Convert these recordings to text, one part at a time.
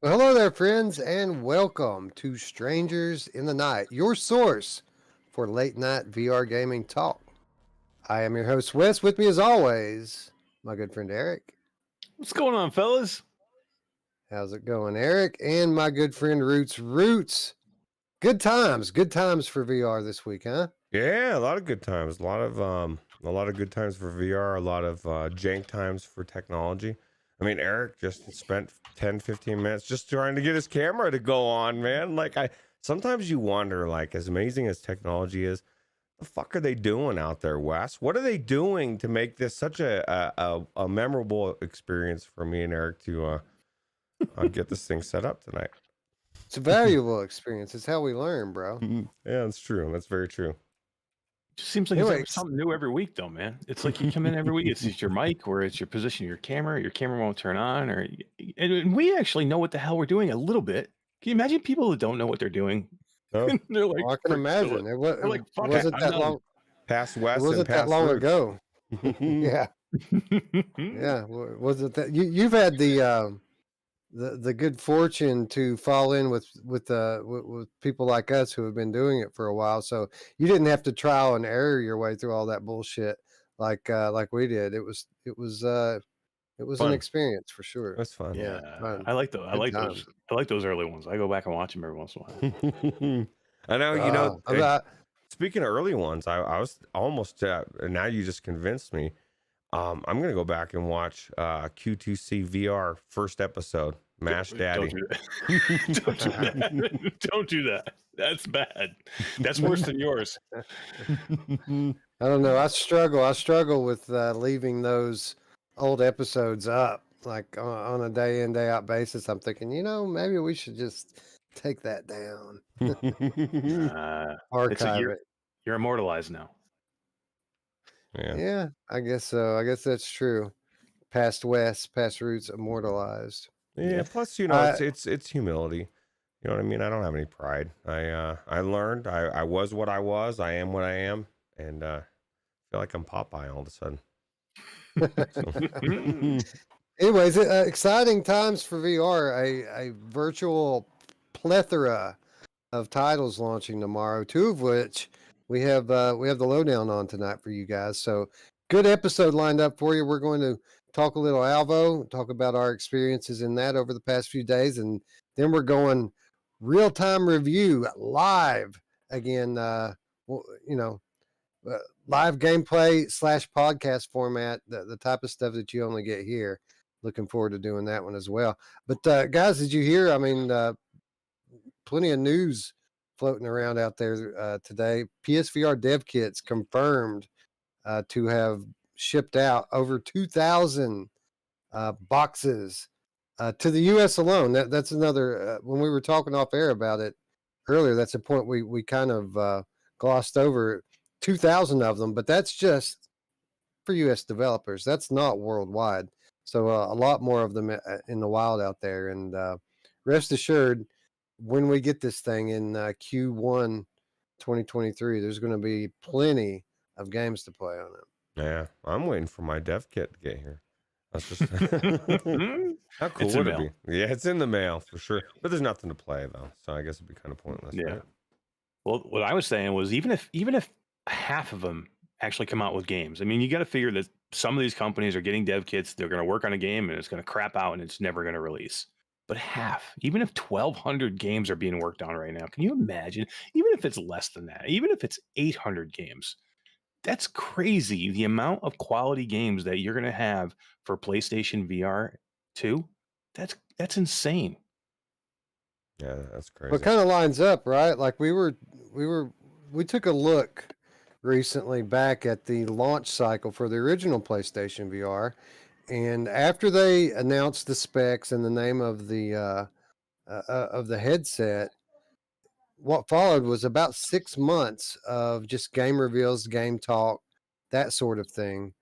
Well, hello there, friends, and welcome to Strangers in the Night, your source for late night VR gaming talk. I am your host, Wes. With me, as always, my good friend Eric. What's going on, fellas? How's it going, Eric? And my good friend Roots. Roots, good times for VR this week, huh? Yeah, a lot of good times. A lot of good times for VR, a lot of jank times for technology. I mean, Eric just spent 10, 15 minutes just trying to get his camera to go on, man. I sometimes you wonder, like, as amazing as technology is, the fuck are they doing out there, Wes? What are they doing to make this such a memorable experience for me and Eric to get this thing set up tonight? It's a valuable experience. It's how we learn, bro. Yeah, that's true. That's very true. Just seems like Anyway, it's something new every week, though, man. It's like you come in every week. It's just your mic, or it's your position of your camera. Your camera won't turn on, and we actually know what the hell we're doing a little bit. Can you imagine people that don't know what they're doing? Oh, They're like, I can imagine. they're like, It fuck wasn't it, that I'm long. past It Wes and wasn't that past long Roots. ago. Yeah. done. Yeah, wasn't that you've had the good fortune to fall in with people like us who have been doing it for a while, so you didn't have to trial and error your way through all that bullshit like we did. It was an Fun. experience for sure. That's fun. Yeah, Yeah, fun, I like those. I good like times. those. I like those early ones. I go back and watch them every once in a while. I know, About speaking of early ones, I was almost, now you just convinced me. I'm going to go back and watch Q2C VR first episode, Mash Daddy. Don't do that. Don't do that. Don't do that. That's bad. That's worse than yours. I don't know. I struggle with leaving those old episodes up like on a day in day out basis. I'm thinking, maybe we should just take that down, archive it. You're immortalized now. Yeah. Yeah, I guess so. I guess that's true. Past West, past Roots, immortalized. Yeah. Plus, Uh, it's humility. You know what I mean? I don't have any pride. I learned. I was what I was. I am what I am, and I feel like I'm Popeye all of a sudden. Anyways, exciting times for VR. A virtual plethora of titles launching tomorrow. Two of which we have the lowdown on tonight for you guys. So good episode lined up for you. We're going to talk a little Alvo, talk about our experiences in that over the past few days, and then we're going real time review live again. Live gameplay / podcast format, the type of stuff that you only get here. Looking forward to doing that one as well. But guys, did you hear? I mean, plenty of news floating around out there today. PSVR dev kits confirmed to have shipped out over 2,000 boxes to the U.S. alone. That's another. When we were talking off air about it earlier, that's a point we kind of glossed over. 2,000 of them, but that's just for U.S. developers. That's not worldwide. So a lot more of them in the wild out there. And rest assured, when we get this thing in Q1 2023, there's going to be plenty of games to play on it. Yeah, I'm waiting for my dev kit to get here. That's just how cool It's in would it mail. be? Yeah, it's in the mail for sure, but there's nothing to play though, so I guess it'd be kind of pointless. Yeah. Right? Well, what I was saying was even if half of them actually come out with games, I mean, you got to figure that some of these companies are getting dev kits. They're going to work on a game and it's going to crap out and it's never going to release. But half, even if 1,200 games are being worked on right now, can you imagine? Even if it's less than that, even if it's 800 games, that's crazy. The amount of quality games that you're going to have for PlayStation VR 2, that's insane. Yeah, that's crazy. But kind of lines up, right? Like we took a look recently back at the launch cycle for the original PlayStation VR, and after they announced the specs and the name of the headset, what followed was about 6 months of just game reveals, game talk, that sort of thing.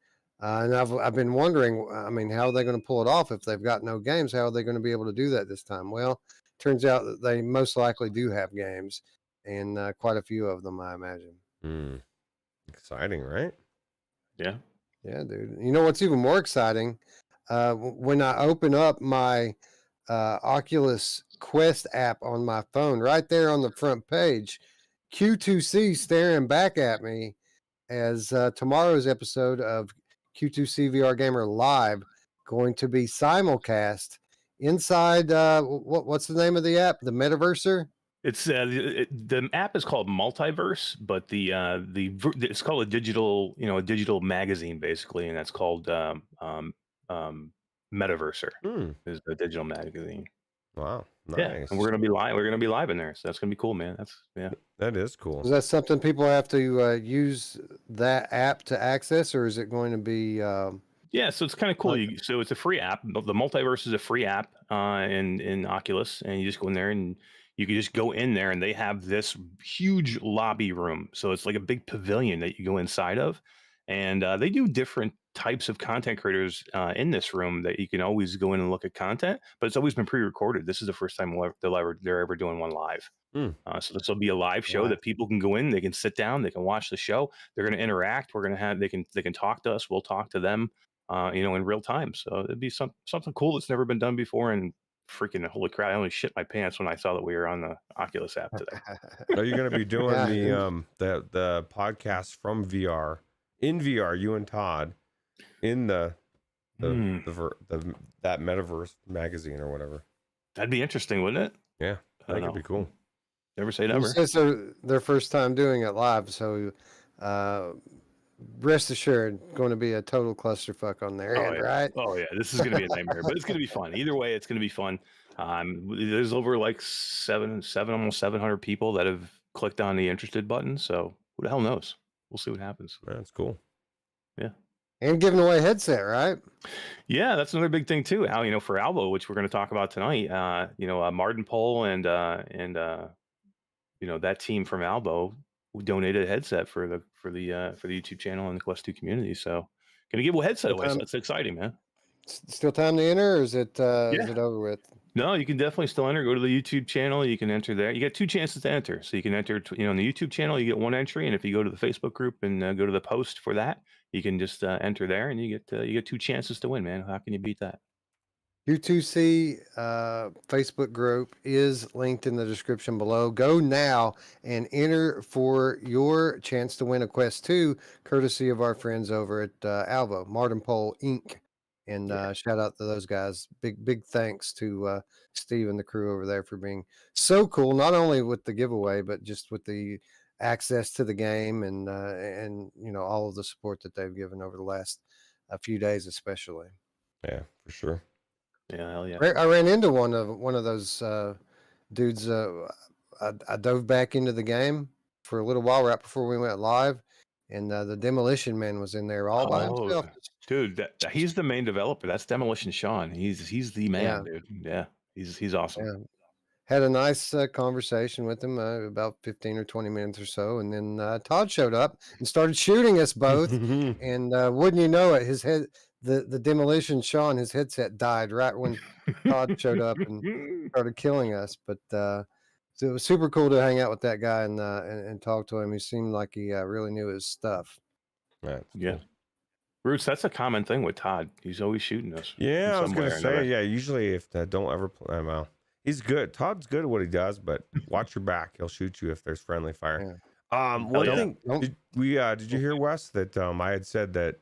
And I've been wondering, I mean, how are they going to pull it off if they've got no games? How are they going to be able to do that this time? Well, turns out that they most likely do have games, and quite a few of them, I imagine. Exciting, right? Yeah. Yeah, dude. You know what's even more exciting? When I open up my Oculus Quest app on my phone, right there on the front page. Q2C staring back at me as tomorrow's episode of Q2C VR Gamer Live going to be simulcast inside. What's the name of the app? The Metaverser? It's the app is called Multiverse, but it's called a digital magazine basically, and that's called Metaverser is the digital magazine. Wow, nice. Yeah, and we're gonna be live. We're gonna be live in there, so that's gonna be cool, man. That is cool. Is that something people have to use that app to access, or is it going to be? Yeah, so it's kind of cool. So it's a free app. The Multiverse is a free app in Oculus, and you just go in there and you can just go in there, and they have this huge lobby room. So it's like a big pavilion that you go inside of, and they do different types of content creators in this room that you can always go in and look at content, but it's always been pre-recorded. This is the first time they're ever doing one live. So this will be a live show that people can go in, they can sit down, they can watch the show, they're going to interact, they can talk to us, we'll talk to them in real time. So it'd be something cool that's never been done before. And freaking holy crap, I only shit my pants when I saw that we were on the Oculus app today. Are you going to be doing the podcast from VR in VR, you and Todd, in that Metaverse magazine or whatever? That'd be interesting, wouldn't it? Yeah, I think it'd be cool. Never say never. It's their first time doing it live, so rest assured, going to be a total clusterfuck on their end, right? Oh yeah, this is going to be a nightmare, but it's going to be fun. Either way, it's going to be fun. There's over like almost 700 people that have clicked on the interested button. So who the hell knows? We'll see what happens. That's cool. Yeah. And giving away a headset, right? Yeah, that's another big thing too. How for Alvo, which we're going to talk about tonight. Martin Pole and that team from Alvo donated a headset for the YouTube channel and the Quest 2 community. So going to give a headset away. So that's exciting, man. Still time to enter, or is it over with? No, you can definitely still enter. Go to the YouTube channel. You can enter there. You get 2 chances to enter. So you can enter, on the YouTube channel, you get 1 entry. And if you go to the Facebook group and go to the post for that, you can just enter there and you get 2 chances to win, man. How can you beat that? U2C Facebook group is linked in the description below. Go now and enter for your chance to win a Quest 2, courtesy of our friends over at Alvo, Martin Pole Inc. And shout out to those guys. Big thanks to Steve and the crew over there for being so cool, not only with the giveaway, but just with the access to the game and all of the support that they've given over the last few days, especially. Yeah, for sure. Yeah, hell yeah. I ran into one of those dudes. I dove back into the game for a little while right before we went live, and the Demolition Man was in there all by himself. Dude, he's the main developer. That's Demolition Sean. He's the man, dude. Yeah, he's awesome. Yeah. Had a nice conversation with him, about 15 or 20 minutes or so, and then Todd showed up and started shooting us both. And wouldn't you know it, his head. The Demolition Sean, his headset died right when Todd showed up and started killing us. But so it was super cool to hang out with that guy and talk to him. He seemed like he really knew his stuff. Yeah. Roots, that's a common thing with Todd. He's always shooting us. Yeah, I was going to say, usually if don't ever play, well, he's good. Todd's good at what he does, but watch your back. He'll shoot you if there's friendly fire. Yeah. One thing, did you hear, Wes, that I had said that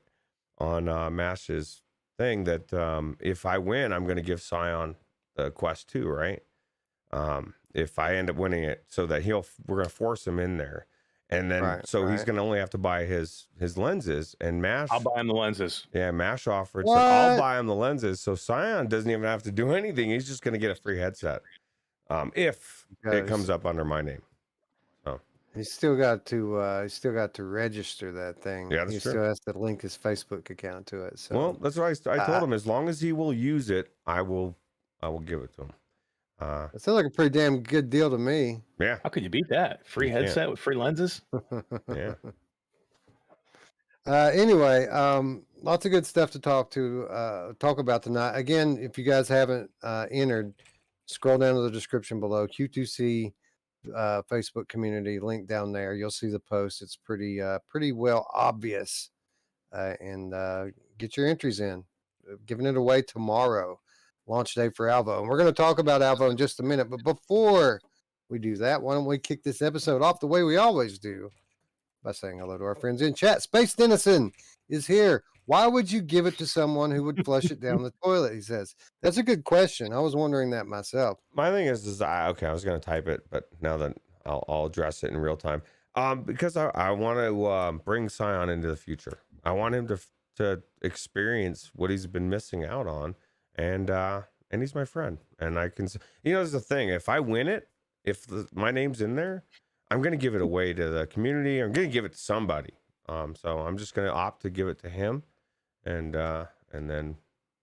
on Mash's thing that if I win, I'm going to give Scion the Quest 2, right? If I end up winning it, so that we're going to force him in there, and then he's going to only have to buy his lenses. And Mash, I'll buy him the lenses. Yeah, Mash offered, so I'll buy him the lenses. So Scion doesn't even have to do anything. He's just going to get a free headset if it comes up under my name. He's still got to register that thing. Yeah, that's he true. Still has to link his Facebook account to it. So well, that's right. I told him as long as he will use it, I will give it to him. It sounds like a pretty damn good deal to me. Yeah. How could you beat that? Free headset with free lenses? Yeah. Anyway, lots of good stuff to talk about tonight. Again, if you guys haven't entered, scroll down to the description below. Q2C Facebook community link down there. You'll see the post. It's pretty well obvious, and get your entries in. Giving it away tomorrow. launch day for Alvo. And we're going to talk about Alvo in just a minute. But before we do that, why don't we kick this episode off the way we always do by saying hello to our friends in chat. Space Denison is here. Why would you give it to someone who would flush it down the toilet? He says. That's a good question. I was wondering that myself. My thing is I was going to type it, but now that I'll address it in real time. Because I want to bring Scion into the future. I want him to experience what he's been missing out on, and he's my friend, and I can. There's the thing. If I win it, if my name's in there, I'm going to give it away to the community. I'm going to give it to somebody. So I'm just going to opt to give it to him, and then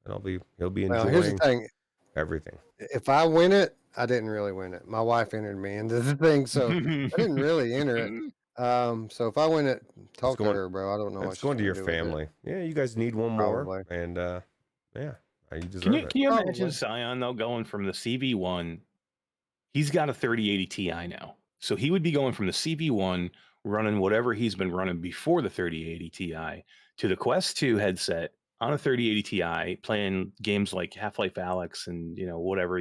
he'll be enjoying. Well, here's the thing. Everything. If I win it, I didn't really win it. My wife entered me into the thing, so I didn't really enter it. So if I win it, talk to her, bro. I don't know. It's going to your family. Yeah, you guys need one more, and yeah, you deserve it. Can you imagine Scion though going from the CV1? He's got a 3080 Ti now, so he would be going from the CV1 running whatever he's been running before the 3080 Ti to the Quest 2 headset on a 3080 Ti, playing games like Half-Life Alyx and whatever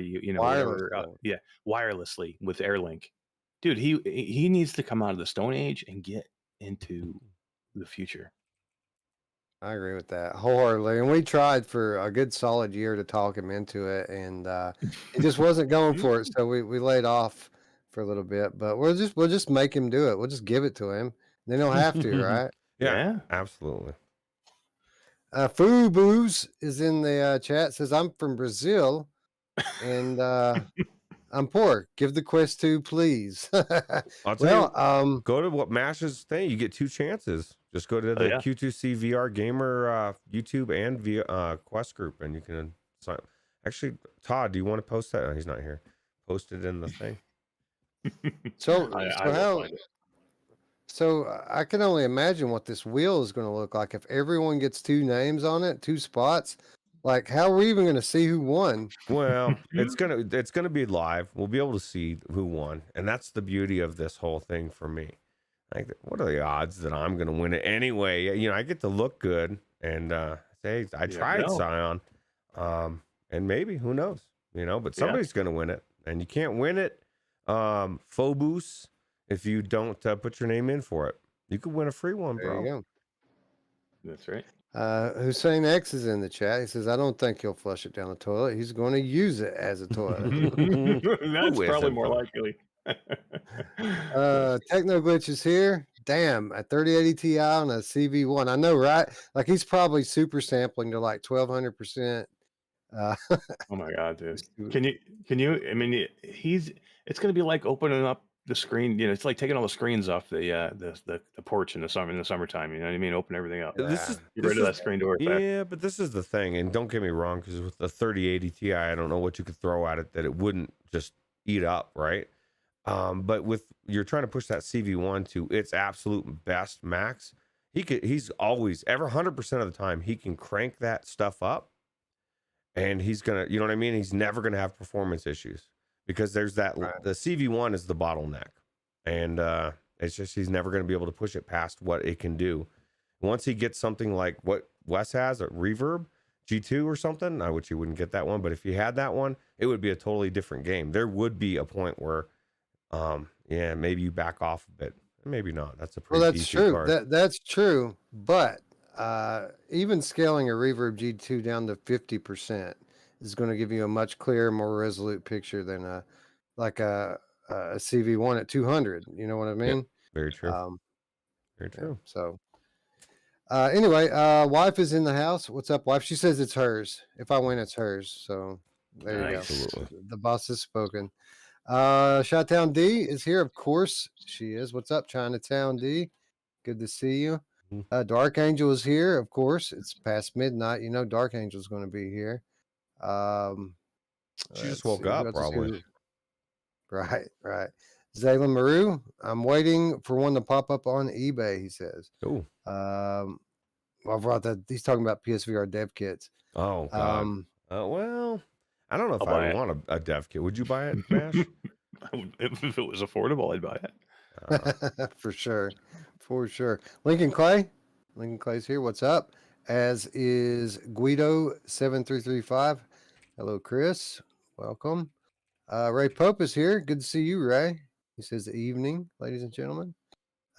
wirelessly with Airlink. Dude, he needs to come out of the Stone Age and get into the future. I agree with that wholeheartedly. And we tried for a good solid year to talk him into it, and he just wasn't going for it. So we laid off for a little bit. But we'll just make him do it. We'll just give it to him. Then he'll have to, right? Yeah, absolutely. Fuboos is in the chat. Says I'm from Brazil, and I'm poor. Give the Quest 2, please. I'll tell you, go to what Mash's thing. You get 2 chances. Just go to the Q2C VR Gamer YouTube and Quest group, and you can sign. Actually, Todd, do you want to post that? Oh, he's not here. Post it in the thing. So I can only imagine what this wheel is going to look like if everyone gets 2 names on it, 2 spots. Like, how are we even going to see who won? Well, it's gonna be live. We'll be able to see who won, and that's the beauty of this whole thing for me. Like, what are the odds that I'm gonna win it anyway? I get to look good and say I tried Scion, and maybe who knows? But somebody's gonna win it, and you can't win it, Phobos, if you don't put your name in for it. You could win a free one, bro. There you go. That's right. Hussein X is in the chat. He says, I don't think he'll flush it down the toilet. He's going to use it as a toilet. That's probably more likely. Techno Glitch is here. Damn, a 3080 Ti on a CV1. I know, right? Like, he's probably super sampling to like 1200%. Oh my God, dude. Can you, I mean, it's going to be like opening up the screen, it's like taking all the screens off the porch in the summertime. You know what I mean? Open everything up. Get rid of that screen door effect. Yeah, but this is the thing, and don't get me wrong, because with the 3080 Ti, I don't know what you could throw at it that it wouldn't just eat up, right? But you're trying to push that CV1 to its absolute best max. He's always, 100% of the time, he can crank that stuff up, and he's gonna, you know what I mean? He's never gonna have performance issues. Because there's that, the CV1 is the bottleneck, and it's just he's never going to be able to push it past what it can do. Once he gets something like what Wes has, a Reverb G2 or something, which he wouldn't get that one, but if he had that one, it would be a totally different game. There would be a point where, maybe you back off a bit, maybe not. That's a pretty that's true. That's true, but even scaling a Reverb G2 down to 50%. Is going to give you a much clearer, more resolute picture than a CV1 at 200. You know what I mean? Yeah, very true. Very true. Yeah, so anyway, wife is in the house. What's up, wife? She says it's hers. If I win, it's hers. So there you go. The boss has spoken. Chi-Town D is here. Of course she is. What's up, Chinatown D? Good to see you. Dark Angel is here. Of course, it's past midnight. Dark Angel is going to be here. She just woke up, probably. Right. Zaylan Maru, I'm waiting for one to pop up on eBay, he says. Oh. I brought that. He's talking about PSVR dev kits. Oh, God. Well, I don't know if I want a dev kit. Would you buy it, Mash? If it was affordable, I'd buy it. For sure. Lincoln Clay's here. What's up? As is Guido 7335. Hello, Chris. Welcome. Ray Pope is here. Good to see you, Ray. He says evening, ladies and gentlemen.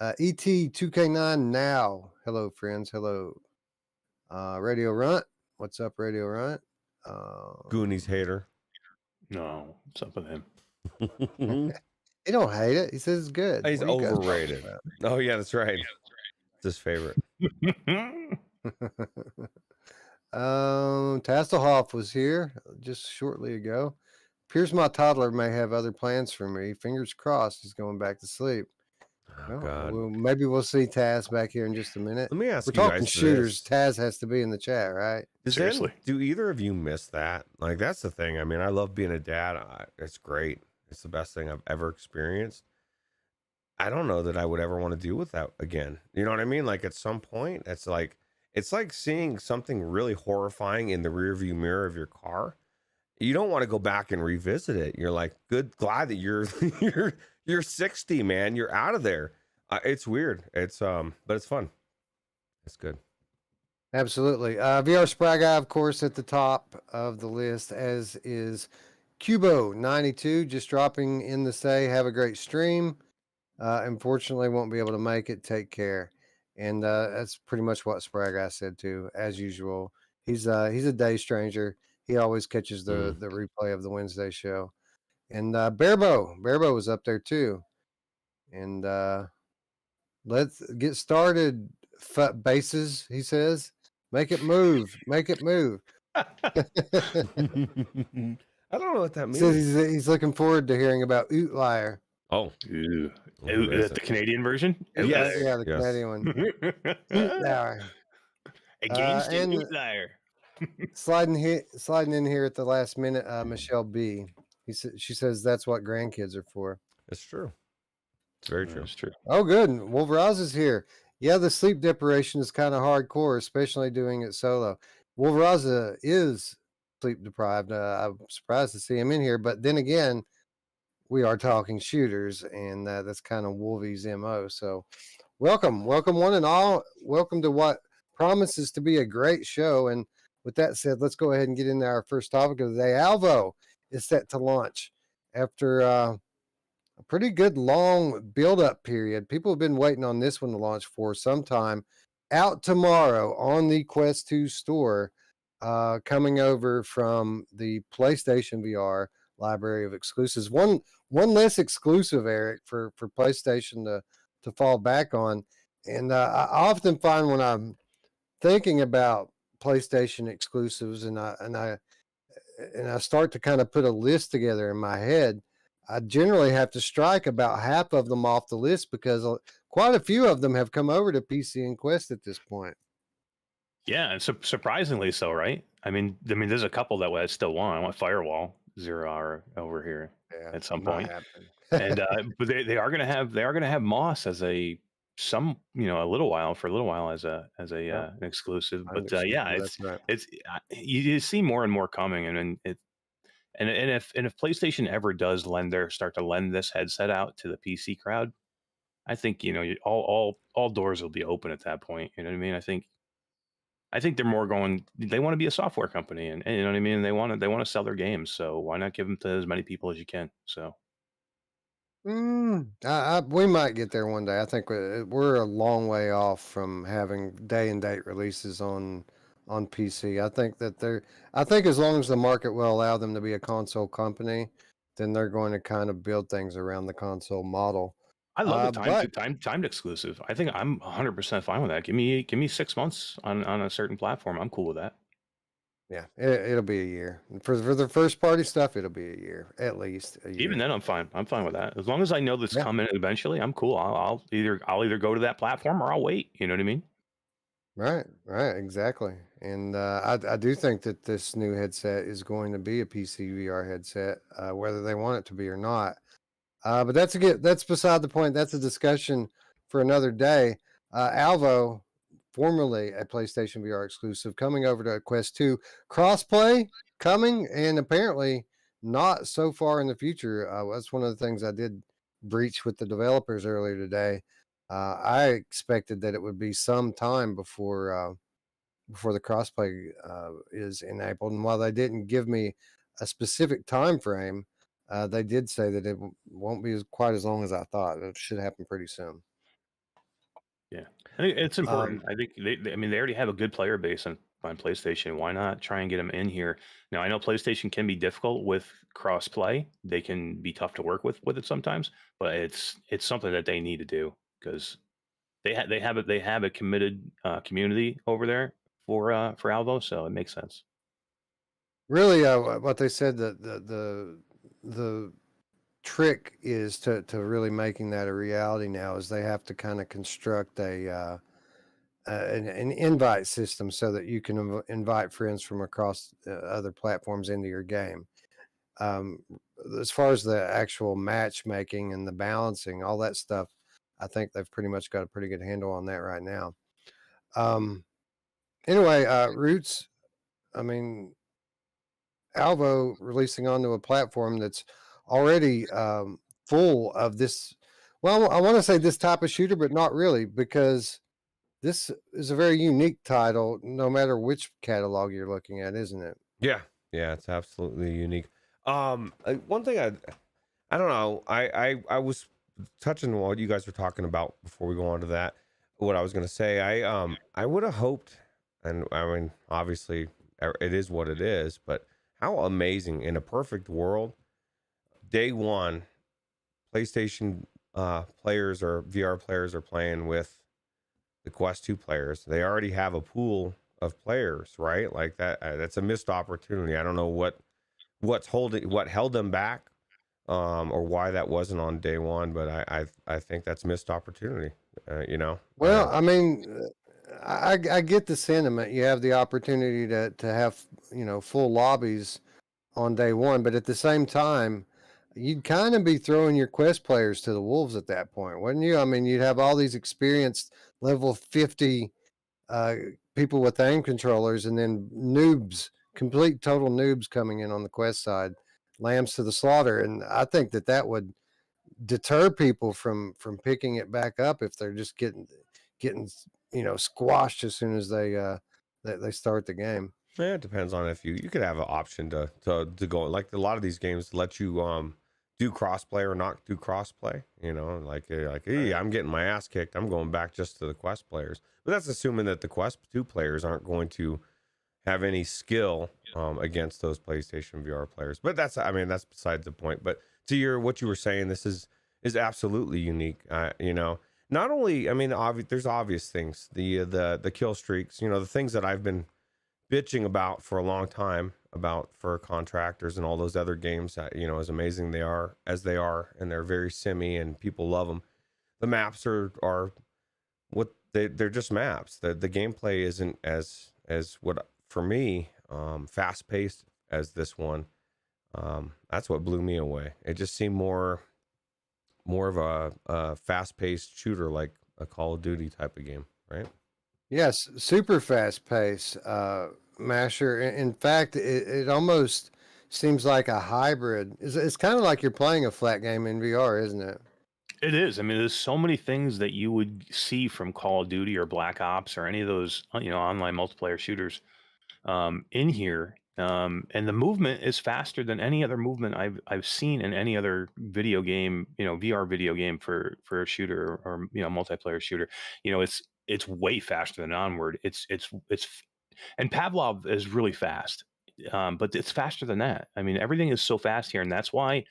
ET2K9 now. Hello, friends. Hello. Radio Runt. What's up, Radio Runt? Goonies hater. No, what's up with him? He don't hate it. He says it's good. He's What are you guys talking overrated. about? Oh yeah, that's right. It's his favorite. Tasselhoff was here just shortly ago. Appears my toddler may have other plans for me. Fingers crossed he's going back to sleep. Oh God. Well, maybe we'll see Taz back here in just a minute. Let me ask We're you talking guys shooters. this. Taz has to be in the chat, right? Seriously. Do either of you miss that? Like, that's the thing. I mean, I love being a dad. It's great. It's the best thing I've ever experienced. I don't know that I would ever want to deal with that again. You know what I mean? Like, at some point, it's like seeing something really horrifying in the rearview mirror of your car. You don't want to go back and revisit it. You're like, glad that you're you're 60, man. You're out of there. It's weird. It's but it's fun. It's good. Absolutely. VR Spry Guy, of course, at the top of the list, as is Cubo92, just dropping in to say, have a great stream. Unfortunately, won't be able to make it. Take care. And that's pretty much what Spry Guy said too, as usual. He's a day stranger. He always catches the replay of the Wednesday show. And Bearbo was up there too. And let's get started, bases, he says. Make it move. Make it move. I don't know what that means. Says he's looking forward to hearing about Outlier. Oh. The Canadian version? Yes. Yeah, the Canadian one. Outlier. Against and Outlier. sliding in here at the last minute, Michelle B. She says that's what grandkids are for. It's true. It's very true. It's true. Oh, good. Wolveraz is here. Yeah, the sleep deprivation is kind of hardcore, especially doing it solo. Wolveraz is sleep deprived. I'm surprised to see him in here, but then again, we are talking shooters, and that's kind of Wolvie's MO. So welcome one and all. Welcome to what promises to be a great show. And with that said, let's go ahead and get into our first topic of the day. Alvo is set to launch after a pretty good long build-up period. People have been waiting on this one to launch for some time. Out tomorrow on the Quest 2 store, coming over from the PlayStation VR library of exclusives. One less exclusive, Eric, for PlayStation to fall back on. And I often find when I'm thinking about PlayStation exclusives and I start to kind of put a list together in my head, I generally have to strike about half of them off the list because quite a few of them have come over to PC and Quest at this point. Yeah, and surprisingly so, right? I mean, there's a couple that I still want. I want Firewall 0 over here at some point, and but they are gonna have Moss as a little while as an exclusive. But it's you see more and more coming, and if PlayStation ever does start to lend this headset out to the PC crowd, I think all doors will be open at that point. You know what I mean? I think they're more going. They want to be a software company, and you know what I mean. They want to sell their games, so why not give them to as many people as you can? So, we might get there one day. I think we're a long way off from having day and date releases on PC. I think as long as the market will allow them to be a console company, then they're going to kind of build things around the console model. I love the timed exclusive. I think I'm 100% fine with that. Give me 6 months on a certain platform. I'm cool with that. Yeah, it'll be a year for the first party stuff. It'll be a year, at least a year. Even then, I'm fine. I'm fine with that. As long as I know that's coming eventually, I'm cool. I'll either go to that platform or I'll wait. You know what I mean? Right, exactly. And I do think that this new headset is going to be a PC VR headset, whether they want it to be or not. But that's beside the point. That's a discussion for another day. Alvo, formerly a PlayStation VR exclusive, coming over to Quest 2. Crossplay coming, and apparently not so far in the future. That's one of the things I did breach with the developers earlier today. I expected that it would be some time before the crossplay is enabled. And while they didn't give me a specific time frame, they did say that it won't be quite as long as I thought. It should happen pretty soon. Yeah, I think it's important. Um, I think I mean, they already have a good player base on PlayStation. Why not try and get them in here? Now, I know PlayStation can be difficult with cross play. They can be tough to work with it sometimes, but it's something that they need to do because they have a committed community over there for Alvo, so it makes sense. really, what they said that the trick is to really making that a reality now is they have to kind of construct an invite system so that you can invite friends from across other platforms into your game. Um, as far as the actual matchmaking and the balancing, all that stuff, I think they've pretty much got a pretty good handle on that right now. Um, anyway, Roots, I mean, Alvo releasing onto a platform that's already full of this. Well, I want to say this type of shooter, but not really, because this is a very unique title, no matter which catalog you're looking at, isn't it? Yeah, yeah, it's absolutely unique. One thing I don't know. I was touching on what you guys were talking about before we go on to that. What I was going to say, I would have hoped, and I mean, obviously, it is what it is. But how amazing in a perfect world, day one, PlayStation players or VR players are playing with the Quest 2 players. They already have a pool of players, right? Like that. That's a missed opportunity. I don't know what held them back, or why that wasn't on day one, but I think that's missed opportunity. You know. Well, I mean, I get the sentiment. You have the opportunity to have full lobbies on day one, but at the same time, you'd kind of be throwing your Quest players to the wolves at that point, wouldn't you? I mean, you'd have all these experienced level 50 uh, people with aim controllers, and then noobs, complete total noobs coming in on the Quest side, lambs to the slaughter. And I think that would deter people from picking it back up if they're just getting squashed as soon as they start the game. Yeah, it depends on if you could have an option to go, like a lot of these games let you do crossplay or not do crossplay. You know, like hey, I'm getting my ass kicked. I'm going back just to the Quest players. But that's assuming that the Quest 2 players aren't going to have any skill against those PlayStation VR players. But that's, I mean, that's besides the point. But to what you were saying, this is absolutely unique. You know, not only, I mean, there's obvious things, the kill streaks, you know, the things that I've been bitching about for a long time about for contractors and all those other games that, you know, as amazing they are as they are, and they're very simmy and people love them. The maps are what they're just maps. The gameplay isn't as what for me fast paced as this one. That's what blew me away. It just seemed more of a fast paced shooter, like a Call of Duty type of game, right? Yes, super fast pace, Masher. In fact, it almost seems like a hybrid. It's kind of like you're playing a flat game in VR, isn't it? It is. I mean, there's so many things that you would see from Call of Duty or Black Ops or any of those, online multiplayer shooters in here. And the movement is faster than any other movement I've seen in any other video game, VR video game for a shooter or multiplayer shooter. It's way faster than Onward. And Pavlov is really fast, but it's faster than that. I mean, everything is so fast here, and that's why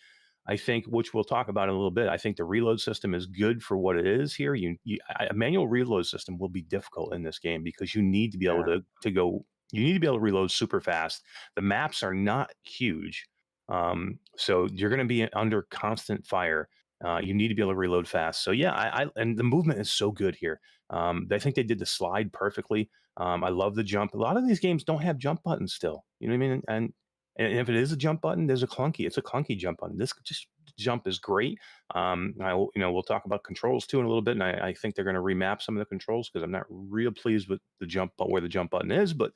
I think, which we'll talk about in a little bit, I think the reload system is good for what it is here. A manual reload system will be difficult in this game because you need to be able to go. You need to be able to reload super fast. The maps are not huge, so you're going to be under constant fire. You need to be able to reload fast. So yeah, and the movement is so good here. I think they did the slide perfectly. I love the jump. A lot of these games don't have jump buttons still. You know what I mean? And if it is a jump button, it's a clunky jump button. This just jump is great. We'll talk about controls too in a little bit, and I think they're going to remap some of the controls because I'm not real pleased with where the jump button is. But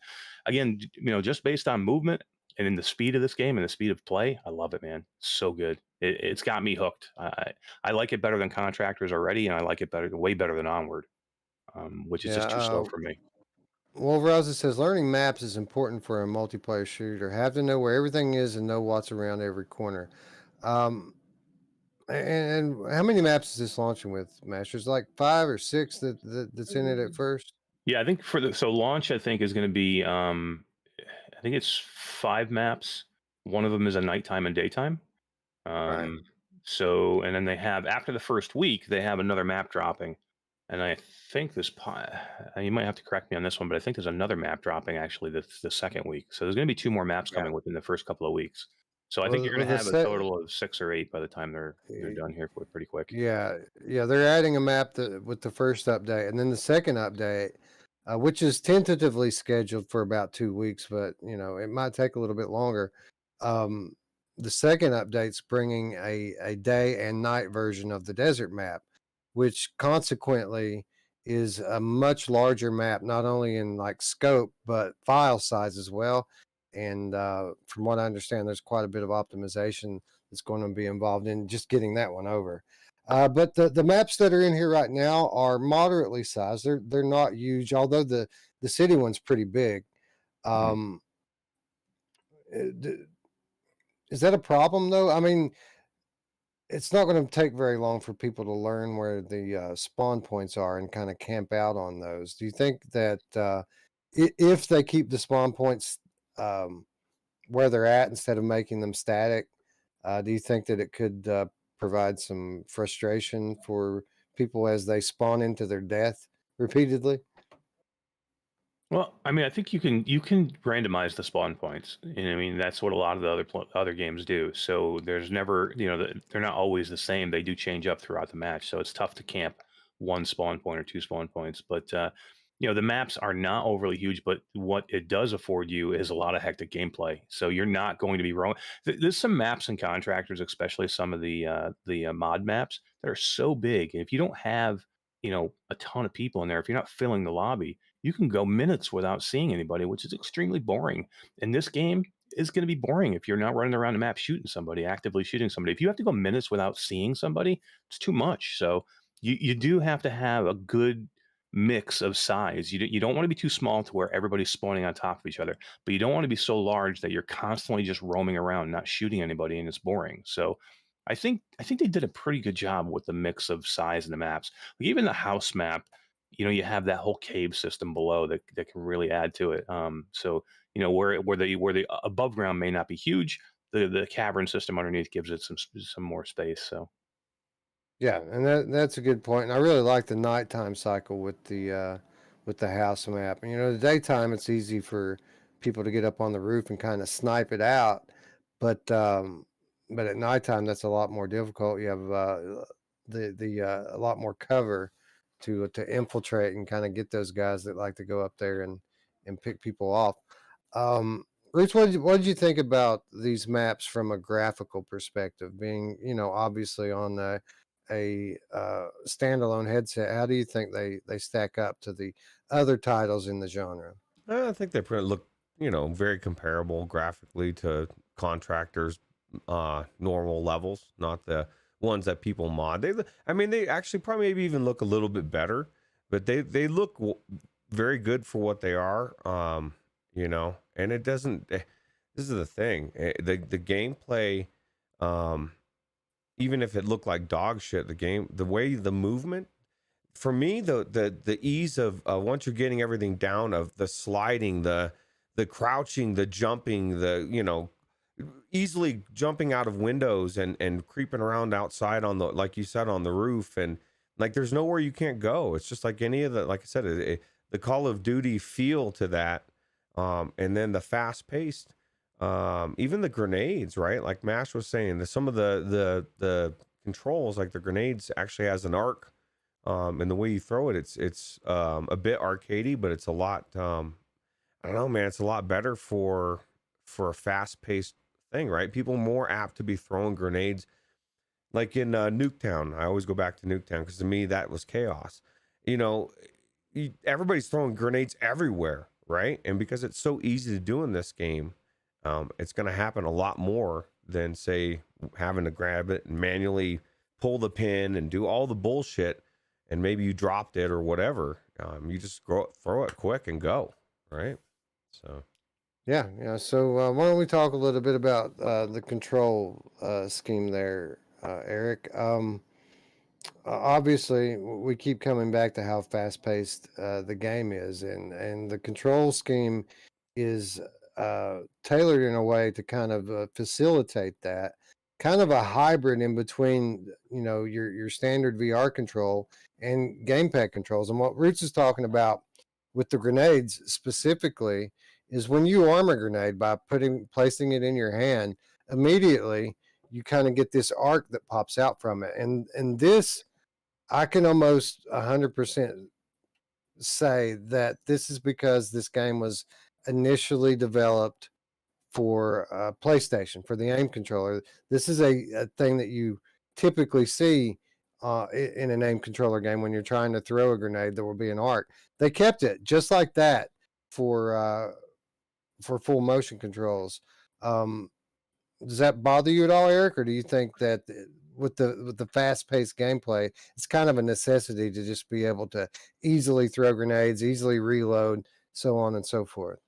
again, just based on movement and in the speed of this game and the speed of play, I love it, man. So good. It's got me hooked. I like it better than Contractors already, and I like it way better than Onward, which is just too slow Yeah, for me. Wolverosa says learning maps is important for a multiplayer shooter. Have to know where everything is and know what's around every corner. Um, and how many maps is this launching with, Masters? Like 5 or 6 that's in it at first? Yeah, I think for the launch, I think is going to be I think it's 5 maps. One of them is a nighttime and daytime. Right. So and then they have after the first week they have another map dropping, and I think you might have to correct me on this one, but I think there's another map dropping actually the second week. So there's going to be 2 more maps Yeah. coming within the first couple of weeks. So I think Well, you're well going to the have a set, total of 6 or 8 by the time they're done here pretty quick. yeah, they're adding a map with the first update, and then the second update, which is tentatively scheduled for about 2 weeks, but it might take a little bit longer. Um, the second update's bringing a day and night version of the desert map, which consequently is a much larger map, not only in like scope but file size as well. And from what I understand, there's quite a bit of optimization that's going to be involved in just getting that one over. But the maps that are in here right now are moderately sized. They're not huge, although the city one's pretty big. Um, is that a problem though? I mean, it's not going to take very long for people to learn where the spawn points are and kind of camp out on those. Do you think that if they keep the spawn points um, where they're at instead of making them static, do you think that it could provide some frustration for people as they spawn into their death repeatedly? Well, I mean, I think you can randomize the spawn points, and I mean that's what a lot of the other games do. So there's never, they're not always the same. They do change up throughout the match, so it's tough to camp one spawn point or 2 spawn points. But the maps are not overly huge, but what it does afford you is a lot of hectic gameplay. So you're not going to be roaming. There's some maps and contractors, especially some of the mod maps that are so big, and if you don't have a ton of people in there, if you're not filling the lobby, you can go minutes without seeing anybody, which is extremely boring. And this game is going to be boring if you're not running around the map shooting somebody, actively shooting somebody. If you have to go minutes without seeing somebody, it's too much. So you do have to have a good mix of size. You don't want to be too small to where everybody's spawning on top of each other, but you don't want to be so large that you're constantly just roaming around, not shooting anybody, and it's boring. So I think they did a pretty good job with the mix of size in the maps. Like even the house map, you have that whole cave system below that can really add to it. So where the above ground may not be huge, the cavern system underneath gives it some more space. So Yeah, and that's a good point. And I really like the nighttime cycle with the house map. And the daytime it's easy for people to get up on the roof and kind of snipe it out, but at nighttime that's a lot more difficult. You have the a lot more cover to infiltrate and kind of get those guys that like to go up there and pick people off. Rich, what did you think about these maps from a graphical perspective? Being obviously on a standalone headset, how do you think they stack up to the other titles in the genre? I think they look, very comparable graphically to contractors' normal levels, not the ones that people mod. They actually probably maybe even look a little bit better, but they look very good for what they are. And it doesn't. This is the thing. The gameplay, even if it looked like dog shit, the way the movement. For me, the ease of once you're getting everything down, of the sliding, the crouching, the jumping, easily jumping out of windows and creeping around outside on like you said, on the roof, and like there's nowhere you can't go. It's just like any of the, like I said, the Call of Duty feel to that, and then the fast paced, even the grenades, right? Like Mash was saying, some of the controls, like the grenades actually has an arc. And the way you throw it, it's a bit arcadey, but it's a lot. I don't know, man. It's a lot better for a fast paced thing, right? People more apt to be throwing grenades, like in Nuketown. I always go back to Nuketown because to me that was chaos. Everybody's throwing grenades everywhere, right? And because it's so easy to do in this game, it's going to happen a lot more than say having to grab it and manually pull the pin and do all the bullshit. And maybe you dropped it or whatever. You just throw it quick and go. right? So Yeah. So why don't we talk a little bit about the control scheme there, Eric? Obviously, we keep coming back to how fast-paced the game is, and the control scheme is tailored in a way to kind of facilitate that. Kind of a hybrid in between, your standard VR control and gamepad controls. And what Roots is talking about with the grenades specifically is when you arm a grenade by placing it in your hand, immediately you kind of get this arc that pops out from it. And this, I can almost 100% say that this is because this game was initially developed for PlayStation, for the aim controller. This is a thing that you typically see in an aim controller game when you're trying to throw a grenade. There will be an arc. They kept it just like that for full motion controls. Um, does that bother you at all, Eric, or do you think that with the fast paced gameplay, it's kind of a necessity to just be able to easily throw grenades, easily reload, so on and so forth?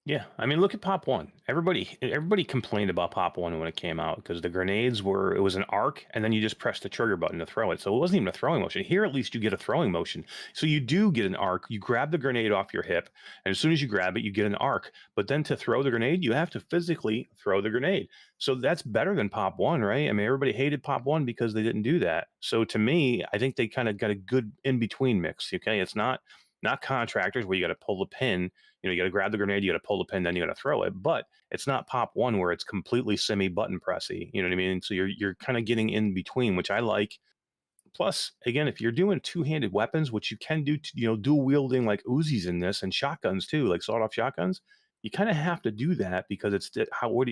Yeah, I mean, look at Pop One. Everybody complained about Pop One when it came out because the grenades it was an arc, and then you just press the trigger button to throw it. So it wasn't even a throwing motion. Here, at least you get a throwing motion. So you do get an arc. You grab the grenade off your hip, and as soon as you grab it, you get an arc. But then to throw the grenade, you have to physically throw the grenade. So that's better than Pop One, right? I mean, everybody hated Pop One because they didn't do that. So to me, I think they kind of got a good in between mix. Okay, it's not contractors where you got to pull the pin. You got to grab the grenade, you got to pull the pin, then you got to throw it. But it's not Pop One where it's completely semi button pressy. You know what I mean? So you're kind of getting in between, which I like. Plus, again, if you're doing two-handed weapons, which you can do, dual wielding like Uzis in this and shotguns too, like sawed-off shotguns, you kind of have to do that because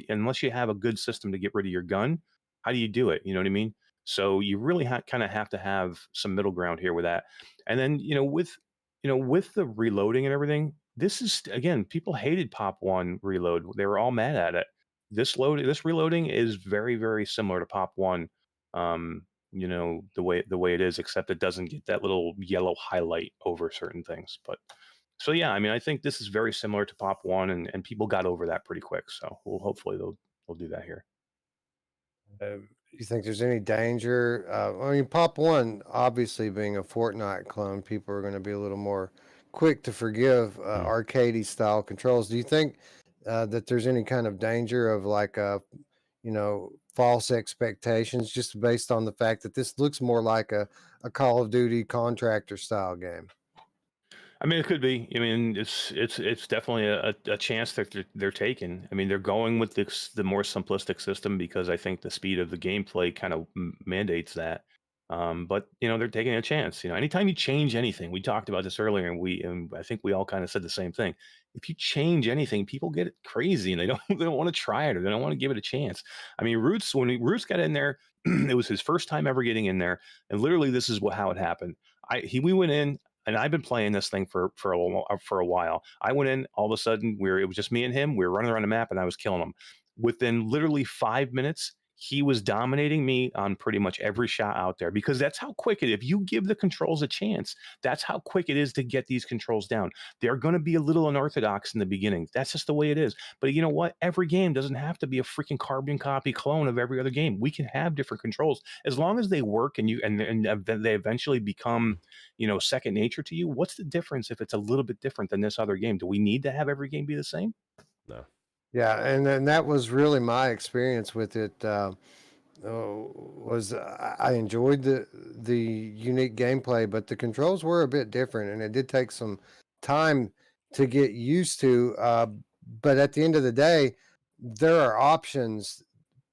unless you have a good system to get rid of your gun, how do you do it? You know what I mean? So you really kind of have to have some middle ground here with that. And then with the reloading and everything, this is again, people hated Pop One reload. They were all mad at it. This reloading is very, very similar to Pop One. The way it is, except it doesn't get that little yellow highlight over certain things. But so yeah, I mean, I think this is very similar to Pop One, and people got over that pretty quick. So hopefully they'll do that here. You think there's any danger? I mean, Pop One, obviously being a Fortnite clone, people are going to be a little more quick to forgive arcadey style controls. Do you think that there's any kind of danger of like false expectations just based on the fact that this looks more like a Call of Duty contractor style game? I mean, it could be. I mean, it's definitely a chance that they're taking. I mean, they're going with the more simplistic system because I think the speed of the gameplay kind of mandates that. But they're taking a chance. Anytime you change anything, we talked about this earlier, and I think we all kind of said the same thing. If you change anything, people get crazy and they don't want to try it or they don't want to give it a chance. I mean, when Roots got in there, it was his first time ever getting in there, and literally this is how it happened. We went in. And I've been playing this thing for a while. I went in, all of a sudden, it was just me and him. We were running around the map, and I was killing him. Within literally 5 minutes, he was dominating me on pretty much every shot out there because that's how quick it is. If you give the controls a chance, that's how quick it is to get these controls down. They're going to be a little unorthodox in the beginning. That's just the way it is. But you know what? Every game doesn't have to be a freaking carbon copy clone of every other game. We can have different controls as long as they work and they eventually become second nature to you. What's the difference if it's a little bit different than this other game? Do we need to have every game be the same? no. Yeah, and that was really my experience with it. Was I enjoyed the unique gameplay, but the controls were a bit different, and it did take some time to get used to. But at the end of the day, there are options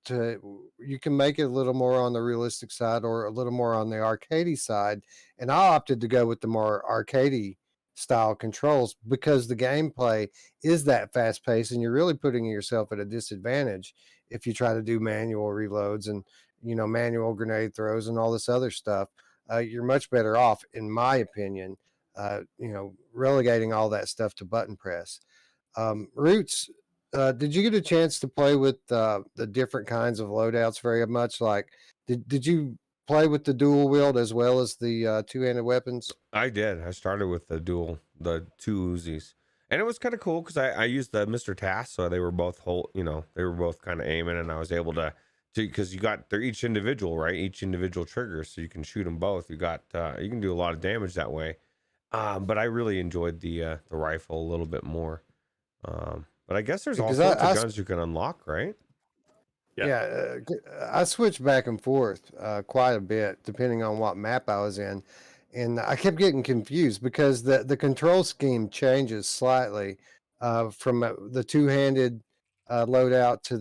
you can make it a little more on the realistic side or a little more on the arcadey side, and I opted to go with the more arcadey style controls because the gameplay is that fast paced and you're really putting yourself at a disadvantage if you try to do manual reloads and manual grenade throws and all this other stuff. You're much better off, in my opinion, relegating all that stuff to button press. Roots, did you get a chance to play with the different kinds of loadouts very much? Like, did you play with the dual wield as well as the two-handed weapons? I did. I started with the two Uzis. And it was kind of cool because I used the Mr. Task, so they were both they were both kind of aiming, and I was able to because they're each individual, right? Each individual trigger, so you can shoot them both. You can do a lot of damage that way. But I really enjoyed the rifle a little bit more. But I guess there's all Because sorts of guns you can unlock, right? Yeah. I switched back and forth quite a bit depending on what map I was in, and I kept getting confused because the control scheme changes slightly from the two-handed loadout to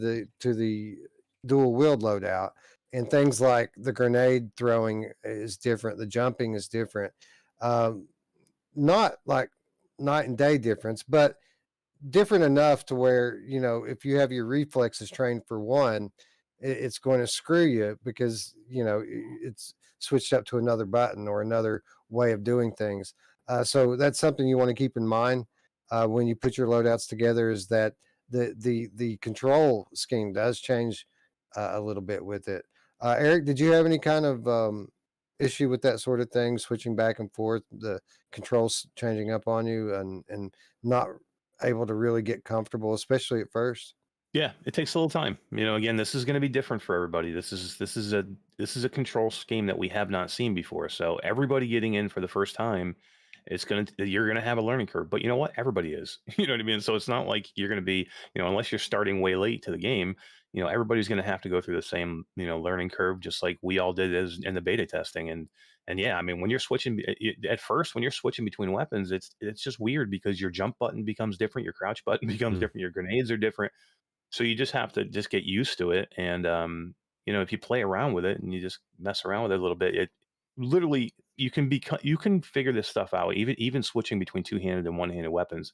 the dual wield loadout, and things like the grenade throwing is different, the jumping is different, not like night and day difference, but different enough to where, if you have your reflexes trained for one, it's going to screw you because it's switched up to another button or another way of doing things. So that's something you want to keep in mind when you put your loadouts together, is that the control scheme does change a little bit with it. Eric, did you have any kind of issue with that sort of thing, switching back and forth, the controls changing up on you and not able to really get comfortable, especially at first? Yeah, it takes a little time. Again, this is going to be different for everybody. This is a control scheme that we have not seen before. So everybody getting in for the first time, you're going to have a learning curve. But you know what? Everybody is. You know what I mean? So it's not like you're going to be, unless you're starting way late to the game, everybody's going to have to go through the same, learning curve, just like we all did as in the beta testing. And yeah, I mean, when you're switching at first, when you're switching between weapons, it's just weird because your jump button becomes different, your crouch button becomes different, your grenades are different. So you just have to just get used to it. And, if you play around with it and you just mess around with it a little bit, it literally, you can figure this stuff out, even switching between two-handed and one-handed weapons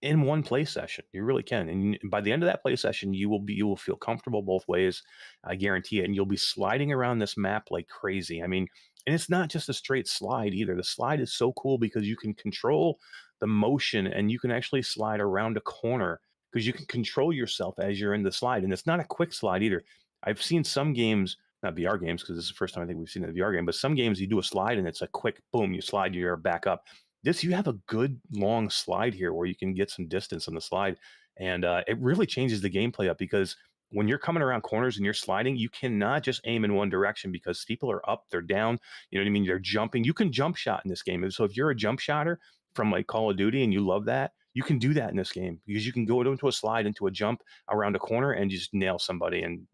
in one play session. You really can. And by the end of that play session, you will feel comfortable both ways. I guarantee it. And you'll be sliding around this map like crazy. I mean, and it's not just a straight slide either. The slide is so cool because you can control the motion and you can actually slide around a corner because you can control yourself as you're in the slide. And it's not a quick slide either. I've seen some games, not VR games, because this is the first time I think we've seen a VR game, but some games you do a slide and it's a quick boom, you slide, you're back up. You have a good long slide here where you can get some distance on the slide. And it really changes the gameplay up because when you're coming around corners and you're sliding, you cannot just aim in one direction because people are up, they're down. You know what I mean? They're jumping. You can jump shot in this game. And so if you're a jump shotter from like Call of Duty and you love that, you can do that in this game because you can go into a slide, into a jump around a corner and just nail somebody. And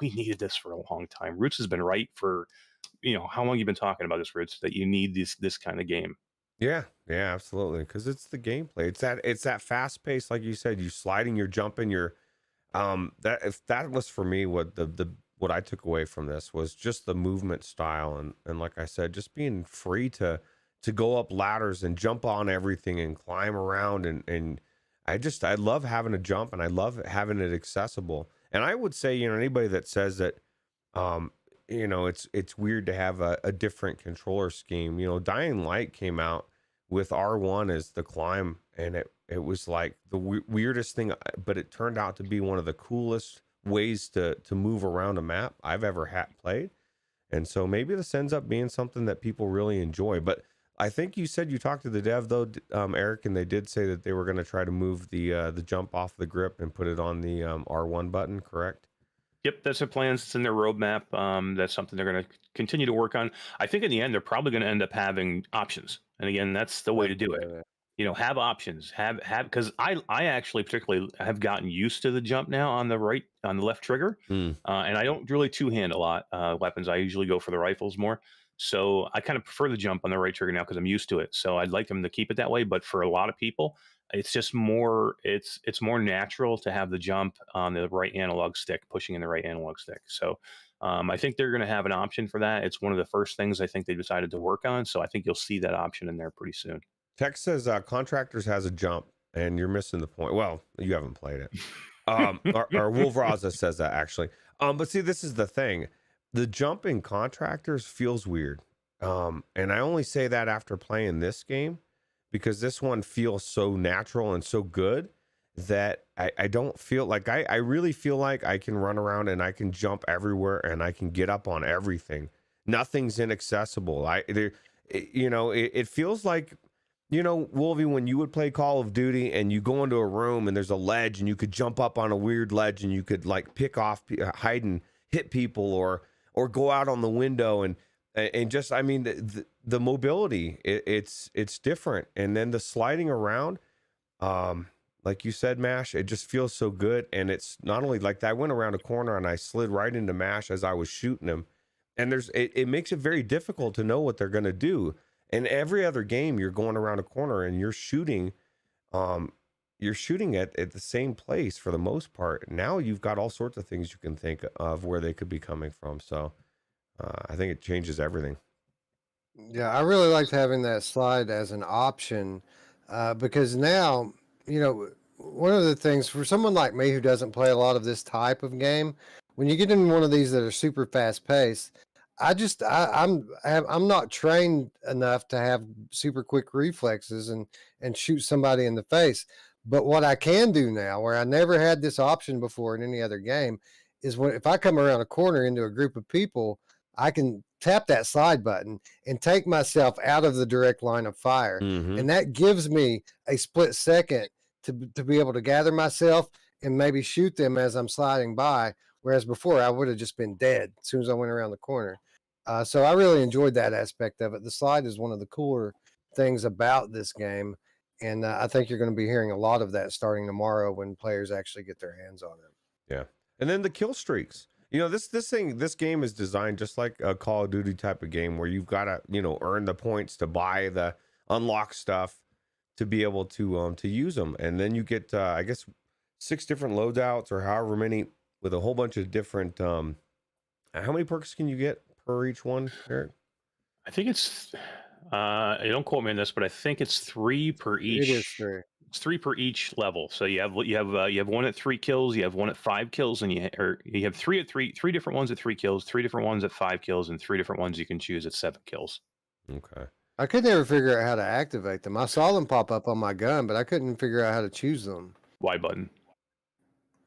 we needed this for a long time. Ruuts has been right for, how long you've been talking about this, Ruuts, that you need this kind of game. Yeah, absolutely. Because it's the gameplay. It's that fast pace, like you said. You sliding, you're jumping, that was for me what I took away from this was just the movement style and like I said, just being free to go up ladders and jump on everything and climb around and I love having a jump and I love having it accessible. And I would say, anybody that says that it's weird to have a different controller scheme. Dying Light came out with R1 as the climb, and it was like the weirdest thing, but it turned out to be one of the coolest ways to move around a map I've ever played. And so maybe this ends up being something that people really enjoy. But I think you said you talked to the dev though, Eric, and they did say that they were going to try to move the jump off the grip and put it on the R1 button, correct? Yep, that's their plans. It's in their roadmap. That's something they're going to continue to work on. I think in the end, they're probably going to end up having options. And again, that's the way to do it. Have options. Have because I actually particularly have gotten used to the jump now on the left trigger, and I don't really two-hand a lot weapons. I usually go for the rifles more. So I kind of prefer the jump on the right trigger now because I'm used to it. So I'd like them to keep it that way. But for a lot of people, it's just more it's more natural to have the jump on the right analog stick, pushing in the right analog stick. So I think they're going to have an option for that. It's one of the first things I think they decided to work on. So I think you'll see that option in there pretty soon. Tex says Contractors has a jump, and you're missing the point. Well, you haven't played it. Or Wolf Raza says that actually. But see, this is the thing. The jump in Contractors feels weird. And I only say that after playing this game, because this one feels so natural and so good that I don't feel like I really feel like I can run around and I can jump everywhere and I can get up on everything. Nothing's inaccessible. It feels like, Wolvie, when you would play Call of Duty and you go into a room and there's a ledge and you could jump up on a weird ledge and you could like pick off, hide and hit people, or go out on the window and just, I mean, the mobility, it's different. And then the sliding around, like you said, Mash, it just feels so good. And it's not only like that, I went around a corner and I slid right into Mash as I was shooting him. And it makes it very difficult to know what they're going to do. In every other game, you're going around a corner and you're shooting at the same place for the most part. Now you've got all sorts of things you can think of where they could be coming from. So I think it changes everything. Yeah, I really liked having that slide as an option because now, one of the things for someone like me who doesn't play a lot of this type of game, when you get in one of these that are super fast paced, I'm not trained enough to have super quick reflexes and shoot somebody in the face. But what I can do now, where I never had this option before in any other game, is if I come around a corner into a group of people, I can tap that slide button and take myself out of the direct line of fire. Mm-hmm. And that gives me a split second to be able to gather myself and maybe shoot them as I'm sliding by. Whereas before I would have just been dead as soon as I went around the corner. So I really enjoyed that aspect of it. The slide is one of the cooler things about this game. And I think you're going to be hearing a lot of that starting tomorrow when players actually get their hands on it. Yeah. And then the kill streaks. This game is designed just like a Call of Duty type of game where you've got to, earn the points to buy the unlock stuff to be able to use them. And then you get, I guess, 6 different loadouts or however many with a whole bunch of different, how many perks can you get per each one, Eric? I think it's, don't quote me on this, but I think it's 3 per each. It is 3. It's 3 per each level. So you have one at 3 kills, you have one at 5 kills, and you have 3 different ones at 3 kills, 3 different ones at 5 kills, and 3 different ones you can choose at 7 kills. Okay. I could never figure out how to activate them. I saw them pop up on my gun, but I couldn't figure out how to choose them. Y button.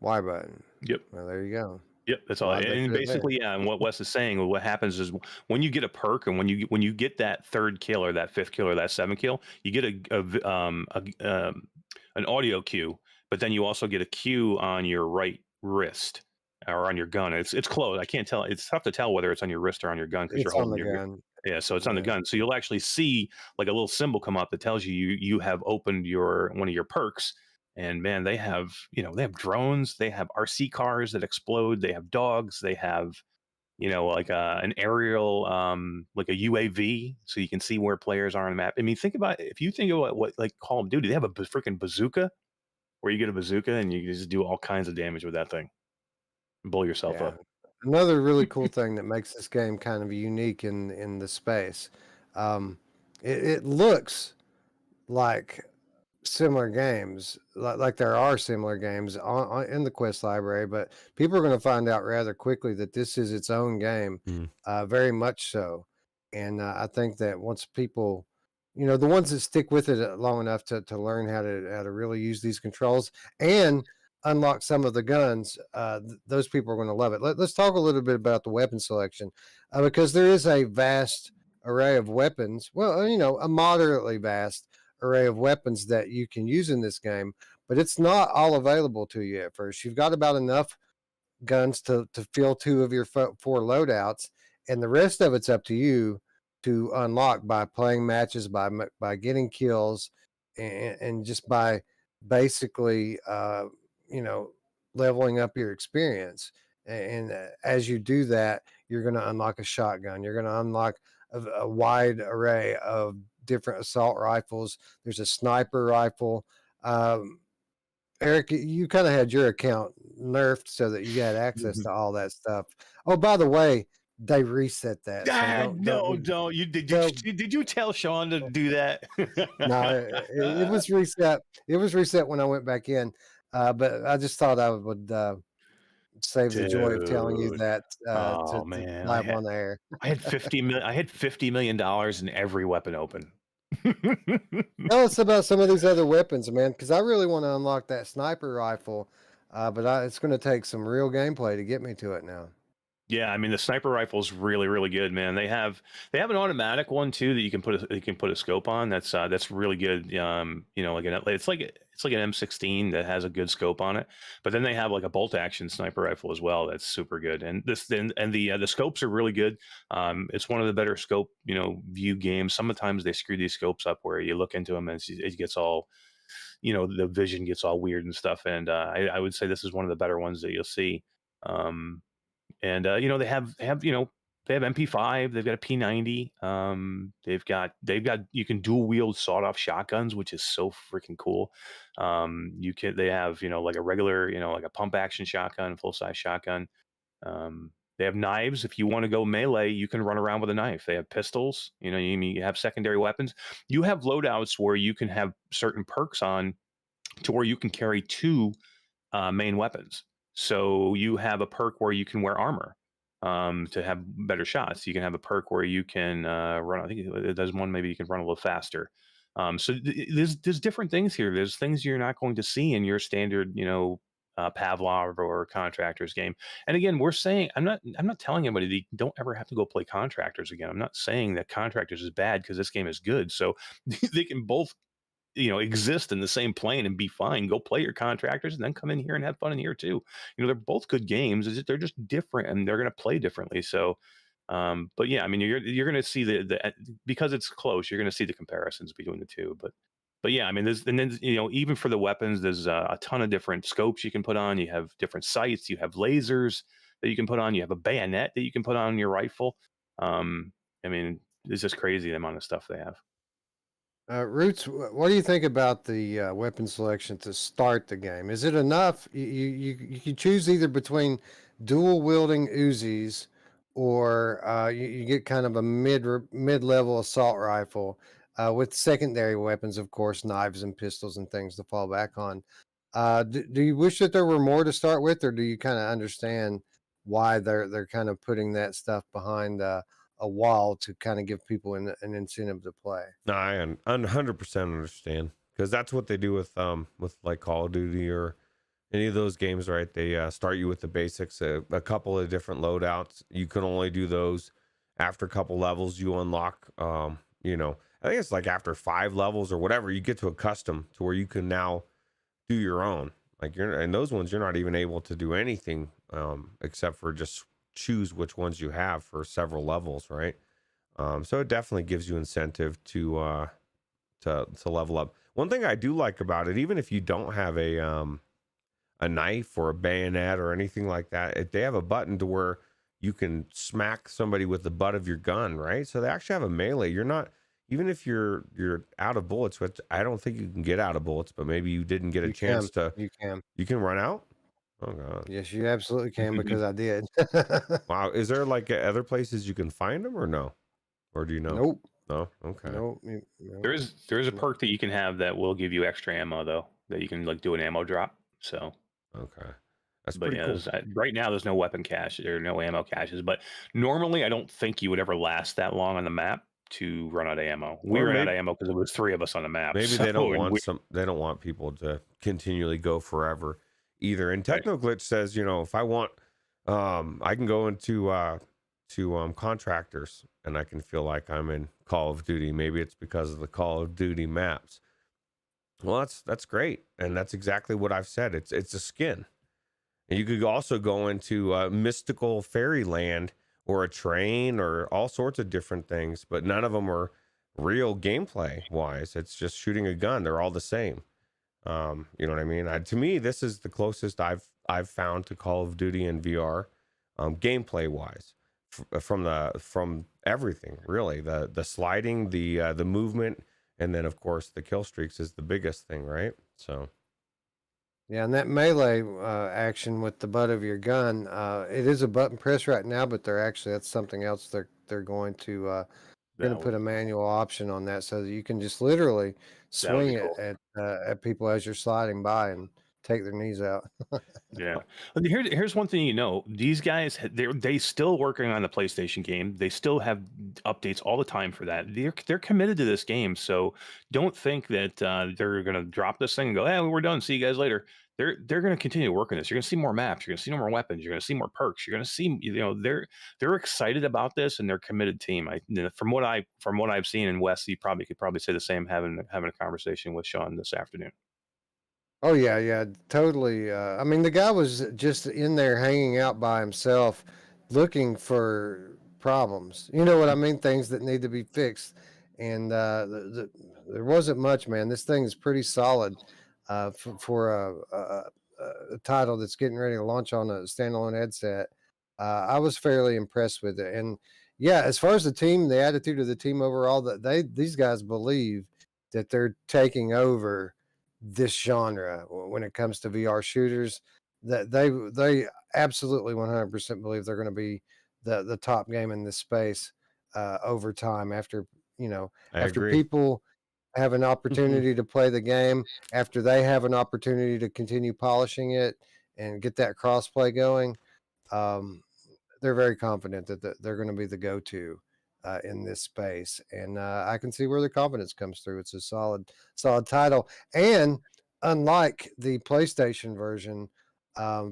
Y button. Yep. Well, there you go. Yep, that's all. And basically, yeah. And what Wes is saying, what happens is when you get a perk, and when you get that 3rd kill or that 5th kill or that 7th kill, you get an audio cue, but then you also get a cue on your right wrist or on your gun. It's closed. I can't tell. It's tough to tell whether it's on your wrist or on your gun because you're holding your gun. Yeah, so it's on the gun. So you'll actually see like a little symbol come up that tells you have opened one of your perks. And man, they have drones, they have RC cars that explode, they have dogs, they have like an aerial like a UAV, so you can see where players are on the map. I mean, if you think about what like Call of Duty, they have a freaking bazooka where you get a bazooka and you just do all kinds of damage with that thing. Blow yourself up. Another really cool thing that makes this game kind of unique in the space. It looks like similar games, like there are similar games in the Quest library, but people are going to find out rather quickly that this is its own game, very much so. And I think that once people, the ones that stick with it long enough to learn how to really use these controls and unlock some of the guns, those people are going to love it. Let's talk a little bit about the weapon selection, because there is a vast array of weapons. Well, a moderately vast array of weapons that you can use in this game, but it's not all available to you at first. You've got about enough guns to fill 2 of your 4 loadouts, and the rest of it's up to you to unlock by playing matches, by getting kills, and just by basically leveling up your experience. And as you do that, you're going to unlock a shotgun. You're going to unlock a wide array of different assault rifles. There's a sniper rifle. Eric, you kind of had your account nerfed so that you had access to all that stuff. Oh, by the way, they reset that. So don't. Did you tell Sean to do that? No, it was reset. It was reset when I went back in. But I just thought I would save the joy of telling you that to live on the air. I had $50 million in every weapon open. Tell us about some of these other weapons, man, because I really want to unlock that sniper rifle, but it's going to take some real gameplay to get me to it now. Yeah, I mean the sniper rifle is really really good, man. They have an automatic one too that you can put a scope on. That's really good. You know, it's like an M16 that has a good scope on it. But then they have like a bolt action sniper rifle as well. That's super good. And the scopes are really good. It's one of the better scope view games. Sometimes they screw these scopes up where you look into them and it gets all the vision gets all weird and stuff. And I would say this is one of the better ones that you'll see. Um, and they have MP5, they've got a P90, they've got you can dual wield sawed off shotguns, which is so freaking cool. They have like a regular like a pump action shotgun, full size shotgun. They have knives. If you want to go melee, you can run around with a knife. They have pistols. You have secondary weapons. You have loadouts where you can have certain perks on to where you can carry two main weapons. So you have a perk where you can wear armor to have better shots. You can have a perk where you can run. I think there's one maybe you can run a little faster. There's different things here. There's things you're not going to see in your standard, Pavlov or Contractors game. And again, I'm not telling anybody that you don't ever have to go play Contractors again. I'm not saying that Contractors is bad because this game is good. So they can both exist in the same plane and be fine. Go play your Contractors and then come in here and have fun in here too. They're both good games. They're just different and they're going to play differently. So, but yeah, I mean, you're going to see because it's close, you're going to see the comparisons between the two. But yeah, I mean, and then even for the weapons, there's a ton of different scopes you can put on. You have different sights. You have lasers that you can put on. You have a bayonet that you can put on your rifle. I mean, it's just crazy the amount of stuff they have. Roots, what do you think about the weapon selection to start the game? Is it enough? You can choose either between dual wielding Uzis or you get kind of a mid level assault rifle with secondary weapons, of course, knives and pistols and things to fall back on. Do you wish that there were more to start with, or do you kind of understand why they're kind of putting that stuff behind a wall to kind of give people an incentive to play? No, I 100% understand, because that's what they do with like Call of Duty or any of those games, right? They start you with the basics, a couple of different loadouts. You can only do those after a couple levels. You unlock, I think it's like after 5 levels or whatever, you get to a custom to where you can now do your own. Like and those ones you're not even able to do anything except for just choose which ones you have for several levels, right? So it definitely gives you incentive to level up. One thing I do like about it, even if you don't have a knife or a bayonet or anything like that, they have a button to where you can smack somebody with the butt of your gun, right? So they actually have a melee. You're not, even if you're out of bullets, which I don't think you can get out of bullets, but maybe you didn't get a chance to. You can run out. Oh god. Yes, you absolutely can, because I did. Wow. Is there like other places you can find them or no? Or do you know? Nope. No. Okay. Nope. There is a perk that you can have that will give you extra ammo though, that you can like do an ammo drop. So okay, that's but pretty yeah, cool. right now there's no weapon cache or no ammo caches. But normally I don't think you would ever last that long on the map to run out of ammo. We ran out of ammo because it was 3 of us on the map. Maybe they don't want people to continually go forever either. And Technoglitch says, if I want, I can go into Contractors and I can feel like I'm in Call of Duty. Maybe it's because of the Call of Duty maps. Well, that's great, and that's exactly what I've said. It's a skin, and you could also go into mystical fairyland or a train or all sorts of different things, but none of them are real gameplay wise. It's just shooting a gun. They're all the same. You know what I mean? To me, this is the closest I've found to Call of Duty in VR, gameplay wise, from everything really. The sliding, the movement, and then of course the kill streaks is the biggest thing, right? So. Yeah, and that melee action with the butt of your gun, it is a button press right now, but that's something else they're going to put a manual option on that, so that you can just literally swing it at people as you're sliding by and take their knees out. Yeah. Here's one thing, these guys, they still working on the PlayStation game. They still have updates all the time for that. They're committed to this game. So don't think that they're going to drop this thing and go, we're done. See you guys later. they're going to continue to work on this. You're going to see more maps. You're going to see more weapons. You're going to see more perks. You're going to see, they're excited about this and they're a committed team. From what I've seen, in Wes, you could probably say the same having a conversation with Sean this afternoon. Oh yeah, totally. I mean, the guy was just in there hanging out by himself, looking for problems. You know what I mean? Things that need to be fixed. And there wasn't much, man. This thing is pretty solid for a title that's getting ready to launch on a standalone headset. I was fairly impressed with it. And yeah, as far as the team, the attitude of the team overall, that these guys believe that they're taking over this genre when it comes to VR shooters. That they absolutely 100% believe they're going to be the top game in this space over time. After I after agree. people have an opportunity to play the game, after they have an opportunity to continue polishing it and get that crossplay going, they're very confident that they're going to be the go-to in this space, and I can see where the confidence comes through. It's a solid title, and unlike the PlayStation version,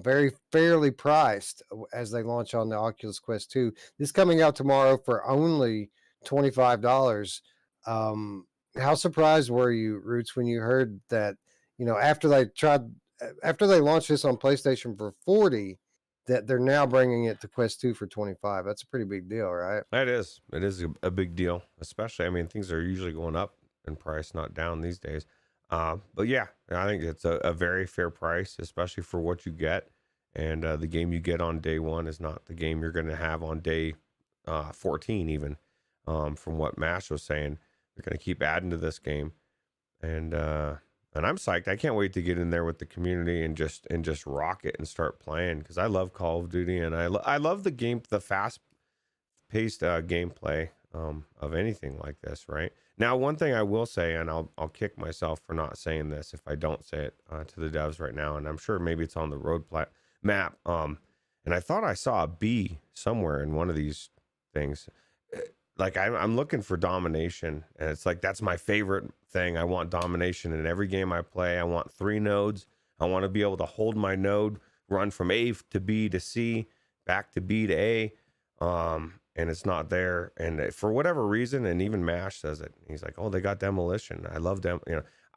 very fairly priced as they launch on the Oculus Quest 2. This coming out tomorrow for only $25. How surprised were you, Roots, when you heard that? After they launched this on PlayStation for 40, that they're now bringing it to Quest 2 for 25. That's a pretty big deal, right? It is a big deal, especially. I mean, things are usually going up in price, not down these days. But yeah, I think it's a very fair price, especially for what you get. And the game you get on day one is not the game you're going to have on day 14, even. From what Mash was saying, they're going to keep adding to this game, and I'm psyched. I can't wait to get in there with the community and just rock it and start playing, because I love Call of Duty, and I love the fast-paced gameplay of anything like this. Right now, one thing I will say, and I'll kick myself for not saying this if I don't say it to the devs right now, and I'm sure maybe it's on the road map. And I thought I saw a bee somewhere in one of these things. Like I'm looking for domination, and it's like that's my favorite thing. I want domination in every game I play. I want 3 nodes. I want to be able to hold my node, run from A to B to C, back to B to A, and it's not there. And for whatever reason, and even Mash says it. He's like, "Oh, they got demolition. I love them."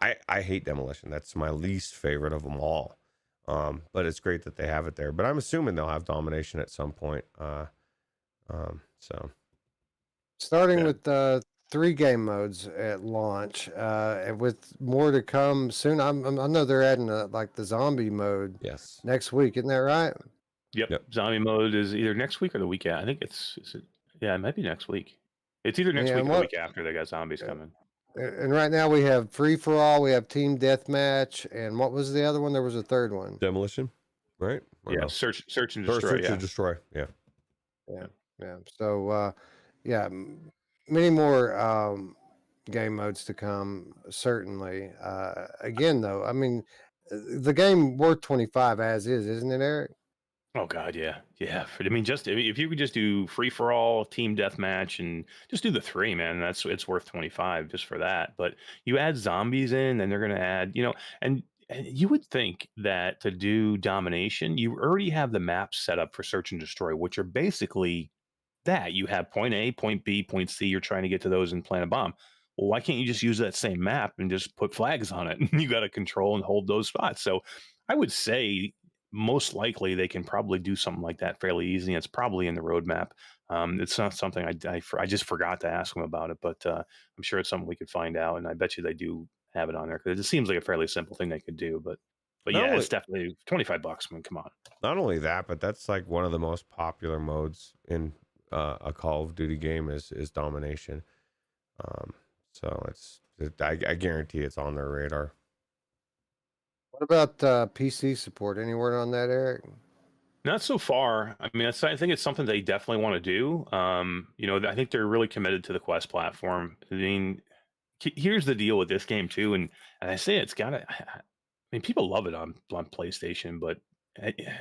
I hate demolition. That's my least favorite of them all. But it's great that they have it there. But I'm assuming they'll have domination at some point. So. Starting with 3 game modes at launch, and with more to come soon. I know they're adding like the zombie mode next week. Isn't that right? Yep. Zombie mode is either next week or the week after. I think it might be next week. It's either next week or the week after. They got zombies coming. And right now we have free for all, we have team deathmatch, and what was the other one? There was a third one. Demolition, right? Or no? Search and destroy. Search and destroy. Yeah. So many more game modes to come, certainly. Again, though, I mean, the game worth 25 as is, isn't it, Eric? Oh God, yeah. I mean, if you could just do free for all, team deathmatch, and just do the 3, man, it's worth 25 just for that. But you add zombies in, and they're going to add, and you would think that to do domination, you already have the maps set up for search and destroy, which are basically that you have point A, point B, point C. You're trying to get to those and plant a bomb. Well, why can't you just use that same map and just put flags on it? You got to control and hold those spots. So I would say most likely they can probably do something like that fairly easy. It's probably in the roadmap. It's not something I just forgot to ask them about it, but I'm sure it's something we could find out. And I bet you they do have it on there, because it seems like a fairly simple thing they could do. But yeah, it's definitely $25. I mean, come on. Not only that, but that's like one of the most popular modes in a Call of Duty game is domination. So I guarantee it's on their radar. What about PC support? Any word on that, Eric? Not so far. I mean, I think it's something they definitely want to do. I think they're really committed to the Quest platform. I mean, here's the deal with this game too, and I say it's got to. I mean, people love it on PlayStation, but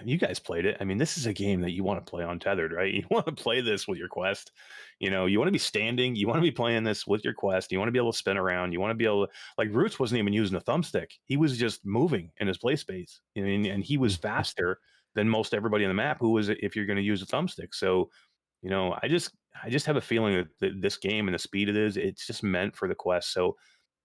you guys played it. I mean, this is a game that you want to play untethered, right? You want to play this with your Quest. You know, you want to be standing. You want to be playing this with your Quest. You want to be able to spin around. You want to be able to, like, Roots wasn't even using a thumbstick. He was just moving in his play space, and he was faster than most everybody on the map who was, if you're going to use a thumbstick. So, I just have a feeling that this game and the speed it is, it's just meant for the Quest. So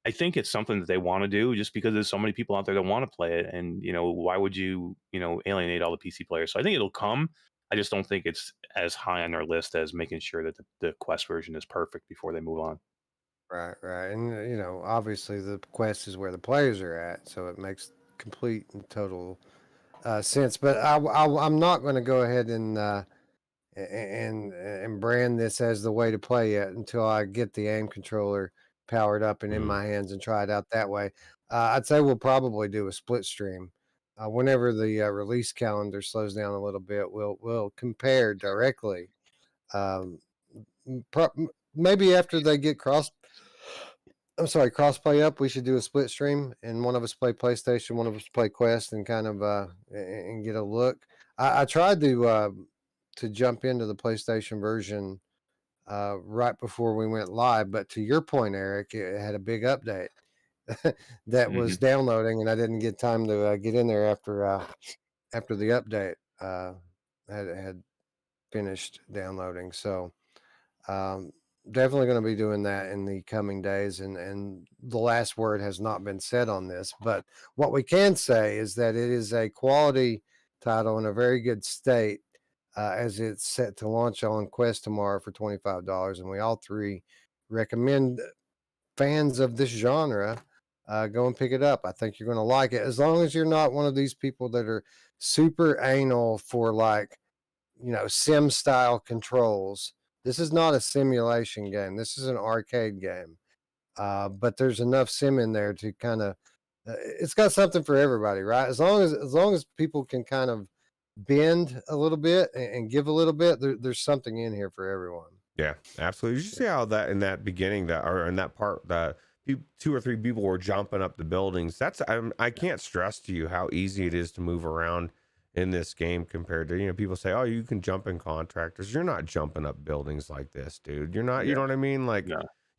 I think it's something that they want to do just because there's so many people out there that want to play it. And, why would you, alienate all the PC players? So I think it'll come. I just don't think it's as high on their list as making sure that the Quest version is perfect before they move on. Right, right. And, obviously the Quest is where the players are at. So it makes complete and total sense. But I'm not going to go ahead and brand this as the way to play it until I get the aim controller powered up and in my hands and try it out that way. I'd say we'll probably do a split stream. Whenever the release calendar slows down a little bit, we'll compare directly. Um, maybe after they get crossplay up, we should do a split stream and one of us play PlayStation, one of us play Quest, and kind of and get a look. I tried to jump into the PlayStation version right before we went live, but to your point, Eric, it had a big update that was downloading, and I didn't get time to get in there after the update had finished downloading. So definitely going to be doing that in the coming days, and the last word has not been said on this, but what we can say is that it is a quality title in a very good state, as it's set to launch on Quest tomorrow for $25, and we all three recommend fans of this genre go and pick it up. I think you're going to like it, as long as you're not one of these people that are super anal for, like, sim style controls. This is not a simulation game. This is an arcade game. But there's enough sim in there to kind of it's got something for everybody, right? As long as people can kind of bend a little bit and give a little bit, there's something in here for everyone. Yeah, absolutely. Did you see how that in that beginning that or in that part that two or three people were jumping up the buildings? I can't stress to you how easy it is to move around in this game compared to, people say, oh, you can jump in contractors. You're not jumping up buildings like this, dude. You're not, you know what I mean? Like,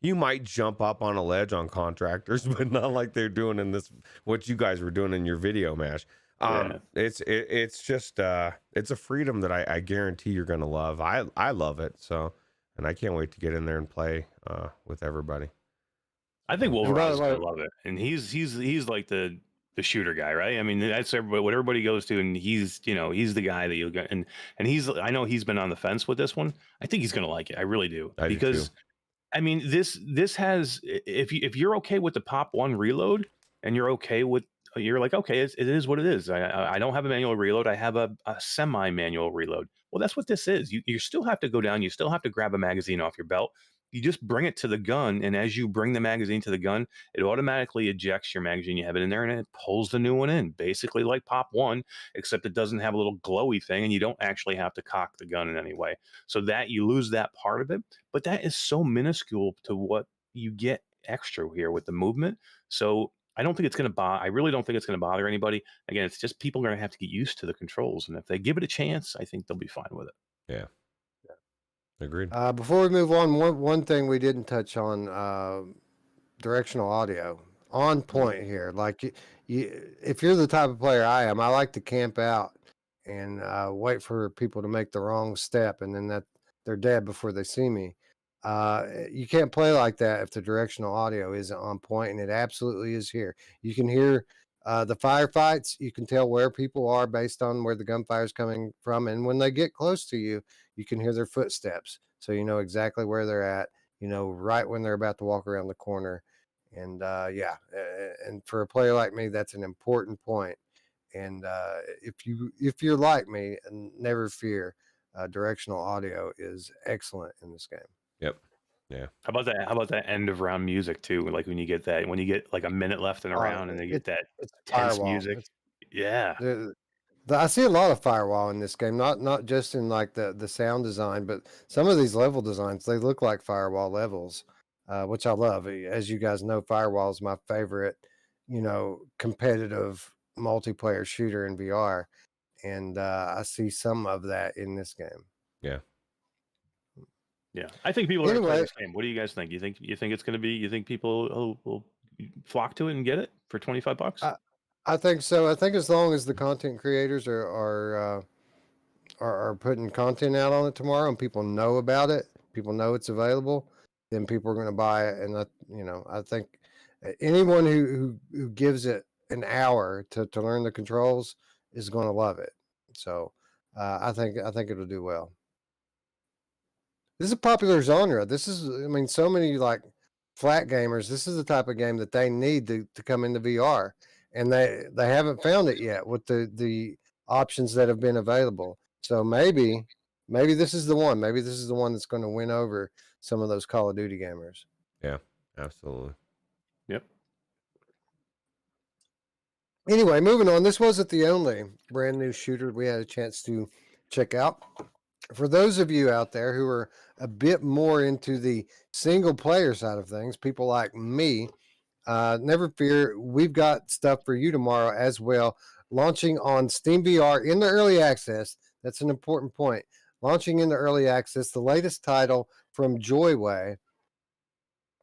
you might jump up on a ledge on contractors, but not like they're doing in this, what you guys were doing in your video mash. It's just it's a freedom that I guarantee you're gonna love. I love it, so, and I can't wait to get in there and play with everybody. I think Wolverine's gonna love it, and he's like the shooter guy, right? I mean, that's everybody, what everybody goes to, and he's the guy that you'll get, and I know he's been on the fence with this one. I think he's gonna like it. I really do, because I mean, this has, if you're okay with the pop one reload, and you're like, okay, it is what it is. I don't have a manual reload. I have a semi-manual reload. Well, that's what this is. You still have to go down. You still have to grab a magazine off your belt. You just bring it to the gun, and as you bring the magazine to the gun, it automatically ejects your magazine. You have it in there, and it pulls the new one in, basically like Pop 1, except it doesn't have a little glowy thing, and you don't actually have to cock the gun in any way. So that you lose that part of it, but that is so minuscule to what you get extra here with the movement. So I don't think it's going to I really don't think it's going to bother anybody. Again, it's just people are going to have to get used to the controls, and if they give it a chance, I think they'll be fine with it. Yeah. Agreed. Before we move on, one thing we didn't touch on, directional audio. On point here. Like, if you're the type of player I am, I like to camp out and wait for people to make the wrong step, and then that they're dead before they see me. You can't play like that if the directional audio isn't on point, and it absolutely is here. You can hear the firefights. You can tell where people are based on where the gunfire is coming from, and when they get close to you, you can hear their footsteps, so you know exactly where they're at. You know right when they're about to walk around the corner, and and for a player like me, that's an important point. And if you're like me, never fear, directional audio is excellent in this game. Yep. Yeah. How about that end of round music too? Like when you get like a minute left in a round, and they get that tense music. I see a lot of firewall in this game, not just in like the sound design, but some of these level designs, they look like firewall levels, which I love. As you guys know, firewall is my favorite, competitive multiplayer shooter in VR. and I see some of that in this game. Yeah. Yeah, I think people are going to play Anyway, this game. What do you guys think? You think it's going to be? You think people will flock to it and get it for $25? I think so. I think as long as the content creators are putting content out on it tomorrow and people know about it, people know it's available, then people are going to buy it. And I think anyone who gives it an hour to learn the controls is going to love it. So I think it'll do well. This is a popular genre. This is, I mean, so many like flat gamers. This is the type of game that they need to come into VR, and they haven't found it yet with the options that have been available. So maybe this is the one. Maybe this is the one that's going to win over some of those Call of Duty gamers. Yeah, absolutely. Yep. Anyway, moving on. This wasn't the only brand new shooter we had a chance to check out. For those of you out there who are a bit more into the single player side of things, people like me, never fear, we've got stuff for you tomorrow as well. Launching on Steam VR in the early access. That's an important point. Launching in the early access, the latest title from Joyway,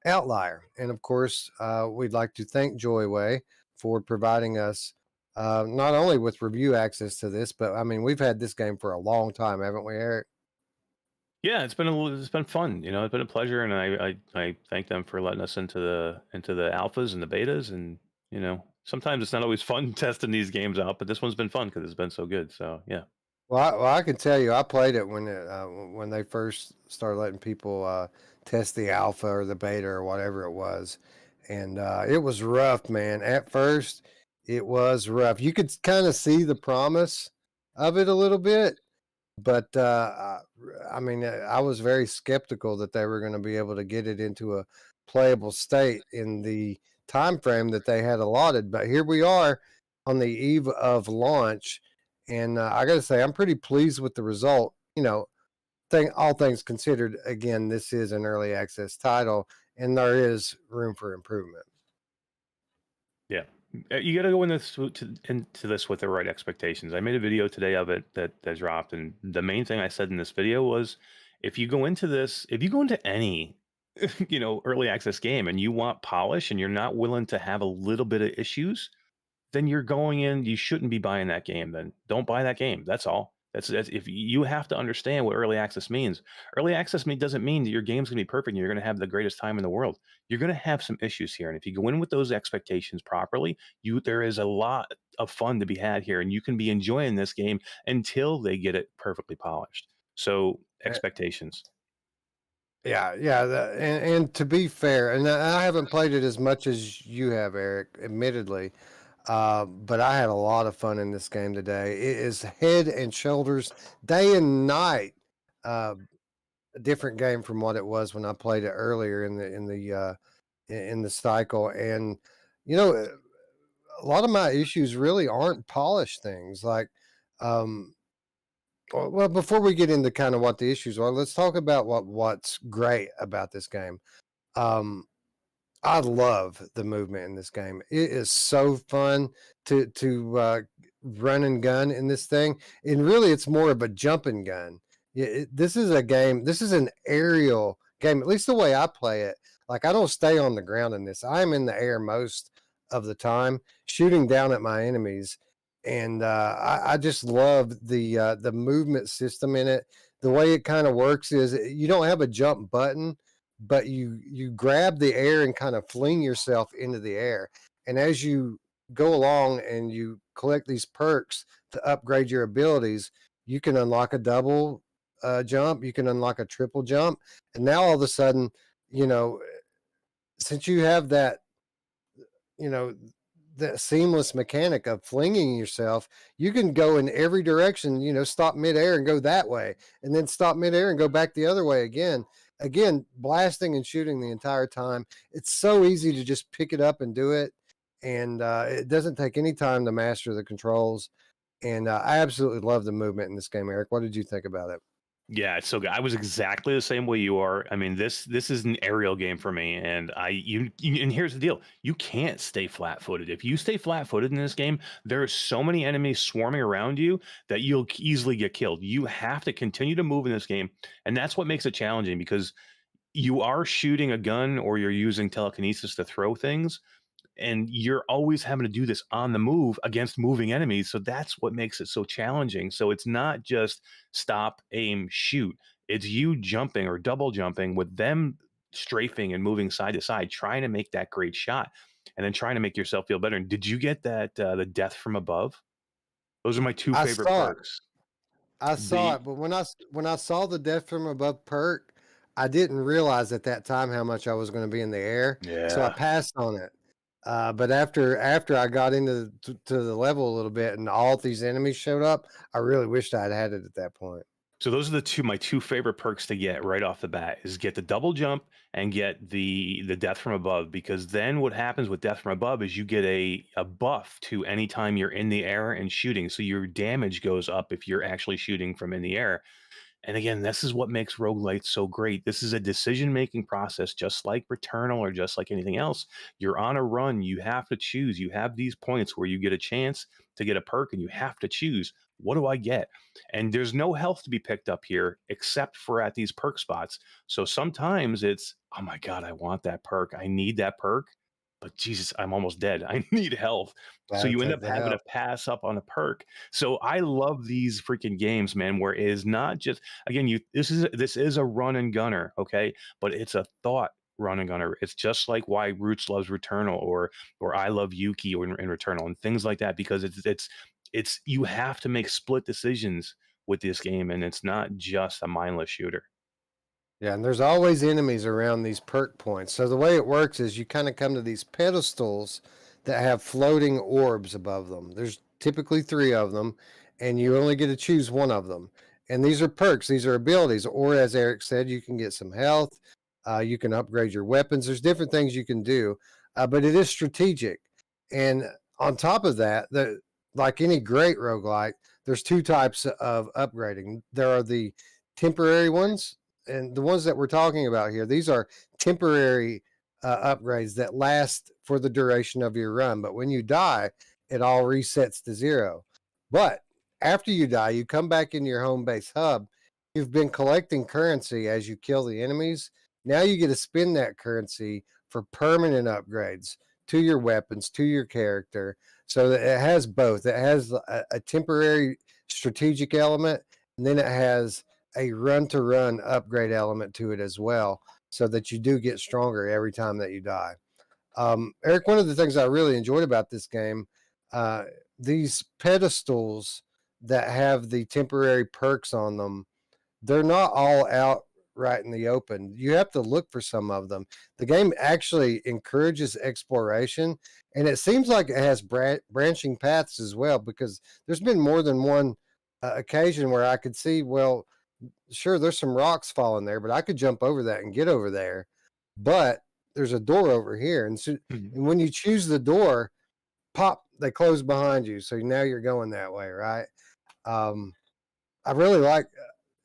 Outlier. And of course, we'd like to thank Joyway for providing us not only with review access to this, but I mean, we've had this game for a long time, haven't we, Eric? Yeah, it's been fun. You know, it's been a pleasure, and I thank them for letting us into the alphas and the betas, and sometimes it's not always fun testing these games out, but this one's been fun because it's been so good. So yeah. Well, I can tell you, I played it when they first started letting people test the alpha or the beta or whatever it was, and it was rough, man. At first, it was rough. You could kind of see the promise of it a little bit, but I mean, I was very skeptical that they were going to be able to get it into a playable state in the time frame that they had allotted. But here we are on the eve of launch, and I got to say, I'm pretty pleased with the result. All things considered, again, this is an early access title, and there is room for improvement. Yeah. You got to go into this with the right expectations. I made a video today of it that dropped, and the main thing I said in this video was, if you go into any early access game and you want polish and you're not willing to have a little bit of issues, then you're going in, you shouldn't be buying that game. Then don't buy that game. That's all. That's if you have to understand what early access means. Early access doesn't mean that your game's going to be perfect and you're going to have the greatest time in the world. You're going to have some issues here. And if you go in with those expectations properly, there is a lot of fun to be had here, and you can be enjoying this game until they get it perfectly polished. So expectations. Yeah. And to be fair, and I haven't played it as much as you have, Eric, admittedly. But I had a lot of fun in this game today. It is head and shoulders, day and night, a different game from what it was when I played it earlier in the cycle. And a lot of my issues really aren't polished things. Like, well, before we get into kind of what the issues are, let's talk about what's great about this game. I love the movement in this game. It is so fun to run and gun in this thing. And really, it's more of a jumping gun. This is a game. This is an aerial game, at least the way I play it. Like, I don't stay on the ground in this. I'm in the air most of the time, shooting down at my enemies. And I just love the movement system in it. The way it kind of works is you don't have a jump button, but you grab the air and kind of fling yourself into the air. And as you go along and you collect these perks to upgrade your abilities, you can unlock a double jump, you can unlock a triple jump. And now all of a sudden, since you have that, that seamless mechanic of flinging yourself, you can go in every direction, stop midair and go that way, and then stop midair and go back the other way again, blasting and shooting the entire time. It's so easy to just pick it up and do it. And it doesn't take any time to master the controls. And I absolutely love the movement in this game. Eric, what did you think about it? Yeah, it's so good. I was exactly the same way you are. I mean, this is an aerial game for me, and and here's the deal: you can't stay flat-footed. If you stay flat-footed in this game, there are so many enemies swarming around you that you'll easily get killed. You have to continue to move in this game, and that's what makes it challenging because you are shooting a gun or you're using telekinesis to throw things, and you're always having to do this on the move against moving enemies, so that's what makes it so challenging. So it's not just stop, aim, shoot. It's you jumping or double jumping with them strafing and moving side to side, trying to make that great shot and then trying to make yourself feel better. And did you get that the death from above? Those are my two I favorite saw it. perks. I saw The it, but when I saw the death from above perk, I didn't realize at that time how much I was going to be in the air, so I Yeah. passed on it. But after I got into to the level a little bit and all these enemies showed up, I really wished I had it at that point. So those are my two favorite perks to get right off the bat is get the double jump and get the death from above, because then what happens with death from above is you get a buff to anytime you're in the air and shooting. So your damage goes up if you're actually shooting from in the air. And again, this is what makes roguelites so great. This is a decision-making process, just like Returnal or just like anything else. You're on a run. You have to choose. You have these points where you get a chance to get a perk and you have to choose, what do I get? And there's no health to be picked up here except for at these perk spots. So sometimes it's, oh my God, I want that perk. I need that perk. But Jesus, I'm almost dead. I need health. So Gotta you end take up the having to help. pass up on a perk. So I love these freaking games, man, where it is not just, again, this is a run and gunner, okay, but it's a thought run and gunner. It's just like why Roots loves Returnal or I love Yuki or in Returnal and things like that, because it's you have to make split decisions with this game, and it's not just a mindless shooter. Yeah, and there's always enemies around these perk points. So the way it works is you kind of come to these pedestals that have floating orbs above them. There's typically three of them, and you only get to choose one of them. And these are perks, these are abilities, or as Eric said, you can get some health. You can upgrade your weapons. There's different things you can do, but it is strategic. And on top of that, like any great roguelike, there's two types of upgrading. There are the temporary ones, and the ones that we're talking about here, these are temporary upgrades that last for the duration of your run. But when you die, it all resets to zero. But after you die, you come back in your home base hub. You've been collecting currency as you kill the enemies. Now you get to spend that currency for permanent upgrades to your weapons, to your character. So that it has both. It has a temporary strategic element, and then it has a run to run upgrade element to it as well, so that you do get stronger every time that you die. Eric, one of the things I really enjoyed about this game, uh, these pedestals that have the temporary perks on them, they're not all out right in the open. You have to look for some of them. The game actually encourages exploration, and it seems like it has branching paths as well, because there's been more than one occasion where I could see, well, sure, there's some rocks falling there, but I could jump over that and get over there. But there's a door over here, and so, Mhm. and when you choose the door, pop, they close behind you, so now you're going that way, right? Um, I really like.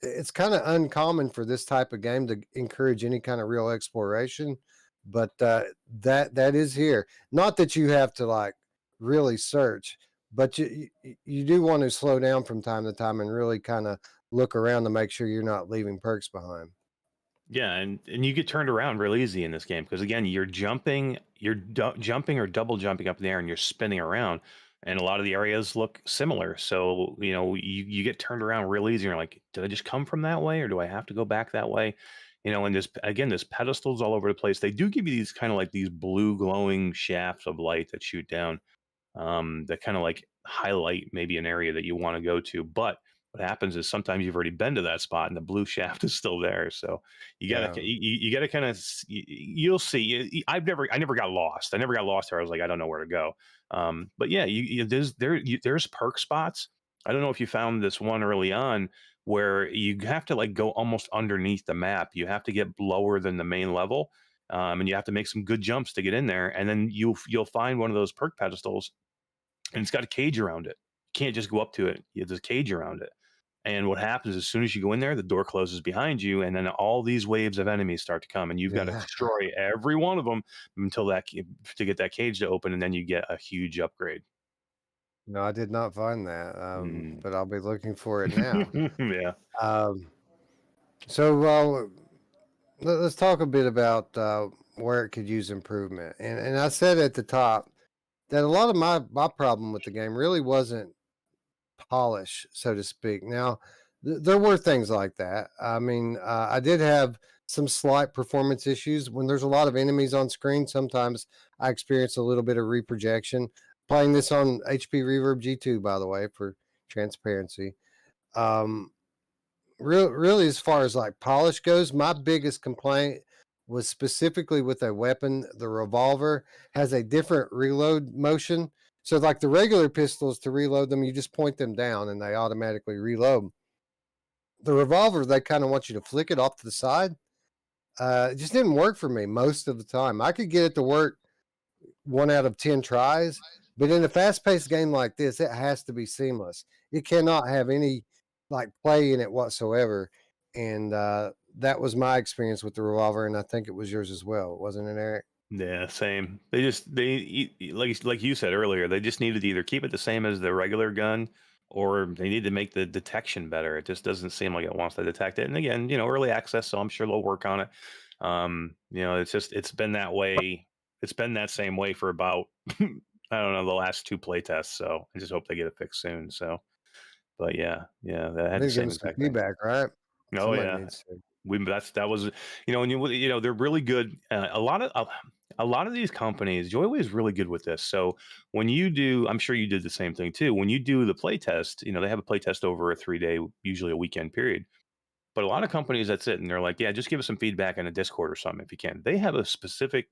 It's kind of uncommon for this type of game to encourage any kind of real exploration, but that is here. Not that you have to like really search, but you do want to slow down from time to time and really kind of look around to make sure you're not leaving perks behind. Yeah, and you get turned around real easy in this game because again, jumping or double jumping up in the air, and you're spinning around, and a lot of the areas look similar. So you get turned around real easy. And you're like, did I just come from that way, or do I have to go back that way? And there's pedestals all over the place. They do give you these kind of like these blue glowing shafts of light that shoot down, that kind of like highlight maybe an area that you want to go to. But what happens is sometimes you've already been to that spot and the blue shaft is still there. So you gotta Yeah. you gotta kind of you'll see. I never got lost. I never got lost there. I was like, I don't know where to go. But yeah, there's perk spots. I don't know if you found this one early on where you have to like go almost underneath the map. You have to get lower than the main level. And you have to make some good jumps to get in there, and then you'll find one of those perk pedestals, and it's got a cage around it. You can't just go up to it. There's a cage around it. And what happens as soon as you go in there, the door closes behind you, and then all these waves of enemies start to come, and you've got to Yeah. destroy every one of them until to get that cage to open, and then you get a huge upgrade. No, I did not find that, Mm. but I'll be looking for it now. Yeah. Um, so, let's talk a bit about where it could use improvement. And I said at the top that a lot of my problem with the game really wasn't polish, so to speak. Now, there were things like that. I mean, I did have some slight performance issues when there's a lot of enemies on screen. Sometimes I experience a little bit of reprojection. Playing this on HP Reverb G2, by the way, for transparency. Um, really, as far as like polish goes, my biggest complaint was specifically with a weapon. The revolver has a different reload motion. So, like the regular pistols, to reload them, you just point them down and they automatically reload. The revolver, they kind of want you to flick it off to the side. It just didn't work for me most of the time. I could get it to work 1 out of 10 tries, but in a fast-paced game like this, it has to be seamless. It cannot have any like play in it whatsoever. And that was my experience with the revolver, and I think it was yours as well, wasn't it, Eric? Yeah, same. Like you said earlier, they just needed to either keep it the same as the regular gun, or they need to make the detection better. It just doesn't seem like it wants to detect it. And again, early access, so I'm sure they'll work on it. It's been that way. It's been that same way for about I don't know, the last 2 play tests. So I just hope they get it fixed soon. So, but yeah, that I had the need to give same them some exact thing. feedback, right? Oh Somebody yeah, needs to. that was, and they're really good. A lot of these companies, Joyway is really good with this. So when you do, I'm sure you did the same thing too. When you do the play test, they have a play test over a 3-day, usually a weekend period. But a lot of companies, that's it. And they're like, yeah, just give us some feedback in a Discord or something if you can. They have a specific,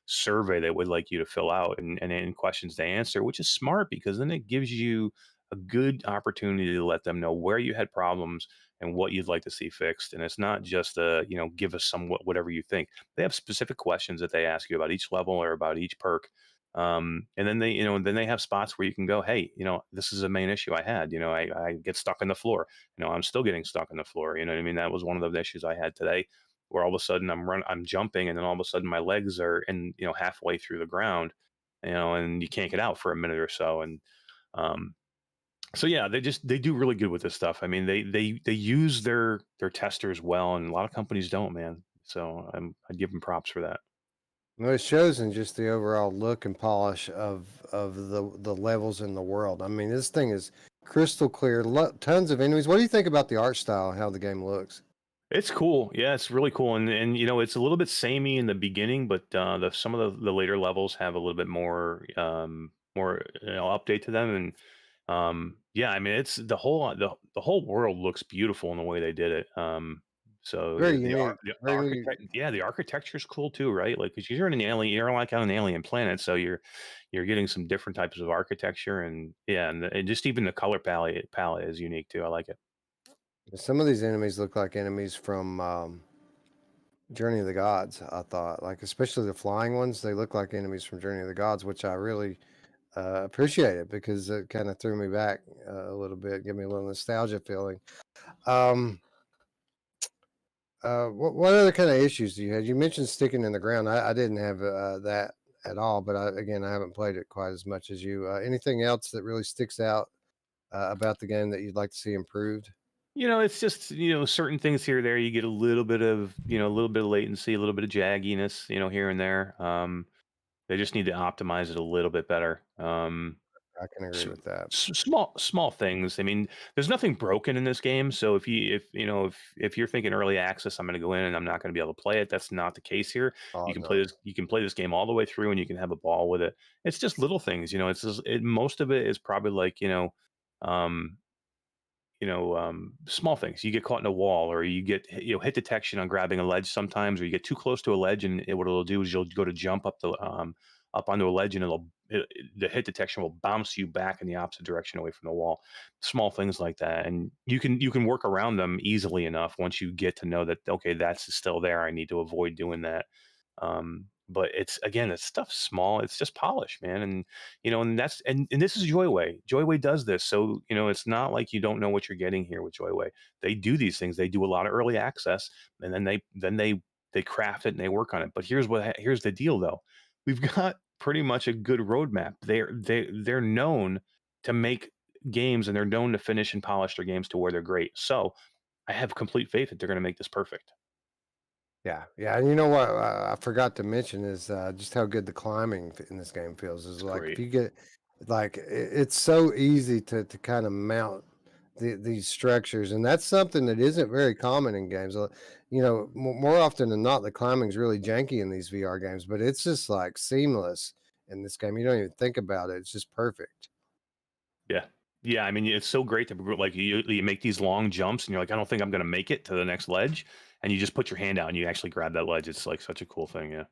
survey they would like you to fill out and questions to answer, which is smart because then it gives you a good opportunity to let them know where you had problems and what you'd like to see fixed. And it's not just give us some whatever you think. They have specific questions that they ask you about each level or about each perk. And then they have spots where you can go, hey, this is a main issue I had. I get stuck in the floor. I'm still getting stuck in the floor. You know what I mean? That was one of the issues I had today, where all of a sudden I'm jumping, and then all of a sudden my legs are halfway through the ground, and you can't get out for a minute or so. And um, so yeah, they do really good with this stuff. I mean, they use their testers well, and a lot of companies don't, man. So I'd give them props for that. Well, it shows in just the overall look and polish of the levels in the world. I mean, this thing is crystal clear. Tons of enemies. What do you think about the art style? How the game looks? It's cool. Yeah, it's really cool. And it's a little bit samey in the beginning, but some of the later levels have a little bit more update to them. And yeah, I mean, it's the whole world looks beautiful in the way they did it. So Very unique. the Very. architect, yeah, the architecture's cool too, right? Like, because you're in an alien, you're like on an alien planet, so you're getting some different types of architecture, and yeah, and just even the color palette is unique too. I like it. Some of these enemies look like enemies from Journey of the Gods. I thought, like especially the flying ones, they look like enemies from Journey of the Gods, which I really appreciate it because it kind of threw me back a little bit, give me a little nostalgia feeling. Um, what other kind of issues do you have? You mentioned sticking in the ground. I didn't have that at all, but again, I haven't played it quite as much as you. Anything else that really sticks out about the game that you'd like to see improved? It's just, certain things here or there. You get a little bit of latency, a little bit of jagginess, here and there. They just need to optimize it a little bit better. I can agree s- with that. small things. I mean, there's nothing broken in this game. So if you're thinking early access, I'm going to go in and I'm not going to be able to play it. That's not the case here. Oh no, You can play this game all the way through, and you can have a ball with it. It's just little things. Most of it is probably like, um, small things. You get caught in a wall, or you get hit detection on grabbing a ledge sometimes, or you get too close to a ledge, and what it'll do is you'll go to jump up onto a ledge, and the hit detection will bounce you back in the opposite direction away from the wall. Small things like that, and you can work around them easily enough once you get to know that, okay, that's still there. I need to avoid doing that. but it's again, it's stuff small. It's just polish, man. And and that's and this is Joyway. Joyway does this, so it's not like you don't know what you're getting here with Joyway. They do these things. They do a lot of early access, and then they craft it and they work on it. But here's the deal, though. We've got pretty much a good roadmap. They're known to make games, and they're known to finish and polish their games to where they're great. So I have complete faith that they're going to make this perfect. Yeah, yeah, and you know what I forgot to mention is just how good the climbing in this game feels. Is It's like if great. you get it's so easy to kind of mount these structures, and that's something that isn't very common in games. More often than not, the climbing's really janky in these VR games, but it's just like seamless in this game. You don't even think about it; it's just perfect. Yeah. Yeah. I mean, it's so great to like you make these long jumps and you're like, I don't think I'm going to make it to the next ledge. And you just put your hand out and you actually grab that ledge. It's like such a cool thing. Yeah.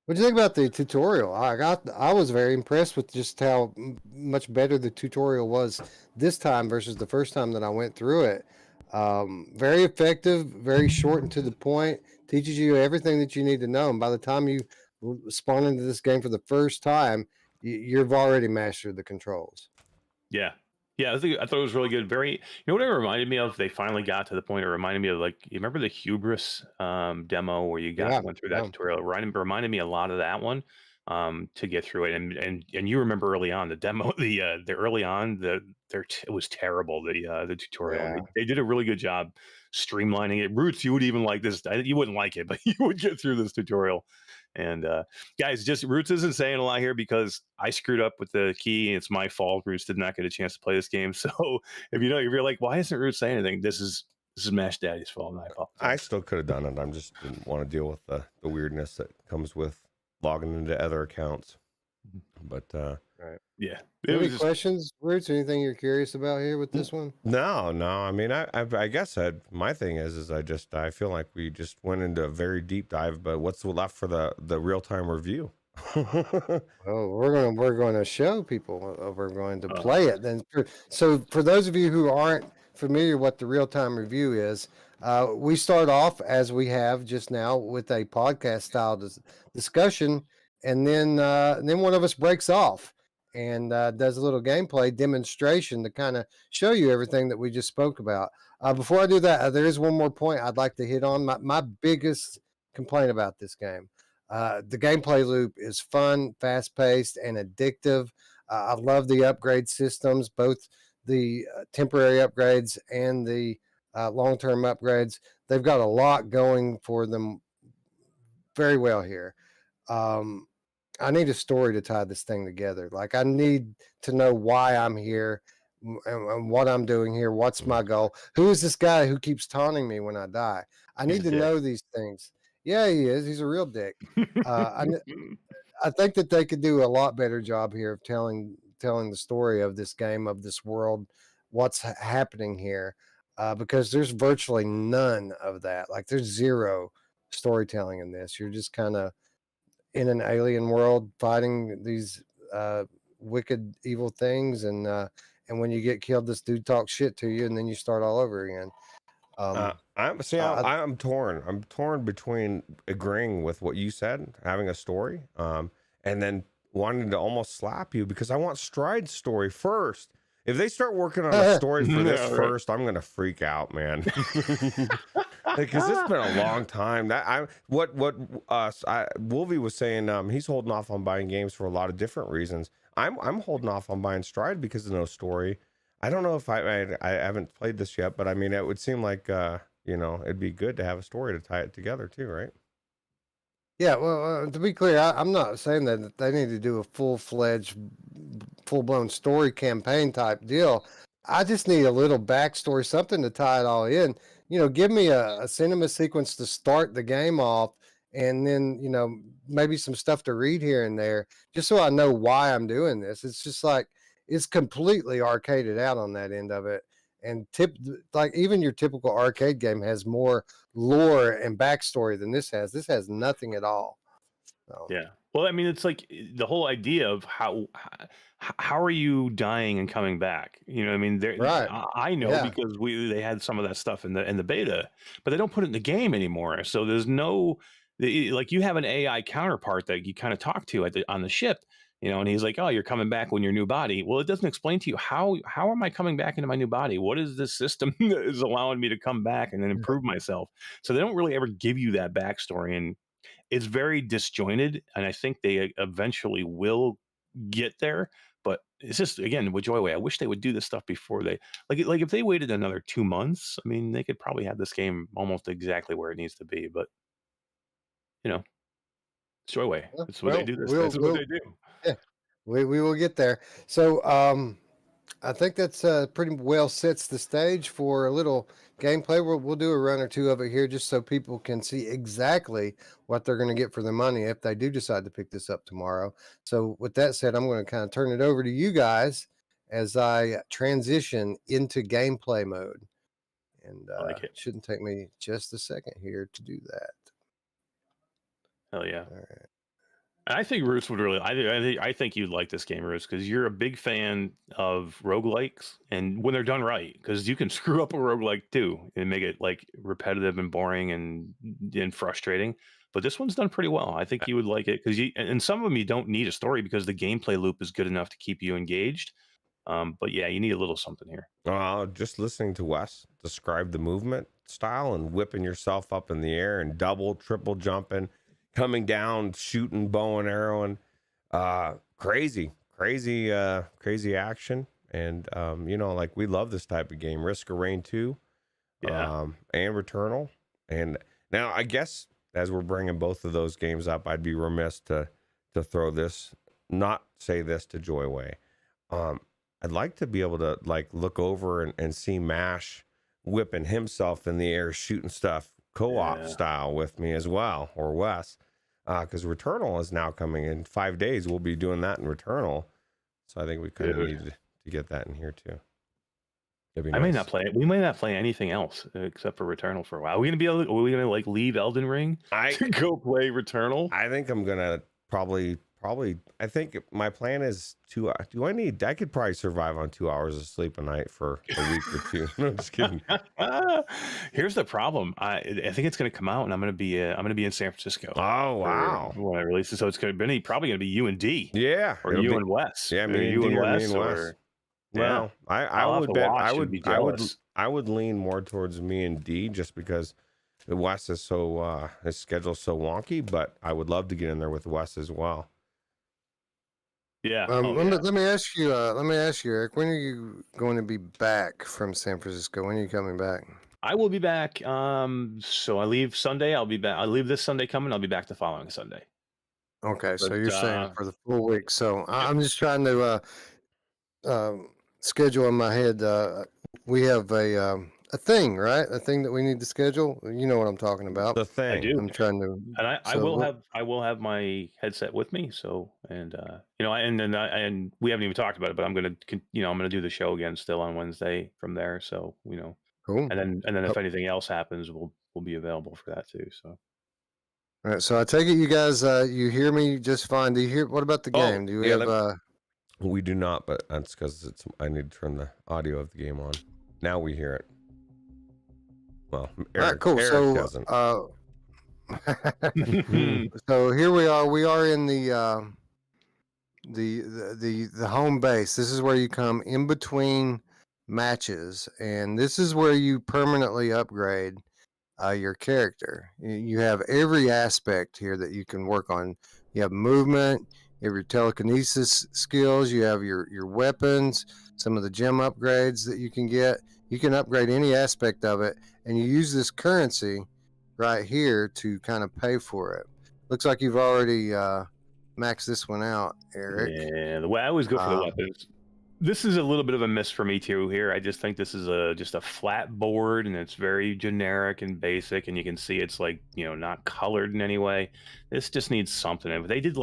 What do you think about the tutorial? I was very impressed with just how much better the tutorial was this time versus the first time that I went through it. Very effective, very short and to the point. Teaches you everything that you need to know, and by the time you spawn into this game for the first time, you've already mastered the controls. Yeah. Yeah. I thought it was really good. Very, what it reminded me of? They finally got to the point. It reminded me of like, you remember the Hubris demo where you Yeah, went through that yeah, tutorial? It reminded me a lot of that one to get through it. And you remember early on the demo, the early on, it was terrible. The tutorial, and yeah. they did a really good job streamlining it. Roots, you would even like this. You wouldn't like it, but you would get through this tutorial. And guys, just Roots isn't saying a lot here because I screwed up with the key. It's my fault. Roots did not get a chance to play this game. So if you're like, why isn't Roots saying anything? This is Mash Daddy's fault, and I I apologize. still could have done it. I just didn't want to deal with the weirdness that comes with logging into other accounts. But Right. Yeah, it Any was just questions, Roots? Anything you're curious about here with this one? no. I mean, I guess my thing is I feel like we just went into a very deep dive. But what's left for the real time review? Oh, we're gonna show people. We're going to play it. Then, so for those of you who aren't familiar what the real time review is, we start off as we have just now with a podcast style discussion, and then one of us breaks off and does a little gameplay demonstration to kind of show you everything that we just spoke about. Before I do that, there is one more point I'd like to hit on. My biggest complaint about this game. The gameplay loop is fun, fast paced, and addictive. I love the upgrade systems, both the temporary upgrades and the long term upgrades. They've got a lot going for them very well here. I need a story to tie this thing together. Like, I need to know why I'm here and what I'm doing here. What's my goal? Who is this guy who keeps taunting me when I die? I He's need a to dick. know these things. Yeah, he is. He's a real dick. I think that they could do a lot better job here of telling the story of this game, of this world, what's happening here, because there's virtually none of that. Like, there's zero storytelling in this. You're just kind of in an alien world fighting these wicked, evil things, and when you get killed, this dude talks shit to you, and then you start all over again. I'm torn. I'm torn between agreeing with what you said, having a story, and then wanting to almost slap you because I want Stride's story first. If they start working on a story for this first, I'm gonna freak out, man. Because it's been a long time. Wolvie was saying he's holding off on buying games for a lot of different reasons. I'm holding off on buying Stride because of no story. I don't know if I haven't played this yet, but I mean, it would seem like it'd be good to have a story to tie it together too, right? Yeah, well, to be clear, I'm not saying that they need to do a full-fledged, full-blown story campaign type deal. I just need a little backstory, something to tie it all in. Give me a cinema sequence to start the game off, and then, maybe some stuff to read here and there, just so I know why I'm doing this. It's just like, it's completely arcaded out on that end of it. And like even your typical arcade game has more lore and backstory than this has. This has nothing at all. So. Yeah. Well, I mean, it's like the whole idea of how are you dying and coming back? I mean, Right. I know because they had some of that stuff in the beta, but they don't put it in the game anymore. So there's no like you have an AI counterpart that you kind of talk to on the ship, and he's like, "Oh, you're coming back when your new body." Well, it doesn't explain to you how am I coming back into my new body? What is this system that is allowing me to come back and then improve myself? So they don't really ever give you that backstory, and it's very disjointed. And I think they eventually will get there. But it's just, again, with Joyway, I wish they would do this stuff before they like if they waited another 2 months. I mean, they could probably have this game almost exactly where it needs to be. But you know, it's Joyway. That's what they do. That's what they do. Yeah, we will get there. So I think that's pretty well sets the stage for a little gameplay. We'll do a run or two of it here just so people can see exactly what they're going to get for their money if they do decide to pick this up tomorrow. So with that said, I'm going to kind of turn it over to you guys as I transition into gameplay mode. And it shouldn't take me just a second here to do that. Hell yeah. All right. I think Ruuts would really. I think you'd like this game, Ruuts, because you're a big fan of roguelikes, and when they're done right, because you can screw up a roguelike too and make it like repetitive and boring and frustrating. But this one's done pretty well. I think you would like it because and some of them you don't need a story because the gameplay loop is good enough to keep you engaged. But yeah, you need a little something here. Just listening to Wes describe the movement style and whipping yourself up in the air and double, triple jumping, coming down, shooting, bow and arrowing, crazy action. And, like we love this type of game, Risk of Rain 2, and Returnal. And now I guess as we're bringing both of those games up, I'd be remiss to not say this to Joyway. I'd like to be able to like look over and see Mash whipping himself in the air, shooting stuff co-op style with me as well, or Wes. Because Returnal is now coming in 5 days. We'll be doing that in Returnal. So I think we kind of need to get that in here too. Nice. I may not play it. We may not play anything else except for Returnal for a while. Are we gonna like leave Elden Ring to go play Returnal? I think I'm gonna probably. I think my plan is I could probably survive on 2 hours of sleep a night for a week or two. No, just kidding. Here's the problem. I think it's going to come out, and I'm going to be in San Francisco. Oh wow! When I release it, so it's probably going to be you and D. Yeah, or you and Wes. Yeah, me and Wes. Well, I would lean more towards me and D just because Wes is so his schedule's so wonky. But I would love to get in there with Wes as well. Yeah. Let me ask you, Eric. When are you going to be back from San Francisco? When are you coming back? I will be back. So I leave Sunday. I'll be back. I leave this Sunday coming. I'll be back the following Sunday. Okay, so you're saying for the full week. So I'm just trying to schedule in my head. We have a thing, right? A thing that we need to schedule. You know what I'm talking about. The thing. I do. I'm trying to. And I will have my headset with me. So and we haven't even talked about it, but I'm gonna do the show again still on Wednesday from there. So cool. And then if anything else happens, we'll be available for that too. So. All right. So I take it you guys you hear me just fine. Do you hear? What about the game? Do you have? We do not, but that's because I need to turn the audio of the game on. Now we hear it. Well, Eric, cool. Eric doesn't. So here we are. We are in the home base. This is where you come in between matches, and this is where you permanently upgrade your character. You have every aspect here that you can work on. You have movement. You have your telekinesis skills. You have your weapons. Some of the gem upgrades that you can get. You can upgrade any aspect of it, and you use this currency right here to kind of pay for it. Looks like you've already maxed this one out, Eric. Yeah, the way I always go for the weapons. This is a little bit of a miss for me too here. I just think this is just a flat board, and it's very generic and basic, and you can see it's like, not colored in any way. This just needs something. If they did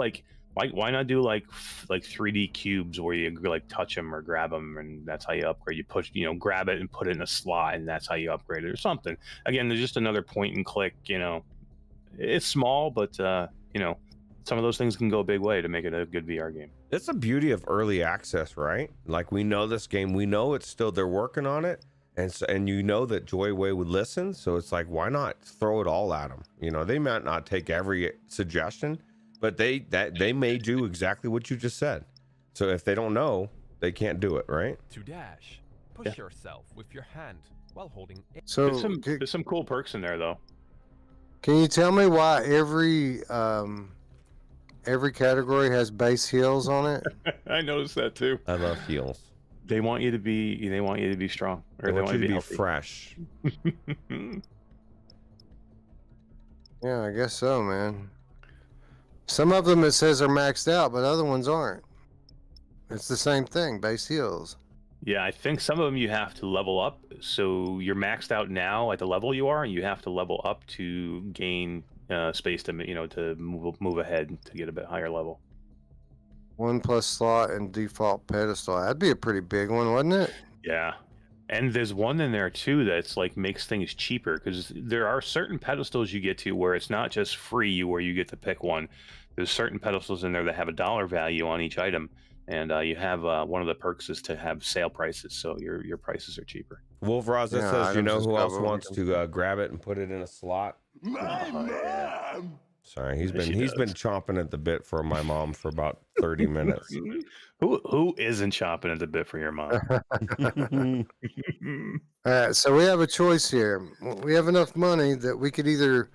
why not do like 3D cubes where you like touch them or grab them, and that's how you upgrade. You push, grab it and put it in a slot, and that's how you upgrade it or something. Again, there's just another point and click. It's small, but some of those things can go a big way to make it a good VR game. That's the beauty of early access, right? Like, we know this game, we know it's still, they're working on it, And so, and you know that Joyway would listen, so it's like, why not throw it all at them? You know, they might not take every suggestion, but they may do exactly what you just said. So if they don't know, they can't do it, right? To dash, push yourself with your hand while holding A. So There's some cool perks in there though. can you tell me why every category has base heals on it? I noticed that too. I love heals. They want you to be strong, or They want you to be healthy. fresh. Yeah, I guess so, man. Some of them it says are maxed out, but other ones aren't. It's the same thing, base heals. Yeah, I think some of them you have to level up. So you're maxed out now at the level you are, and you have to level up to gain space to to move ahead to get a bit higher level. 1+ slot and default pedestal. That'd be a pretty big one, wouldn't it? Yeah. And there's one in there too that's like makes things cheaper, because there are certain pedestals you get to where it's not just free where you get to pick one. There's certain pedestals in there that have a dollar value on each item, and you have one of the perks is to have sale prices, so your prices are cheaper. Wolf Roz, that Yeah, says, you items know is who else probably wants to grab it and put it in a slot? My mom! Sorry, he's Yes, been she does. chomping at the bit for my mom for about 30 minutes. Who isn't chopping at the bit for your mom? All right, so we have a choice here. We have enough money that we could either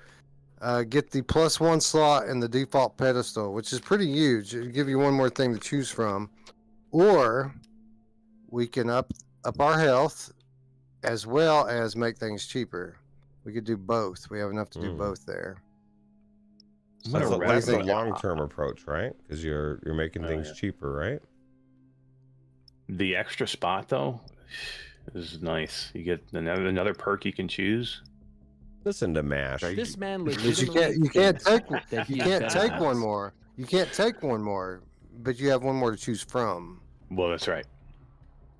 get the +1 slot and the default pedestal, which is pretty huge. It'll give you one more thing to choose from, or we can up our health as well as make things cheaper. We could do both. We have enough to do both there. I'm gonna wrap That's a it up. long-term approach, right? Because you're making things cheaper, right? The extra spot though is nice. You get another perk you can choose. Listen to Mash. This man But legitimately you can't take thinks that he you is can't take badass. one more. You can't take one more, but you have one more to choose from. Well, that's right.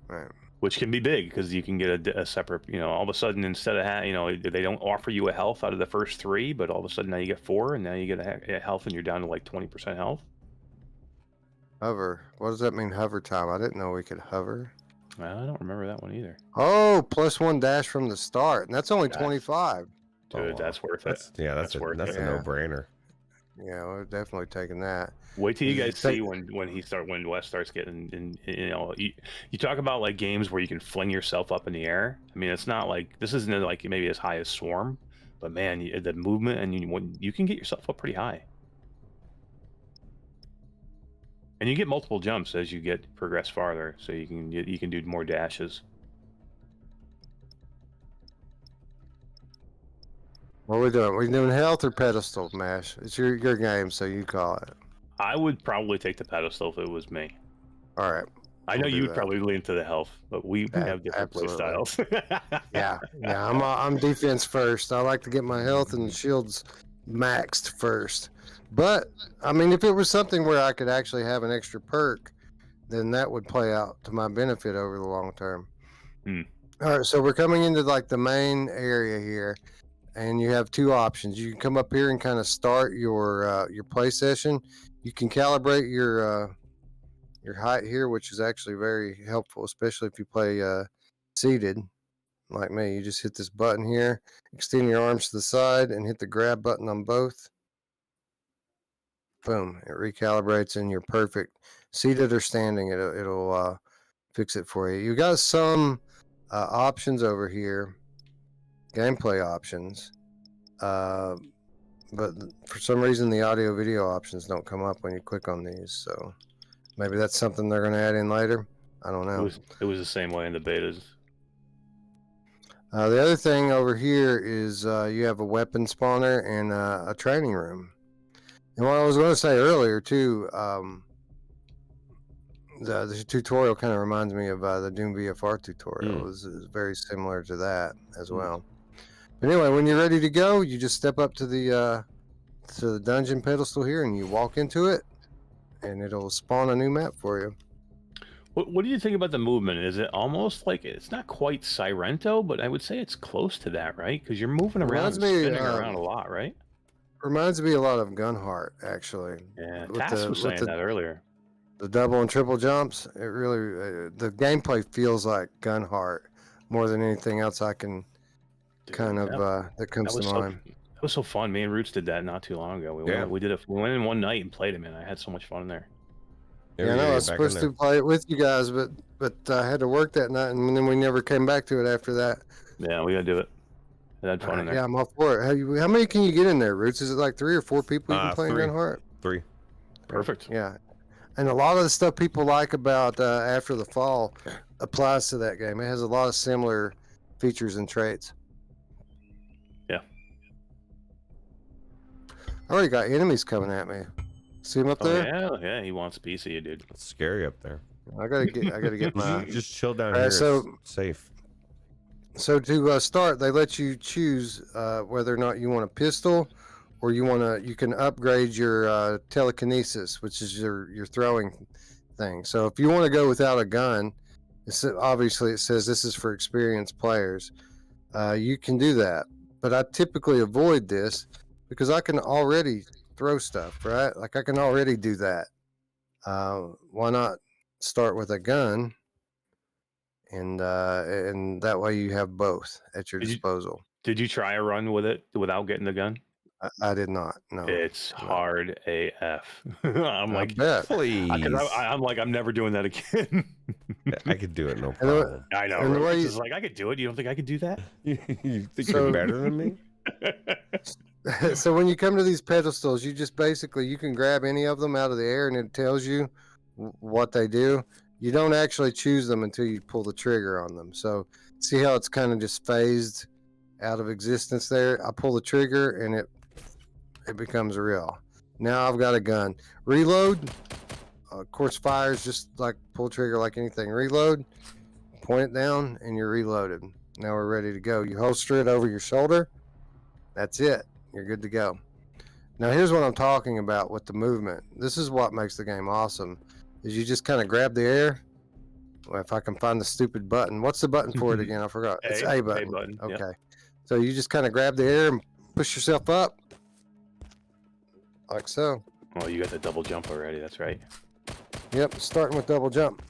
Right. Which can be big because you can get a separate, all of a sudden instead of they don't offer you a health out of the first 3, but all of a sudden now you get 4, and now you get a health and you're down to like 20% health. Hover. What does that mean, hover time? I didn't know we could hover. I don't remember that one either. Oh, +1 dash from the start, and that's only Nice. 25. Dude, Oh, that's worth it. That's worth a it. Yeah. no-brainer. Yeah, we're definitely taking that. Wait till you You guys take- see when Wes starts getting in. You talk about like games where you can fling yourself up in the air. I mean, it's not like this isn't like maybe as high as Swarm, but man, the movement and you can get yourself up pretty high. And you get multiple jumps as you progress farther, so you can do more dashes. What are we doing? We doing health or pedestal, Mash? It's your game, so you call it. I would probably take the pedestal if it was me. All right. I know We'll do you would that. probably lean to the health, but we have different play absolutely. styles. Yeah, I'm defense first. I like to get my health and shields maxed first. But I mean, if it was something where I could actually have an extra perk, then that would play out to my benefit over the long term. Hmm. All right, so we're coming into like the main area here, and you have 2 options. You can come up here and kind of start your play session. You can calibrate your height here, which is actually very helpful, especially if you play seated like me. You just hit this button here, extend your arms to the side, and hit the grab button on both. Boom, it recalibrates and you're perfect. Seated or standing, it'll fix it for you. You got some options over here, gameplay options, but for some reason the audio video options don't come up when you click on these, so maybe that's something they're going to add in later. I don't know. It was the same way in the betas. The other thing over here is you have a weapon spawner and a training room. And what I was going to say earlier too, the tutorial kind of reminds me of the Doom VFR tutorial. It was very similar to that as well. But anyway, when you're ready to go, you just step up to the dungeon pedestal here, and you walk into it, and it'll spawn a new map for you. What do you think about the movement? Is it almost like it's not quite Sirento, but I would say it's close to that, right? Because you're moving around, Reminds and me, spinning around a lot, right? Reminds me a lot of Gunheart, actually. Yeah, with Tass the- was with saying the- that earlier. The double and triple jumps, it really the gameplay feels like Gunheart more than anything else I can kind of that comes to mind. That was so fun. Me and Roots did that not too long ago. We went in one night and played it, man. I had so much fun in there. Yeah, I know I was supposed to play it with you guys, but I had to work that night, and then we never came back to it after that. Yeah, we gotta do it. I had fun in there. Yeah, I'm all for it. How many can you get in there, Roots? Is it like 3 or 4 people you can play in Gunheart? 3. Perfect. Yeah, and a lot of the stuff people like about After the Fall applies to that game. It has a lot of similar features and traits. Yeah. I already got enemies coming at me. See him up there? Yeah, he wants a piece of you, dude. It's scary up there. I gotta get my. Just chill down here. So it's safe. So to start, they let you choose whether or not you want a pistol, or you can upgrade your telekinesis, which is your throwing thing. So if you want to go without a gun, obviously it says this is for experienced players. You can do that, but I typically avoid this because I can already throw stuff, right? Like I can already do that. Why not start with a gun? And that way you have both at your disposal. Did you try a run with it without getting the gun? I did not. No, it's hard AF. I'm like, please. I'm like, I'm never doing that again. I could do it, no problem. I know. And right? It's like I could do it. You don't think I could do that? You think you're better than me? So when you come to these pedestals, you just basically you can grab any of them out of the air, and it tells you what they do. You don't actually choose them until you pull the trigger on them. So see how it's kind of just phased out of existence there? I pull the trigger and it becomes real. Now I've got a gun. Reload, of course, fires just like pull trigger like anything. Reload, point it down, and you're reloaded. Now we're ready to go. You holster it over your shoulder. That's it. You're good to go. Now here's what I'm talking about with the movement. This is what makes the game awesome. Is you just kind of grab the air. Well, if I can find the stupid button. What's the button for it again? I forgot. It's A button. A button. Okay. Yep. So you just kind of grab the air and push yourself up. Like so. Oh, you got the double jump already. That's right. Yep, starting with double jump.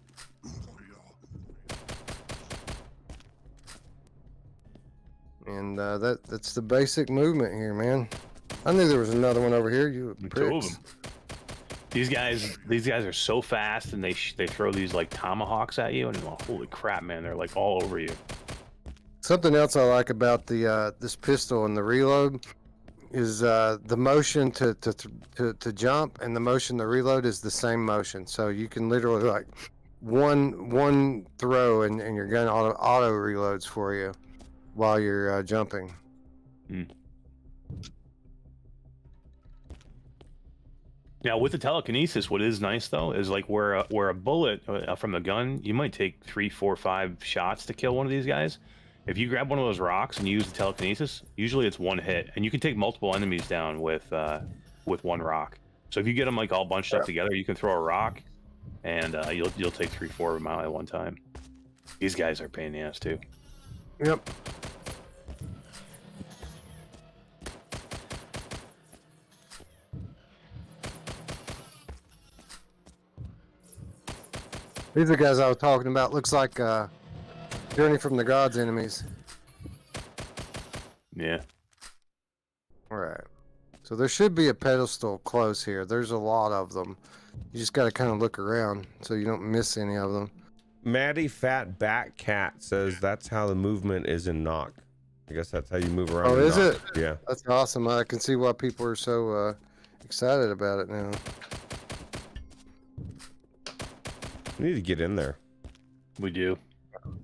And that's the basic movement here, man. I knew there was another one over here. You pricks. 2 of them. These guys are so fast, and they throw these like tomahawks at you, and holy crap, man, they're like all over you. Something else I like about the this pistol and the reload is the motion to jump and the motion to reload is the same motion. So you can literally like one throw and your gun auto reloads for you while you're jumping. Now with the telekinesis, what is nice though is like where a bullet from the gun, you might take 3, 4, 5 shots to kill one of these guys. If you grab one of those rocks and you use the telekinesis, usually it's one hit, and you can take multiple enemies down with one rock. So if you get them like all bunched up together, you can throw a rock, and you'll take 3, 4 of them out at one time. These guys are a pain in the ass too. Yep. These are the guys I was talking about. Looks like Journey from the Gods enemies. Yeah. All right. So there should be a pedestal close here. There's a lot of them. You just got to kind of look around so you don't miss any of them. Maddie Fat Bat Cat says that's how the movement is in Knock. I guess that's how you move around. Oh, is it? Yeah. That's awesome. I can see why people are so excited about it now. We need to get in there. We do.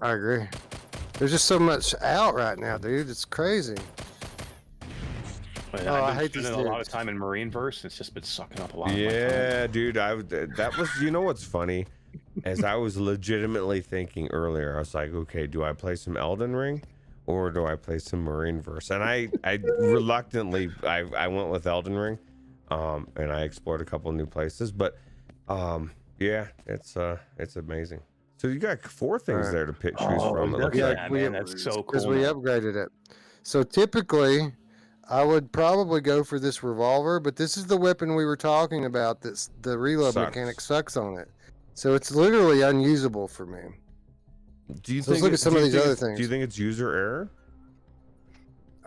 I agree. There's just so much out right now, dude. It's crazy. Oh, I hate spending a lot of time in Marineverse. It's just been sucking up a lot of my time. Yeah, dude. That was, you know what's funny? As I was legitimately thinking earlier, I was like, okay, do I play some Elden Ring or do I play some Marineverse? And I reluctantly, I went with Elden Ring, and I explored a couple of new places, but yeah, it's amazing. So you got 4 things there to choose from. Yeah, man, that's so cool. Because we upgraded it. So typically, I would probably go for this revolver, but this is the weapon we were talking about. The reload mechanic sucks on it. So it's literally unusable for me. Do you So let's think? look at some do of you these think other it's- things. Do you think it's user error?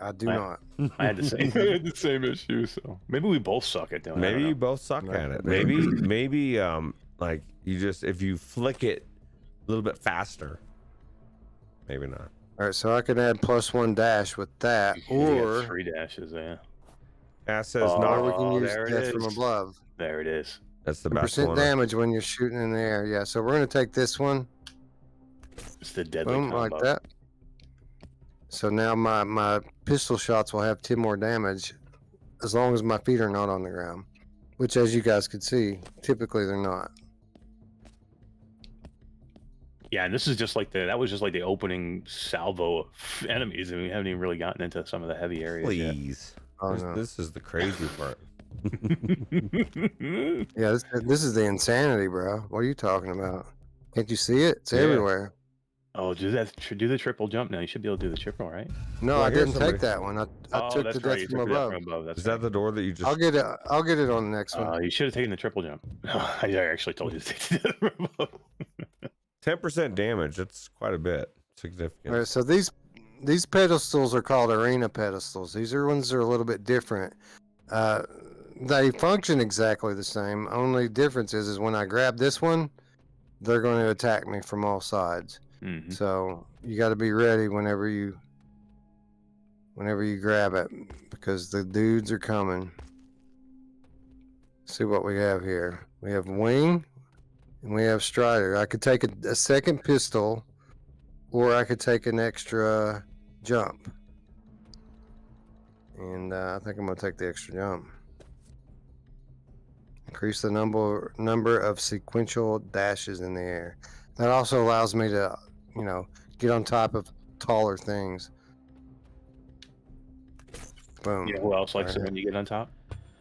I do not. I had the same, I had the same issue, so maybe we both suck at doing it. I Maybe don't you know. both suck No, at it. maybe. Maybe like you just if you flick it a little bit faster. Maybe not. All right, so I can add +1 dash with that, You got or 3 dashes there. That says Oh, not. we can use there it death from is. above. There it is. That's the best Percent one. damage when you're shooting in the air. Yeah, so we're gonna take this one. It's the deadly Boom, combo. like that. So now my pistol shots will have 10 more damage as long as my feet are not on the ground, which, as you guys can see, typically they're not. Yeah, and this is just like that was just like the opening salvo of enemies, and we haven't even really gotten into some of the heavy areas yet. Please. Oh, no. This is the crazy part. Yeah, this is the insanity, bro. What are you talking about? Can't you see it? It's Yeah. everywhere. Oh, do the triple jump now. You should be able to do the triple, right? No, Well, I here's didn't somebody- take that one. I Oh, took that's the right. death You from took the death above. from above. That's Is that right. the door that you just? I'll get it on the next one. You should have taken the triple jump. I actually told you to take the death from above. 10% damage. That's quite a bit. Significant. All right, so these pedestals are called arena pedestals. These are ones that are a little bit different. They function exactly the same. Only difference is when I grab this one, they're going to attack me from all sides. Mhm. So you got to be ready whenever you grab it, because the dudes are coming. See what we have here. We have wing and we have strider. I could take a second pistol, or I could take an extra jump. And I think I'm going to take the extra jump. Increase the number of sequential dashes in the air. That also allows me to, get on top of taller things. Boom. You know who else likes it Alright. when you get on top?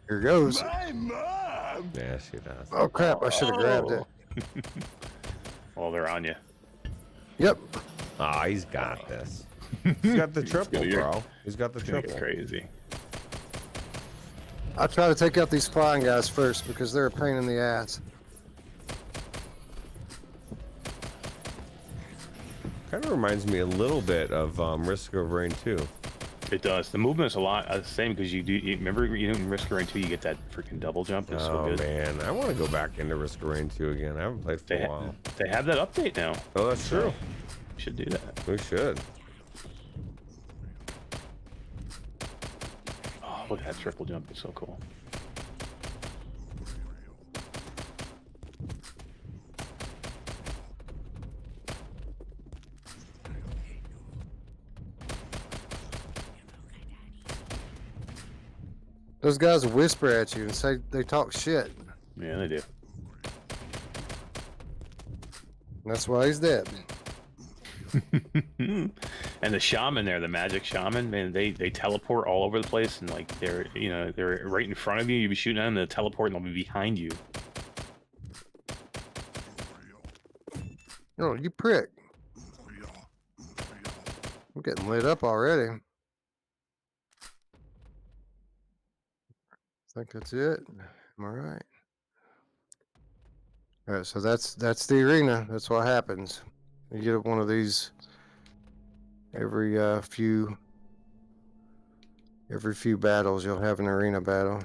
Here goes. My mom! Yeah, she does. Oh crap! I should have grabbed it. Oh, they're on you. Yep. Ah, he's got this. He's got the triple, You're- bro. He's got the It's triple. crazy. I try to take out these flying guys first because they're a pain in the ass. Kind of reminds me a little bit of Risk of Rain 2. It does. The movement's a lot the same because you remember in Risk of Rain 2 you get that freaking double jump. It's so Oh good. man, I want to go back into Risk of Rain 2 again. I haven't played for a while. They have that update now. Oh, that's true. You should do that. We should. Oh, look at that triple jump. It's so cool. Those guys whisper at you and say they talk shit. Yeah, they do. That's why he's dead. And the shaman there, the magic shaman, man, they teleport all over the place, and like they're right in front of you. You be shooting at them, they'll teleport, and they'll be behind you. Oh, you prick. I'm getting lit up already. I think that's it. Am I right? All right, so that's the arena. That's what happens. You get one of these every few battles. You'll have an arena battle.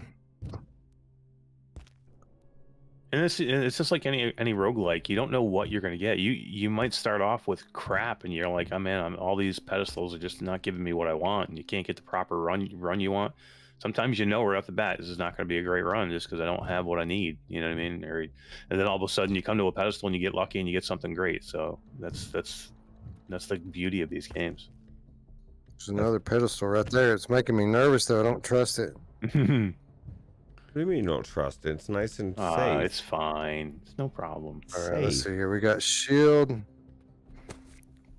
And it's just like any roguelike. You don't know what you're gonna get. You might start off with crap, and you're like, oh man, all these pedestals are just not giving me what I want, and you can't get the proper run you want. Sometimes right off the bat, this is not going to be a great run just because I don't have what I need. You know what I mean? And then all of a sudden, you come to a pedestal and you get lucky and you get something great. So that's the beauty of these games. There's another pedestal right there. It's making me nervous though. I don't trust it. What do you mean you don't trust it? It's nice and safe. It's fine. It's no problem. All right, let's Safe. see here. We got shield,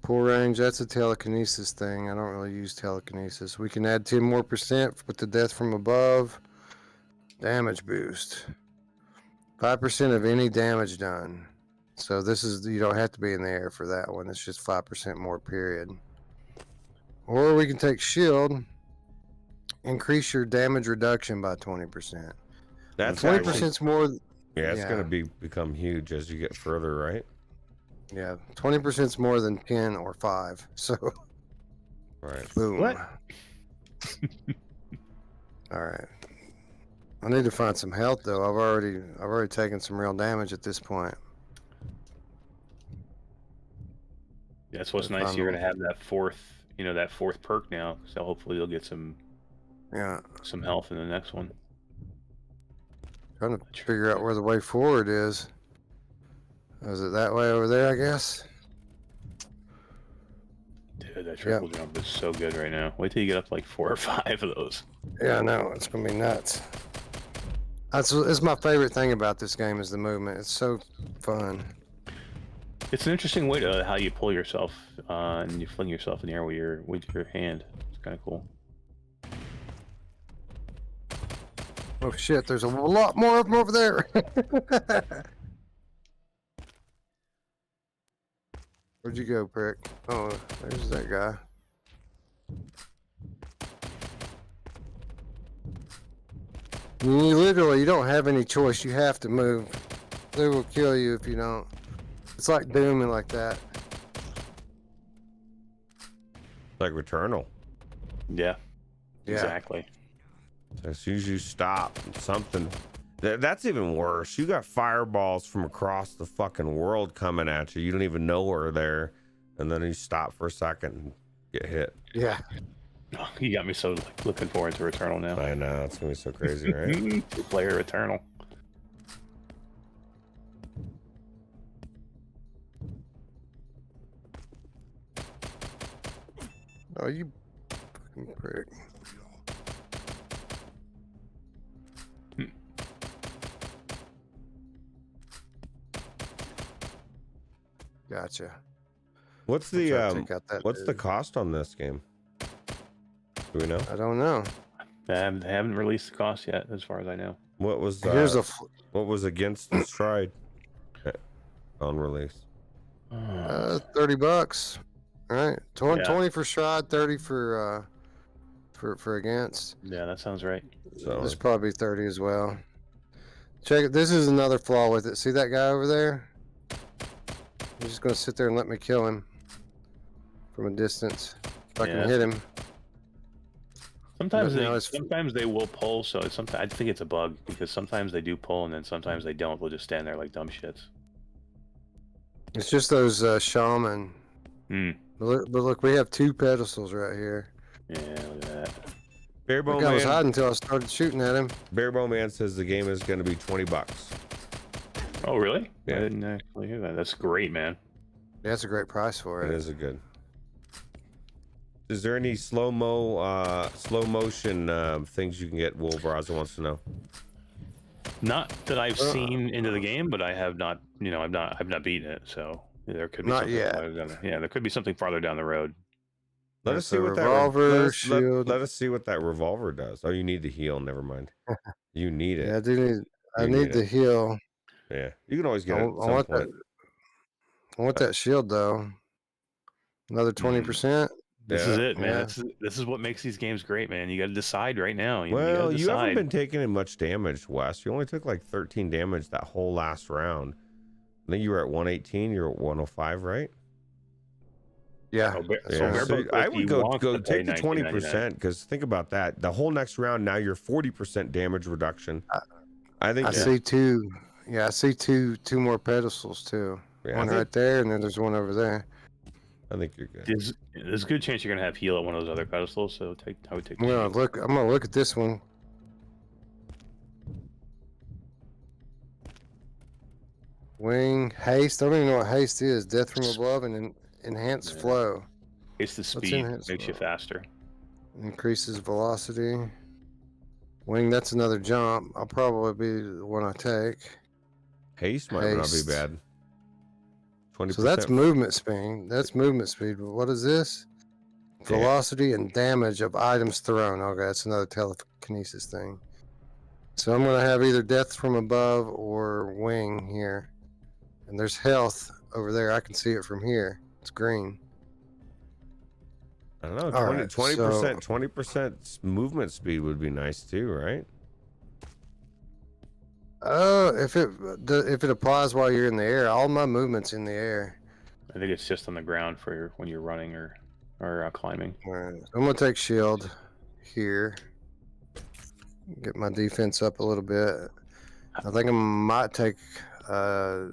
pull range. That's a telekinesis thing. I don't really use telekinesis. We can add 10% more with the death from above. Damage boost. 5% of any damage done. So you don't have to be in the air for that one. It's just 5% more, period. Or we can take shield, increase your damage reduction by 20%. That's 20% actually, is more. yeah, it's yeah. gonna become huge as you get further, right? Yeah, 20% is more than 10 or 5. So, Right. boom. What? All right. I need to find some health though. I've already taken some real damage at this point. That's what's Gotta nice. find You're them. gonna have that fourth perk now. So hopefully you'll get some health in the next one. Trying to figure out where the way forward is. Is it that way over there, I guess? Dude, that triple jump is so good right now. Wait till you get up to like 4 or 5 of those. Yeah, I know. It's going to be nuts. It's my favorite thing about this game is the movement. It's so fun. It's an interesting way to how you pull yourself and you fling yourself in the air with your hand. It's kind of cool. Oh shit, there's a lot more of them over there. Where'd you go, prick? Oh, there's that guy. You don't have any choice. You have to move. They will kill you if you don't. It's like Doom and like that. Like Returnal. Yeah. Yeah. Exactly. As soon as you stop, something. That's even worse. You got fireballs from across the fucking world coming at you. You don't even know we're there. And then you stop for a second and get hit. Yeah. Oh, you got me so looking forward to Returnal now. I know. It's going to be so crazy, right? Two-player Returnal. Oh, you fucking prick. Gotcha. What's I'll the try to take out that what's the dude. cost on this game? Do we know? I don't know. They haven't released the cost yet, as far as I know. What was Here's a what was against the Stride on release? $30. All right, 20, Yeah. 20 for Stride, 30 for against. Yeah, that sounds right. So This probably 30 as well. Check it. This is another flaw with it. See that guy over there? He's just gonna sit there and let me kill him from a distance. If I Yeah. can hit him. Sometimes No, it's- sometimes they will pull, so sometimes I think it's a bug because sometimes they do pull and then sometimes they don't. They'll just stand there like dumb shits. It's just those shaman. Hmm. But look, we have 2 pedestals right here. Yeah, look at that. Barebone Look, I was Man, hiding until I started shooting at him. Barebone Man says the game is going to be $20. Oh, really? Yeah. I didn't actually hear that. That's great, man. Yeah, that's a great price for It it. is a good. Is there any slow motion things you can get? Wolveraza wants to know. Not that I've seen into the game, but I have not. I've not beaten it, so there could be Not something yet. farther down there could be something farther down the road. Let us That's see a what that revolver, shield. let us see what that revolver does. Oh, you need to heal. Never mind. You need it. Yeah, I do need. I You need need the it. heal. Yeah, you can always get I it at want some that. point. I want that shield though. Another 20%. This is Yeah. it, man. Yeah. This is what makes these games great, man. You got to decide right now. Well, gotta you haven't decide. been taking in much damage, Wes. You only took like 13 damage that whole last round. I think you were at 118. You're at 105, right? Yeah. Oh, Yeah. Bare So Bones, I if would you go want to pay take the 20% because think about that. The whole next round, now you're 40% damage reduction. I think I see 2. Yeah, I see two more pedestals too. Yeah, One right there, and then there's one over there. I think you're good. There's a good chance you're gonna have heal at one of those other pedestals. So I would take. I'm gonna look at this one. Wing haste. I don't even know what haste is. Death from above and enhanced Yeah. flow. It's the What's speed enhanced makes you flow? faster. Increases velocity. Wing. That's another jump. I'll probably be the one I take. Haste might not be Haste. bad. 20%. So that's movement speed. That's movement speed. But what is this? Yeah. Velocity and damage of items thrown. Okay, that's another telekinesis thing. So I'm gonna have either death from above or wing here. And there's health over there. I can see it from here. It's green. I don't know. All 20, right, 20%, 20% movement speed would be nice too, right? If it applies while you're in the air, all my movement's in the air. I think it's just on the ground for when you're running or climbing. All right. I'm gonna take shield here. Get my defense up a little bit. I think I might take. I'll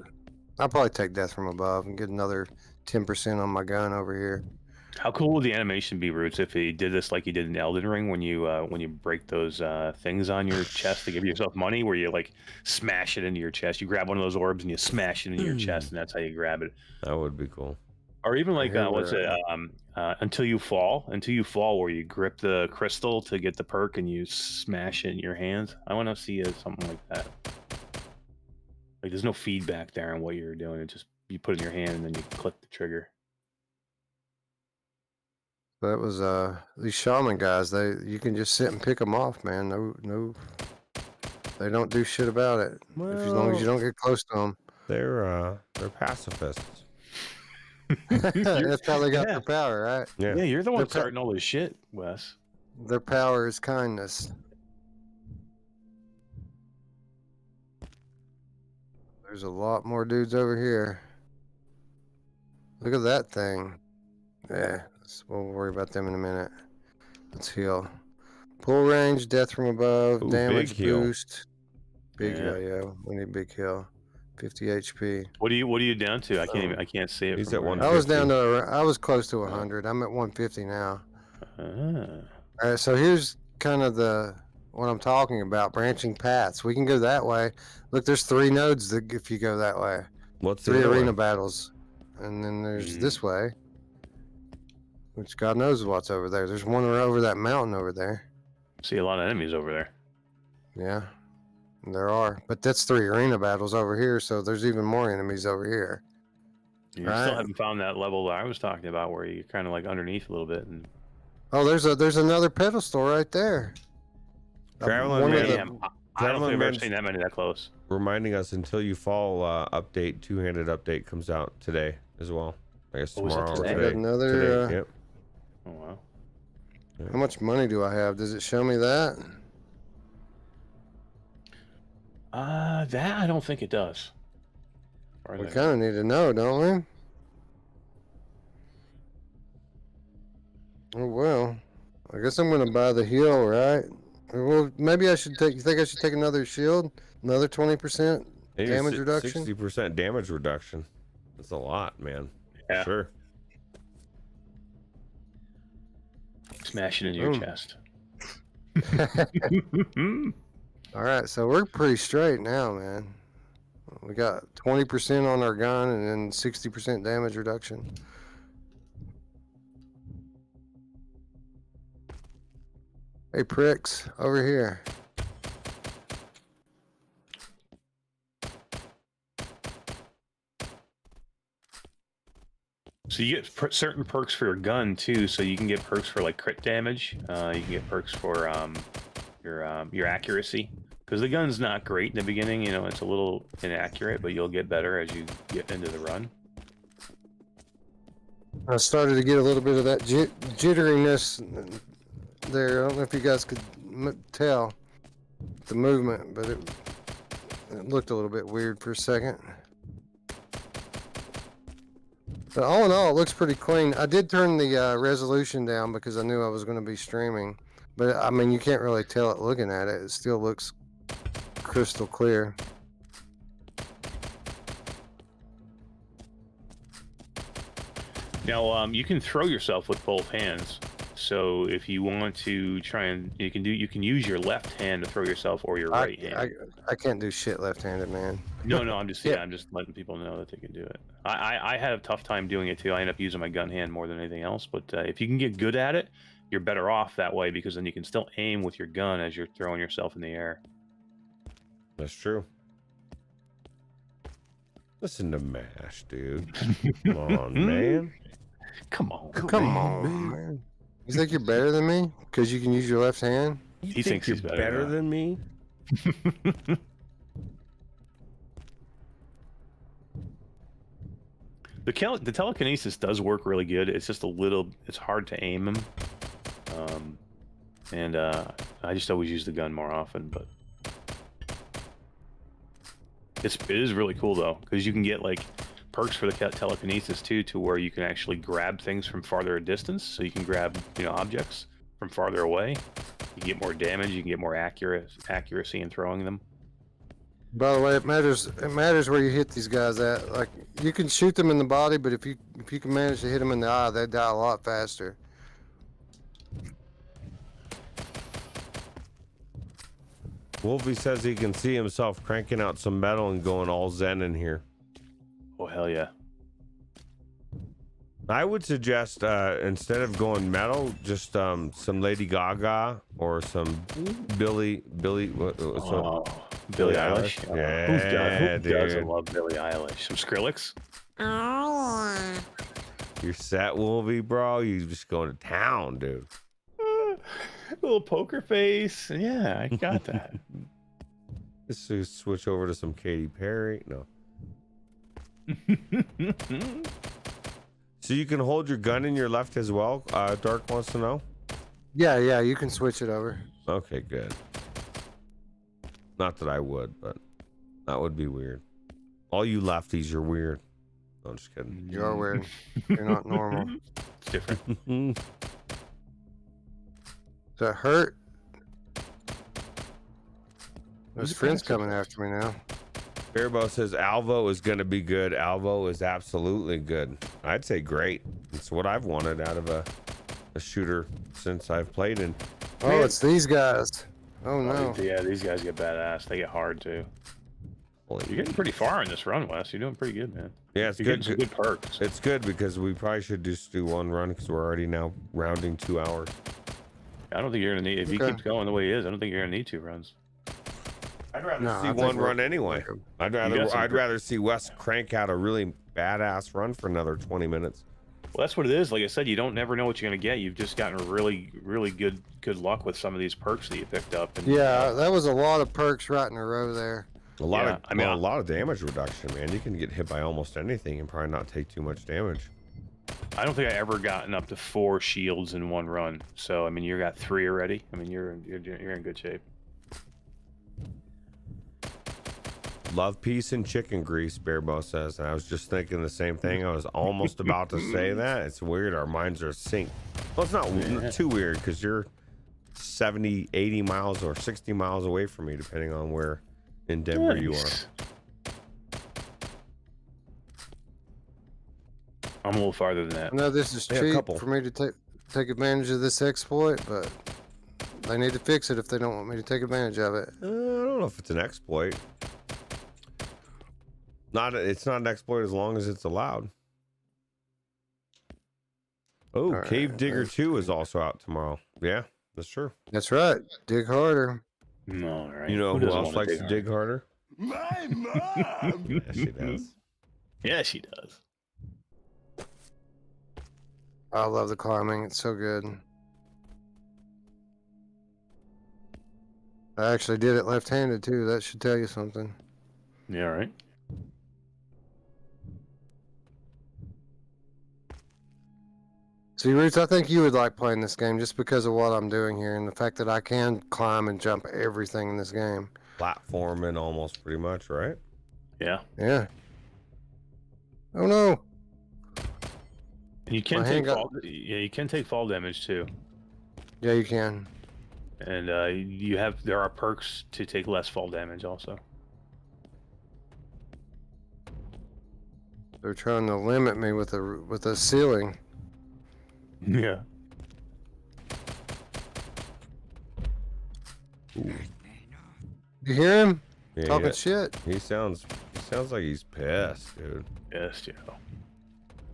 probably take death from above and get another 10% on my gun over here. How cool would the animation be, Roots, if he did this like he did in Elden Ring when you break those things on your chest to give yourself money, where you like smash it into your chest? You grab one of those orbs and you smash it into your chest, and that's how you grab it. That would be cool. Or even like Here what's it? we're Until you fall, where you grip the crystal to get the perk and you smash it in your hands. I want to see something like that. Like there's no feedback there on what you're doing. It just you put it in your hand and then you click the trigger. That was these shaman guys. You can just sit and pick them off, man. No, they don't do shit about it. As long as you don't get close to them. They're pacifists. That's how they got Yeah. their power, right? Yeah. Yeah, you're the one They're starting all this shit, Wes. Their power is kindness. There's a lot more dudes over here. Look at that thing. Yeah, we'll worry about them in a minute. Let's heal. Pull range, death from above, Ooh, damage big heal. boost. Big Yeah. heal, yeah. We need big heal. 50 HP. What are you down to? I can't see it. He's from at where one. I am. I was down to I was close to 100. I'm at 150 now. Ah. All right, so here's kind of what I'm talking about, branching paths. We can go that way. Look, there's 3 nodes if you go that way. What's the 3 other arena one? battles. And then there's this way, which God knows what's over there. There's one over that mountain over there. See a lot of enemies over there. Yeah, there are. But that's 3 arena battles over here, so there's even more enemies over here. You Right. still haven't found that level that I was talking about where you're kind of like underneath a little bit. And Oh, there's another pedestal right there. Traveling One of man. the- damn, I don't think Traveling I've ever man's- seen that many that close. Reminding us, Until You Fall update, 2-handed update comes out today as well. I guess Oh, is it tomorrow or today? today. Another, Today, yep. Oh wow. How much money do I have? Does it show me that? That I don't think it does. Or We that- kind of need to know, don't we? Oh well, I guess I'm gonna buy the heal, right? Well, maybe I should take. You think I should take another shield, another 20% damage reduction? 60% damage reduction. That's a lot, man. Yeah. Sure. Smash it into your Boom. chest. All right, so we're pretty straight now, man. We got 20% on our gun and then 60% damage reduction. Hey, pricks, over here. So you get certain perks for your gun too. So you can get perks for like crit damage. You can get perks for your accuracy. Because the gun's not great in the beginning, you know, it's a little inaccurate, but you'll get better as you get into the run. I started to get a little bit of that jitteriness there. I don't know if you guys could tell the movement, but it looked a little bit weird for a second. But all in all, it looks pretty clean. I did turn the resolution down because I knew I was going to be streaming. But, I mean, you can't really tell it looking at it. It still looks crystal clear. Now, you can throw yourself with both hands. So if you want to try and you can use your left hand to throw yourself or your right hand. I can't do shit left-handed, man. No, I'm just Yeah. I'm just letting people know that they can do it. I had a tough time doing it too. I end up using my gun hand more than anything else. But if you can get good at it, you're better off that way because then you can still aim with your gun as you're throwing yourself in the air. That's true. Listen to MASH, dude. Come on, man. Come on. Come on, man. You think you're better than me because you can use your left hand? You He think thinks you're he's better better than than me? The telekinesis does work really good. It's just it's hard to aim him. And I just always use the gun more often, but it is really cool though, because you can get like perks for the telekinesis too, to where you can actually grab things from farther distance. So you can grab, objects from farther away. You can get more damage. You can get more accuracy in throwing them. By the way, it matters. It matters where you hit these guys at. Like you can shoot them in the body, but if you can manage to hit them in the eye, they die a lot faster. Wolfie says he can see himself cranking out some metal and going all zen in here. Oh hell yeah! I would suggest instead of going metal, just some Lady Gaga or some Billy Billie Eilish. Yeah, who doesn't love Billie Eilish? Some Skrillex. You're set, Wolfie, bro. You just going to town, dude. Little poker face. Yeah, I got that. Just switch over to some Katy Perry. No. So you can hold your gun in your left as well. Dark wants to know. Yeah, you can switch it over. Okay, good. Not that I would, but that would be weird. All you lefties, you're weird. No, I'm just kidding. You are weird. You're not normal. It's different. Does that hurt? There's friends coming after me now. Bearbo says Alvo is going to be good. Alvo is absolutely good. I'd say great. It's what I've wanted out of a shooter since I've played in. Oh, it's these guys. Oh no. Yeah, these guys get badass. They get hard too. You're getting pretty far in this run, Wes. You're doing pretty good, man. Yeah, it's You're good. getting some good perks. It's good because we probably should just do one run because we're already now rounding 2 hours. I don't think you're gonna need. If he keeps going the way he is, I don't think you're gonna need 2 runs. I'd rather see one run anyway. I'd rather see Wes crank out a really badass run for another 20 minutes. Well, that's what it is. Like I said, you don't never know what you're gonna get. You've just gotten really good luck with some of these perks that you picked up. And, Yeah, that was a lot of perks right in a row there. A lot of damage reduction, man. You can get hit by almost anything and probably not take too much damage. I don't think I ever gotten up to 4 shields in one run. So I mean, you got 3 already. I mean, you're in good shape. Love, peace, and chicken grease, Bearbo says. And I was just thinking the same thing. I was almost about to say that. It's weird. Our minds are synced. Well, it's not too weird because you're 70, 80 miles or 60 miles away from me, depending on where in Denver you are. I'm a little farther than that. I know this is cheap for me to take advantage of this exploit, but they need to fix it if they don't want me to take advantage of it. I don't know if it's an exploit. It's not an exploit as long as it's allowed. Oh, right, Cave Digger 2 is also out tomorrow. Yeah, that's true. That's right. Dig harder. All right. You know who else likes to dig harder? My mom! Yeah, she does. Yeah, she does. I love the climbing. It's so good. I actually did it left-handed too. That should tell you something. Yeah, all right. See, Roots, I think you would like playing this game just because of what I'm doing here and the fact that I can climb and jump everything in this game. Platforming almost pretty much, right? Yeah. Yeah. Oh no. And you can take fall. Yeah, you can take fall damage too. Yeah, you can. And there are perks to take less fall damage also. They're trying to limit me with a ceiling. Yeah. You hear him? Yeah, Talking shit. He sounds like he's pissed, dude. Yes, Joe.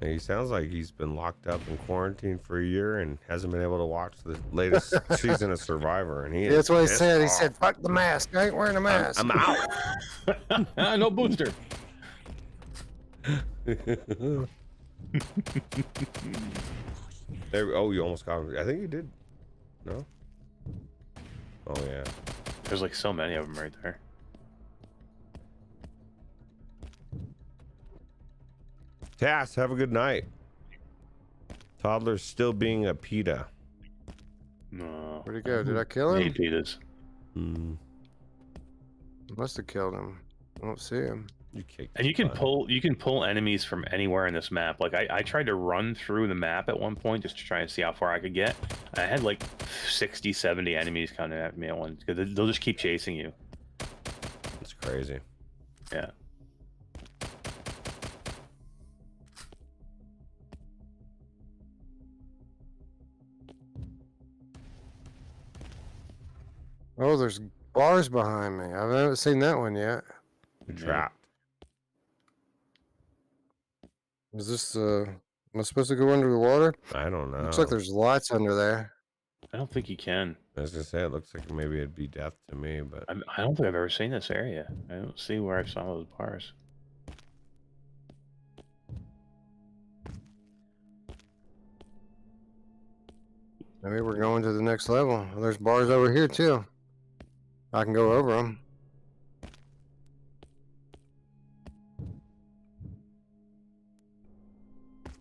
And he sounds like he's been locked up in quarantine for a year and hasn't been able to watch the latest season of Survivor. And Yeah, that's what he said. He said, "Fuck the mask. I ain't wearing a mask." I'm out. No booster. Oh, you almost got him. I think you did. No? Oh, yeah. There's like so many of them right there. Tass, have a good night. Toddler's still being a PETA. No. Where'd he go? Did I kill him? 8 pitas. Hmm. Must have killed him. I don't see him. And you can pull enemies from anywhere in this map. Like I tried to run through the map at one point just to try and see how far I could get. I had like 60, 70 enemies coming at me at once because they'll just keep chasing you. It's crazy. Yeah. Oh, there's bars behind me. I haven't seen that one yet. You're trapped. Is this am I supposed to go under the water? I don't know. Looks like there's lights under there. I don't think you can. I was gonna say it looks like maybe it'd be death to me, but I don't think I've ever seen this area. I don't see where I saw those bars. Maybe we're going to the next level. There's bars over here too. I can go over them.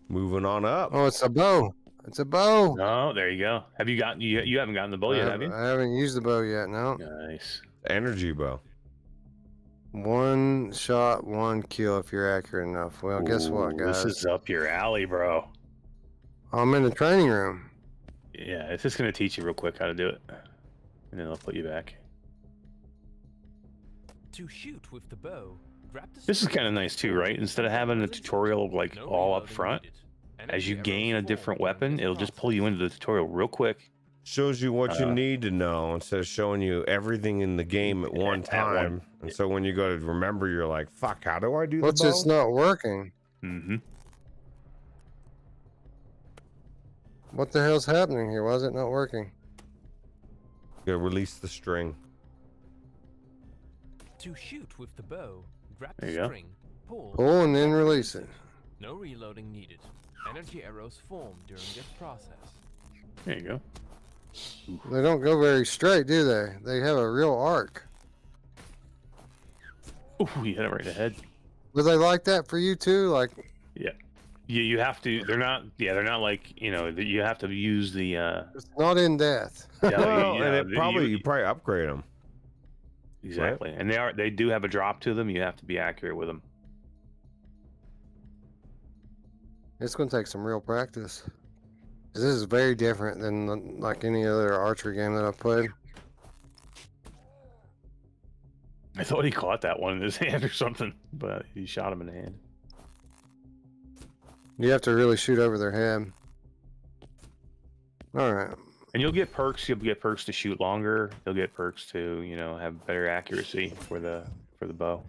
moving on up. Oh, it's a bow. It's a bow. Oh, there you go. Have you gotten you haven't gotten the bow yet, have you? I haven't used the bow yet. No. Nice. Energy bow. One shot, one kill if you're accurate enough. Well, guess what, Ooh, guys? This is up your alley, bro. I'm in the training room. Yeah, it's just gonna teach you real quick how to do it, and then I'll put you back. To shoot with the bow, grab the This is kind of nice too, right? Instead of having a tutorial like all up front, as you gain a different weapon, it'll just pull you into the tutorial real quick. Shows you what you need to know instead of showing you everything in the game at one time. And so when you go to remember, you're like, fuck, how do I do What's the bow? it's not working? Mm-hmm. What the hell's happening here? Why is it not working? You gotta release the string. To shoot with the bow, grab There the you go. string, pull, Pull and then release it. no reloading needed. Energy arrows form during this process. There you go. They don't go very straight, do they? They have a real arc. Ooh, you hit it right in the head. Were they like that for you too? Like, Yeah. You have to. They're not. Yeah, they're not like you have to use the. it's not in death. Yeah, Well, you and know, it probably you probably upgrade them. exactly, and they do have a drop to them. You have to be accurate with them. It's going to take some real practice. 'Cause this is very different than like any other archery game that I've played. I thought he caught that one in his hand or something, but he shot him in the hand. You have to really shoot over their head. All right. And you'll get perks. You'll get perks to shoot longer. You'll get perks to have better accuracy for the bow.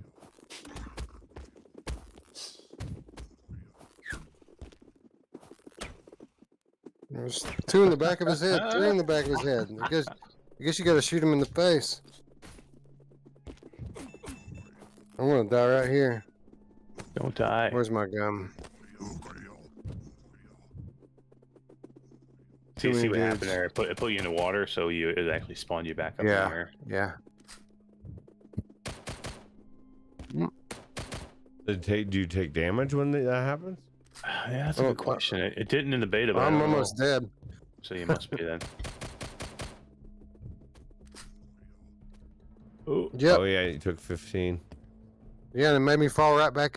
There's two in the back of his head. Three in the back of his head. I guess you got to shoot him in the face. I'm gonna die right here. Don't die. Where's my gun? See too many what happened dudes. there? It put you in the water, so it actually spawned you back up in the air. Yeah. Do you take damage when that happens? Yeah, that's a good question. It didn't in the beta, but I I'm don't almost know. dead. So you must be then. Oh, Yep. Oh yeah, you took 15. Yeah, and it made me fall right back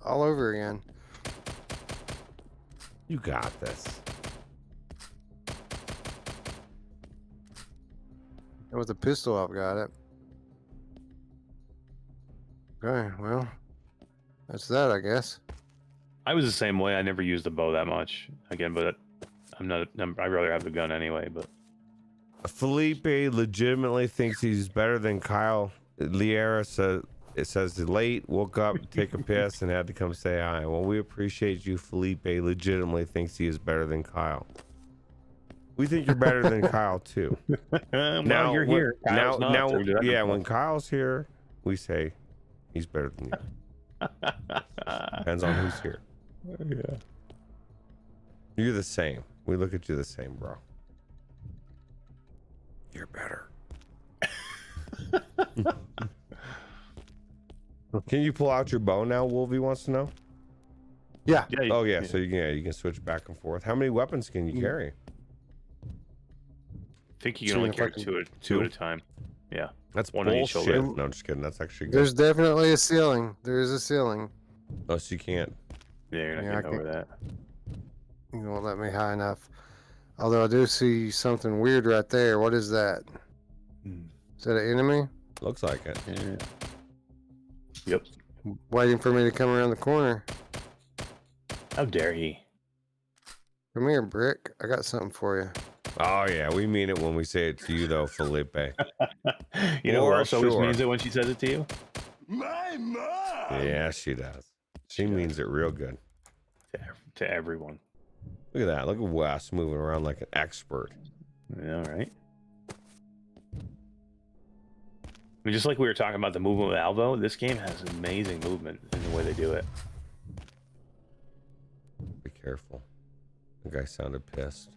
all over again. You got this. And with the pistol, I've got it. Okay, well, that's that, I guess. I was the same way. I never used the bow that much. Again, but I'd rather have the gun anyway. But Felipe legitimately thinks he's better than Kyle. Liera says late, woke up, take a piss, and had to come say hi. Well, we appreciate you. Felipe legitimately thinks he is better than Kyle. We think you're better than Kyle too. now you're here. Kyle's not, so yeah, when Kyle's here, we say he's better than you. Depends on who's here. Yeah. You're the same. We look at you the same, bro. You're better. Can you pull out your bow now? Wolvie wants to know. Yeah. Yeah. Oh yeah, so you can switch back and forth. How many weapons can you carry? I think you can only carry two at a time. Yeah. That's One on each bullshit. shoulder. No, I'm just kidding. That's actually good. There's definitely a ceiling. There is a ceiling. Oh, so you can't. Yeah, you're not Yeah, I getting over that. You won't let me high enough. Although I do see something weird right there. What is that? Is that an enemy? Looks like it. Yeah. Yep. Waiting for me to come around the corner. How dare he? Come here, Brick. I got something for you. Oh yeah, we mean it when we say it to you, though, Felipe. You know who For else always sure. means it when she says it to you? My mom. Yeah, she does. She means it real good. To everyone. Look at that. Look at Wes moving around like an expert. Yeah, right. I mean, just like we were talking about the movement with Alvo, this game has amazing movement in the way they do it. Be careful. The guy sounded pissed.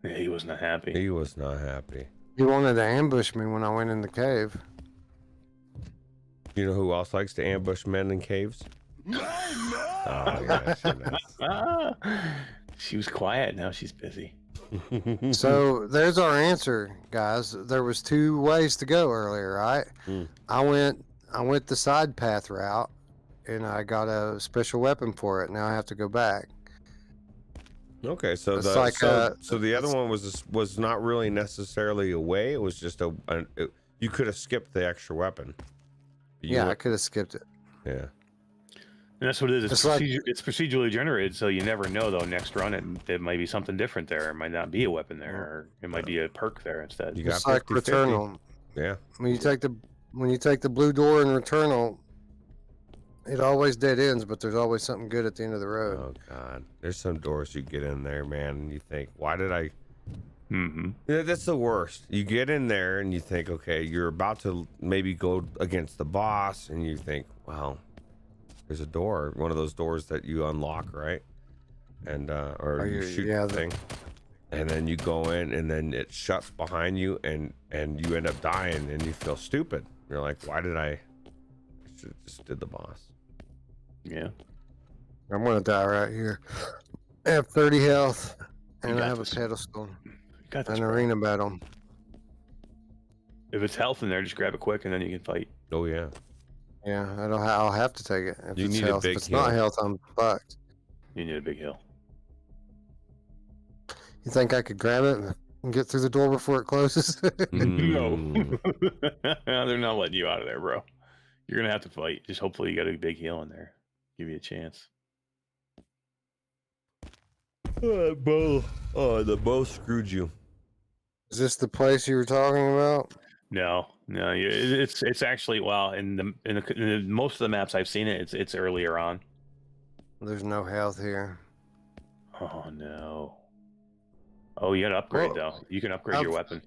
Yeah, he was not happy. He was not happy. He wanted to ambush me when I went in the cave. You know who else likes to ambush men in caves? My mom. Oh yeah, she does. She was quiet. Now she's busy. So there's our answer, guys. There was 2 ways to go earlier, right? Hmm. I went the side path route, and I got a special weapon for it. Now I have to go back. Okay, so It's the like, so the other one was not really necessarily a way. It was just you could have skipped the extra weapon. You Yeah, I went- could have skipped it. yeah. And that's what it is. It's like- It's procedurally generated, so you never know, though. Next run, it might be something different there. It might not be a weapon there, or it might be a perk there instead. You got It's like 50-50. Returnal. Yeah. When you take the blue door in Returnal, it always dead ends, but there's always something good at the end of the road. Oh God, there's some doors you get in there, man, and you think, why did I? Mm-hmm. Yeah, that's the worst. You get in there and you think, okay, you're about to maybe go against the boss, and you think, well, there's a door, one of those doors that you unlock, right? And or you shoot yeah, the thing, and then you go in, and then it shuts behind you, and you end up dying, and you feel stupid. You're like, why did I should have just did the boss? Yeah. I'm gonna die right here. I have 30 health, and got I have this. a pedestal, Got this, an bro. arena battle. If it's health in there, just grab it quick, and then you can fight. Oh yeah. Yeah, I'll have to take it. If You it's need a health. big If it's not heal. health, I'm fucked. You need a big hill. You think I could grab it and get through the door before it closes? Mm. No. They're not letting you out of there, bro. You're gonna have to fight. Just hopefully you got a big heal in there. Give you a chance. The bow screwed you. Is this the place you were talking about? No, it's actually, well, in most of the maps I've seen it's earlier on. There's no health here. Oh no. Oh, you got to upgrade Well, though. You can upgrade your I've- weapon.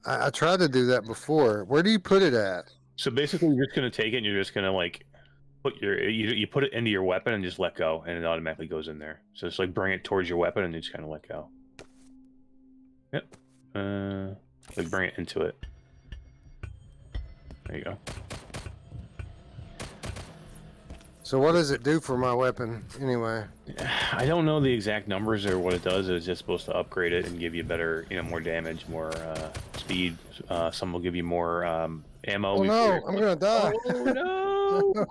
I tried to do that before. Where do you put it at? So basically, you're just gonna take it and you're just gonna like put you put it into your weapon and just let go, and it automatically goes in there. So it's like bring it towards your weapon and you just kind of let go. Yep. Like bring it into it. There you go. So what does it do for my weapon anyway? I don't know the exact numbers or what it does. It's just supposed to upgrade it and give you better, more damage, more speed. Some will give you more ammo. Oh no, before- I'm gonna die. Oh no!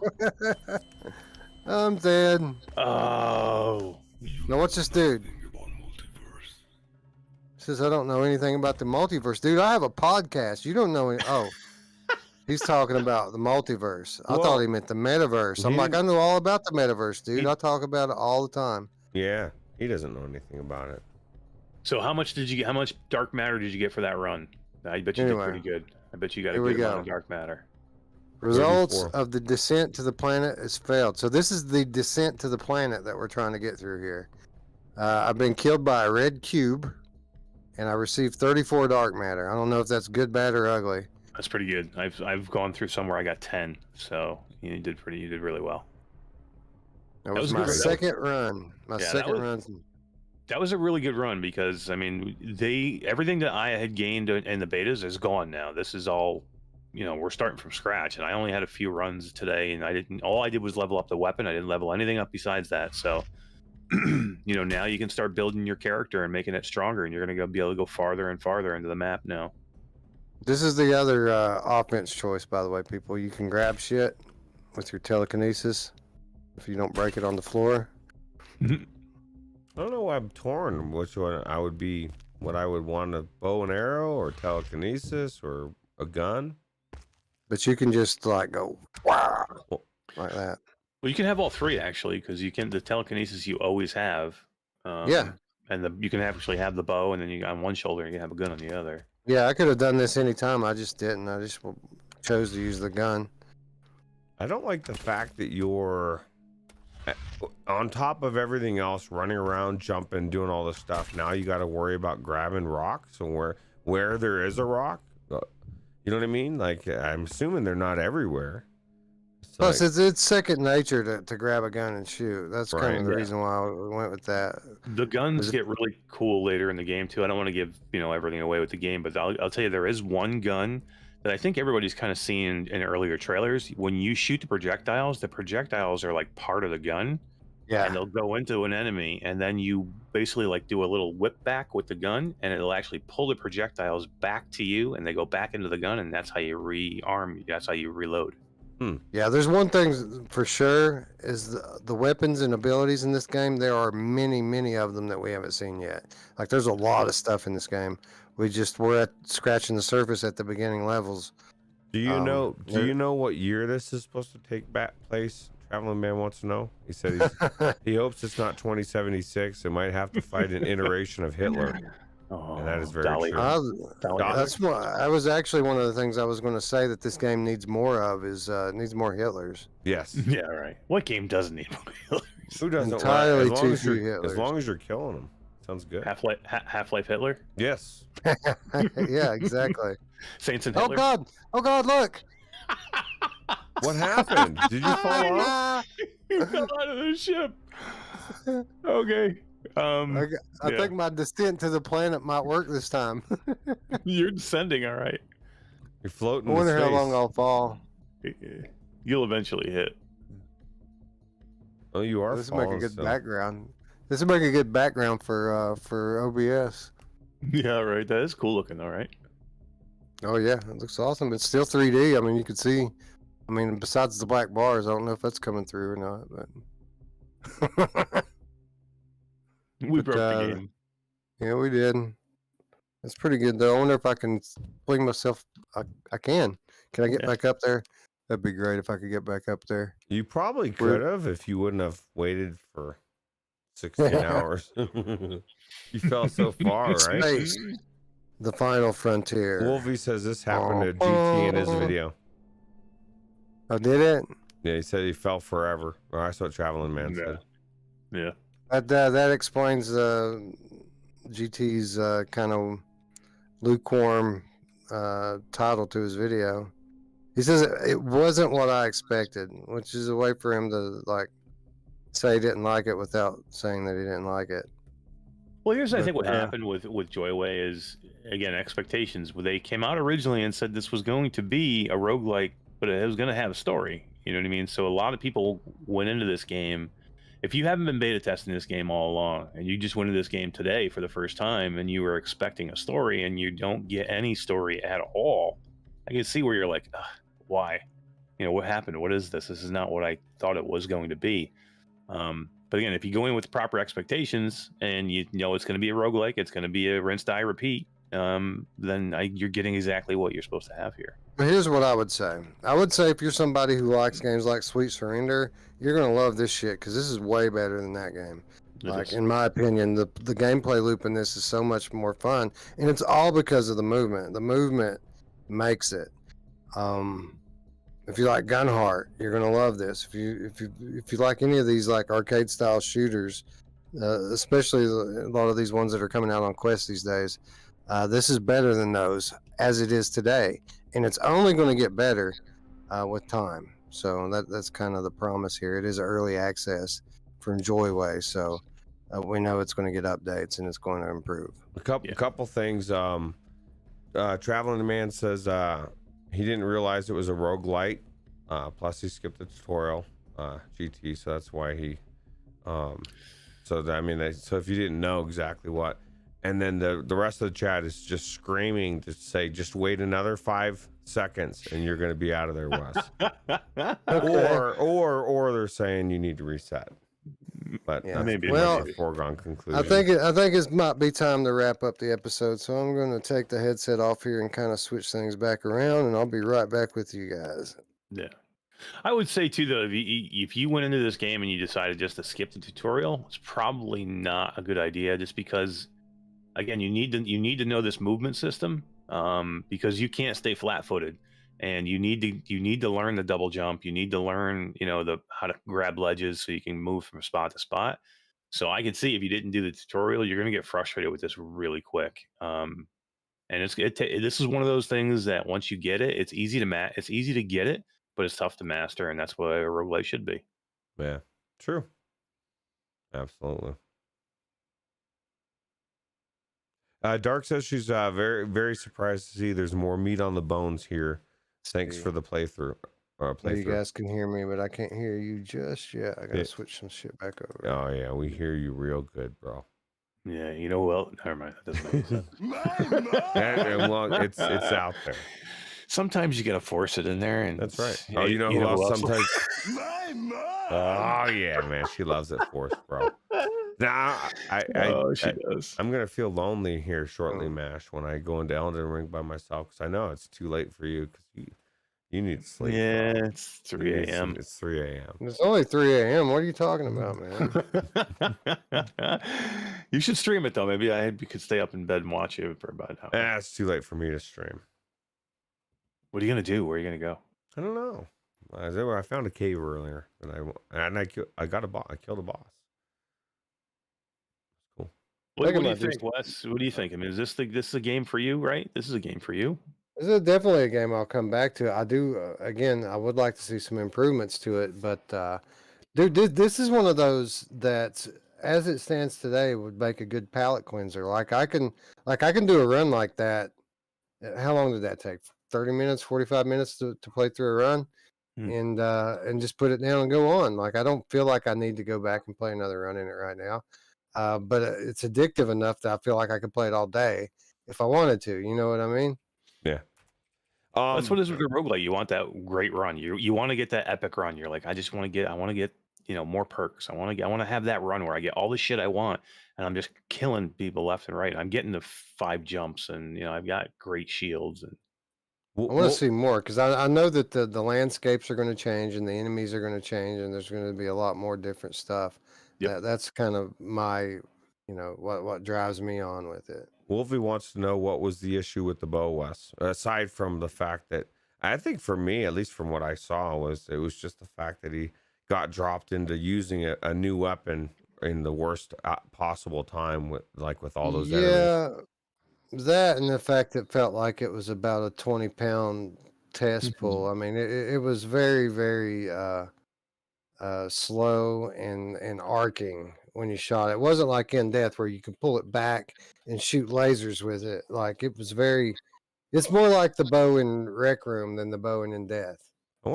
I'm dead. Oh. Now what's this dude? Says I don't know anything about the multiverse. Dude, I have a podcast. You don't know any. Oh. He's talking about the multiverse. I Well, thought he meant the metaverse. I'm he like, I didn't- know all about the metaverse, dude. He- I talk about it all the time. Yeah, he doesn't know anything about it. So how much did you get? How much dark matter did you get for that run? I bet you did Anyway, pretty good. I bet you got a here we good amount go. of dark matter. Results 34. of the descent to the planet has failed. So this is the descent to the planet that we're trying to get through here. I've been killed by a red cube, and I received 34 dark matter. I don't know if that's good, bad, or ugly. That's pretty good. I've gone through some where I got 10, so you did really well. That was was a my good run. second run. My Yeah, that second was- run. That was a really good run because I mean everything that I had gained in the betas is gone now. This is all, we're starting from scratch, and I only had a few runs today, and all I did was level up the weapon. I didn't level anything up besides that. So now you can start building your character and making it stronger, and you're gonna be able to go farther and farther into the map now. This is the other offense choice, by the way, people. You can grab shit with your telekinesis if you don't break it on the floor. I don't know why I'm torn. Which one I would be? What I would want, a bow and arrow or telekinesis or a gun? But you can just like go wow, Well, like that. Well, you can have all three actually, because you can the telekinesis you always have. Yeah. And you can actually have the bow, and then you on one shoulder you can have a gun on the other. Yeah, I could have done this anytime. I just didn't. I just chose to use the gun. I don't like the fact that you're on top of everything else, running around, jumping, doing all this stuff. Now you got to worry about grabbing rocks, and where there is a rock, you know what I mean? Like, I'm assuming they're not everywhere. Plus, it's second nature to grab a gun and shoot. That's kind of the yeah. reason why we went with that. The guns get really cool later in the game too. I don't want to give everything away with the game, but I'll tell you there is one gun that I think everybody's kind of seen in earlier trailers. When you shoot the projectiles are like part of the gun. Yeah. And they'll go into an enemy, and then you basically like do a little whip back with the gun, and it'll actually pull the projectiles back to you, and they go back into the gun, and that's how you rearm. That's how you reload. Yeah, there's one thing for sure is the weapons and abilities in this game. There are many, many of them that we haven't seen yet. Like, there's a lot of stuff in this game. We're scratching the surface at the beginning levels. Do you know? Do you know what year this is supposed to take place? Traveling Man wants to know. He said he hopes it's not 2076. It might have to fight an iteration of Hitler. And that is very true. That's what I was actually one of the things I was going to say that this game needs more of is needs more Hitlers. Yes. Yeah. Right. What game doesn't need more Hitlers? Who doesn't? Entirely as too few Hitlers. As long as you're killing them, sounds good. Half-Life Hitler. Yes. Yeah, exactly. Saints and Hitler. Oh God! Look. What happened? Did you fall off? You fell out of the ship. Okay. I think my descent to the planet might work this time. You're descending, all right. You're floating. I wonder how long I'll fall. You'll eventually hit. Oh, you are. This will make a good background. This will make a good background for OBS. Yeah, right. That is cool looking, all right. Oh yeah, it looks awesome. It's still 3D. I mean, you can see. I mean, besides the black bars, I don't know if that's coming through or not, but. We broke the game. Yeah, we did. That's pretty good though. I wonder if I can fling myself. I can. Can I get back up there? That'd be great if I could get back up there. You probably could have if you wouldn't have waited for 16 hours. You fell so far, right? Space, the final frontier. Wolfie says this happened to GT in his video. Oh, did it? Yeah, he said he fell forever. Well, that's what Traveling Man said. Yeah. That explains GT's kind of lukewarm title to his video. He says it wasn't what I expected, which is a way for him to like say he didn't like it without saying that he didn't like it. Well, here's I think what happened with Joyway is, again, expectations. They came out originally and said this was going to be a roguelike, but it was going to have a story. You know what I mean? So a lot of people went into this game. If you haven't been beta testing this game all along and you just went into this game today for the first time and you were expecting a story and you don't get any story at all, I can see where you're like, why? You know, what happened? What is this? This is not what I thought it was going to be. But again, if you go in with proper expectations and you know it's going to be a roguelike, it's going to be a rinse, die, repeat, then you're getting exactly what you're supposed to have here. But here's what I would say. I would say if you're somebody who likes games like Sweet Surrender, you're going to love this shit because this is way better than that game. Like, in my opinion, the gameplay loop in this is so much more fun, and it's all because of the movement. The movement makes it. If you like Gunheart, you're gonna love this. If you like any of these like arcade style shooters, especially a lot of these ones that are coming out on Quest these days, this is better than those as it is today, and it's only going to get better with time. So that's kind of the promise here. It is early access from Joyway, so we know it's going to get updates and it's going to improve. A couple things. Traveling Man says he didn't realize it was a roguelite. Plus, he skipped the tutorial, GT, so that's why he. So if you didn't know exactly what and then the rest of the chat is just screaming to say, just wait another 5 seconds and you're going to be out of there, Wes. Okay. or they're saying you need to reset. But Yeah. that's Maybe. pretty much Well, a foregone conclusion. I think it might be time to wrap up the episode. So I'm going to take the headset off here and kind of switch things back around, and I'll be right back with you guys. Yeah. I would say too, though, if you went into this game and you decided just to skip the tutorial, it's probably not a good idea. Just because, again, you need to know this movement system, because you can't stay flat-footed, and you need to learn the double jump. You need to learn, how to grab ledges so you can move from spot to spot. So I could see if you didn't do the tutorial, you're going to get frustrated with this really quick. And this is one of those things that once you get it, it's easy to get it, but it's tough to master, and that's what a roguelite should be. Yeah, true. Absolutely. Dark says she's very, very surprised to see there's more meat on the bones here. Thanks for the playthrough. You guys can hear me, but I can't hear you just yet. I gotta switch some shit back over. Oh yeah, we hear you real good, bro. Yeah, well, never mind. That doesn't make sense. Well, it's out there. Sometimes you gotta force it in there, and that's right. Oh, you know who else sometimes? My mom. Oh yeah, man, she loves it forced, bro. Nah, she does. I'm gonna feel lonely here shortly, Mash, when I go into Elden Ring by myself, because I know it's too late for you, because you need to sleep. Yeah, bro. it's 3 a.m. It's 3 a.m. It's only 3 a.m. What are you talking about, man? You should stream it though. Maybe you could stay up in bed and watch it for about an hour. It's too late for me to stream. What are you gonna do? Where are you gonna go? I don't know. I found a cave earlier, and I got a boss. I killed a boss. Cool. What do you think, Wes? What do you think? I mean, is this a game for you? Right? This is a game for you. This is definitely a game I'll come back to. I do. Again, I would like to see some improvements to it, but dude, this is one of those that, as it stands today, would make a good palate cleanser. Like I can do a run like that. How long did that take? 30 minutes, 45 minutes to play through a run, and just put it down and go on. Like I don't feel like I need to go back and play another run in it right now. But it's addictive enough that I feel like I could play it all day if I wanted to. You know what I mean? Yeah. That's what it is with a roguelike. You want that great run. You want to get that epic run. You're like, I want to get more perks. I want to have that run where I get all the shit I want, and I'm just killing people left and right. I'm getting the 5 jumps, and I've got great shields. And I want to see more, because I know that the landscapes are going to change and the enemies are going to change, and there's going to be a lot more different stuff. Yep. That's kind of my, what drives me on with it. Wolfie wants to know what was the issue with the bow, Wes, aside from the fact that I think for me, at least from what I saw, it was just the fact that he got dropped into using a new weapon in the worst possible time with all those enemies. That and the fact it felt like it was about a 20-pound test pull. I mean, it was very, very slow and arcing when you shot it. It wasn't like in Death where you can pull it back and shoot lasers with it. Like it was it's more like the bow in Rec Room than the bow in Death. I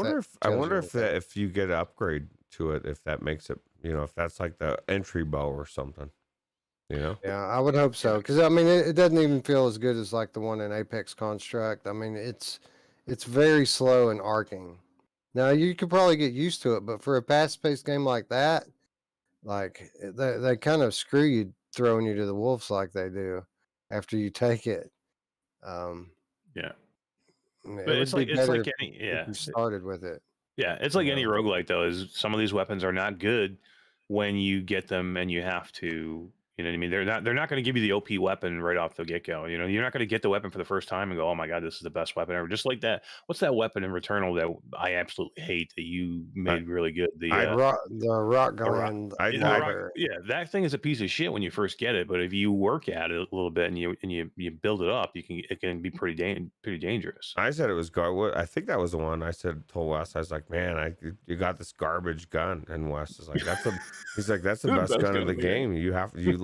wonder if you get an upgrade to it, if that makes it, if that's like the entry bow or something. Yeah, I would hope so, because I mean it doesn't even feel as good as like the one in Apex Construct. I mean it's very slow and arcing. Now you could probably get used to it, but for a fast-paced game like that, like they kind of screw you throwing you to the wolves like they do after you take it. Yeah, but it's like any you started with it. Yeah, it's like any roguelike though. Is some of these weapons are not good when you get them and you have to. You know what I mean? They're not going to give you the OP weapon right off the get-go. You're not going to get the weapon for the first time and go, oh my God, this is the best weapon ever. Just like that. What's that weapon in Returnal that I absolutely hate that you made really good? The rock gland. Yeah, that thing is a piece of shit when you first get it, but if you work at it a little bit and you build it up, it can be pretty dangerous. I said it was garbage. I think that was the one I told Wes. I was like, man, you got this garbage gun, and Wes is like, he's like, that's the best gun in the game.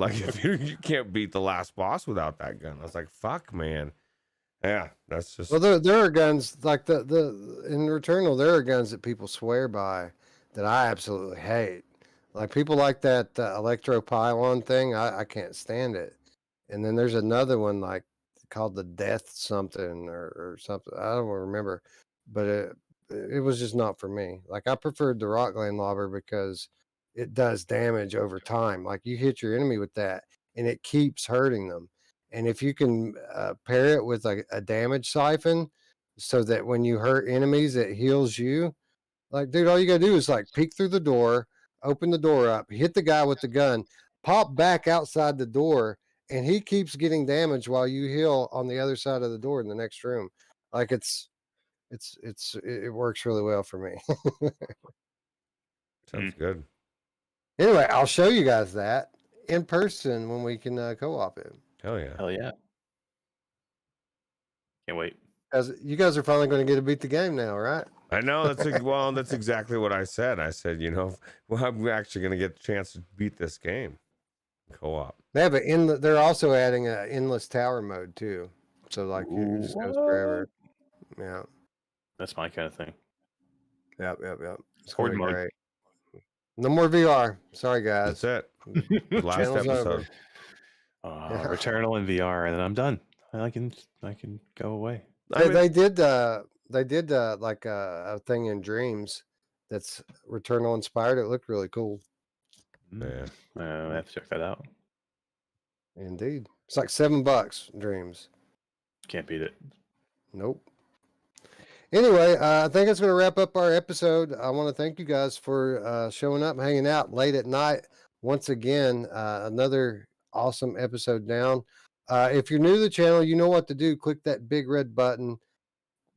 Like if you can't beat the last boss without that gun. I was like, fuck, man. Yeah, that's just. Well, there are guns like the in Returnal. There are guns that people swear by that I absolutely hate. Like people like that electro pylon thing. I can't stand it. and then there's another one like called the Death something or something. I don't remember, but it was just not for me. Like I preferred the rock gland lobber because it does damage over time. Like you hit your enemy with that, and it keeps hurting them. And if you can pair it with a damage siphon, so that when you hurt enemies, it heals you. Like, dude, all you gotta do is like peek through the door, open the door up, hit the guy with the gun, pop back outside the door, and he keeps getting damage while you heal on the other side of the door in the next room. Like it works really well for me. Sounds good. Anyway, I'll show you guys that in person when we can co-op it. Hell yeah. Hell yeah. Can't wait. As you guys are finally going to get to beat the game now, right? I know that's exactly what I said. I said, well, I'm actually going to get a chance to beat this game. Co-op. They have they're also adding an endless tower mode too. So like it just goes forever. Yeah. That's my kind of thing. Yep. It's Horde gonna be mode. great. No more VR. Sorry guys. That's it. Last Channel's episode. over. Returnal and VR, and then I'm done. I can go away. They did like a thing in Dreams that's Returnal inspired. It looked really cool. Yeah. I have to check that out. Indeed. It's like $7 Dreams. Can't beat it. Nope. Anyway, I think it's going to wrap up our episode. I want to thank you guys for showing up and hanging out late at night. Once again, another awesome episode down. If you're new to the channel, you know what to do. Click that big red button,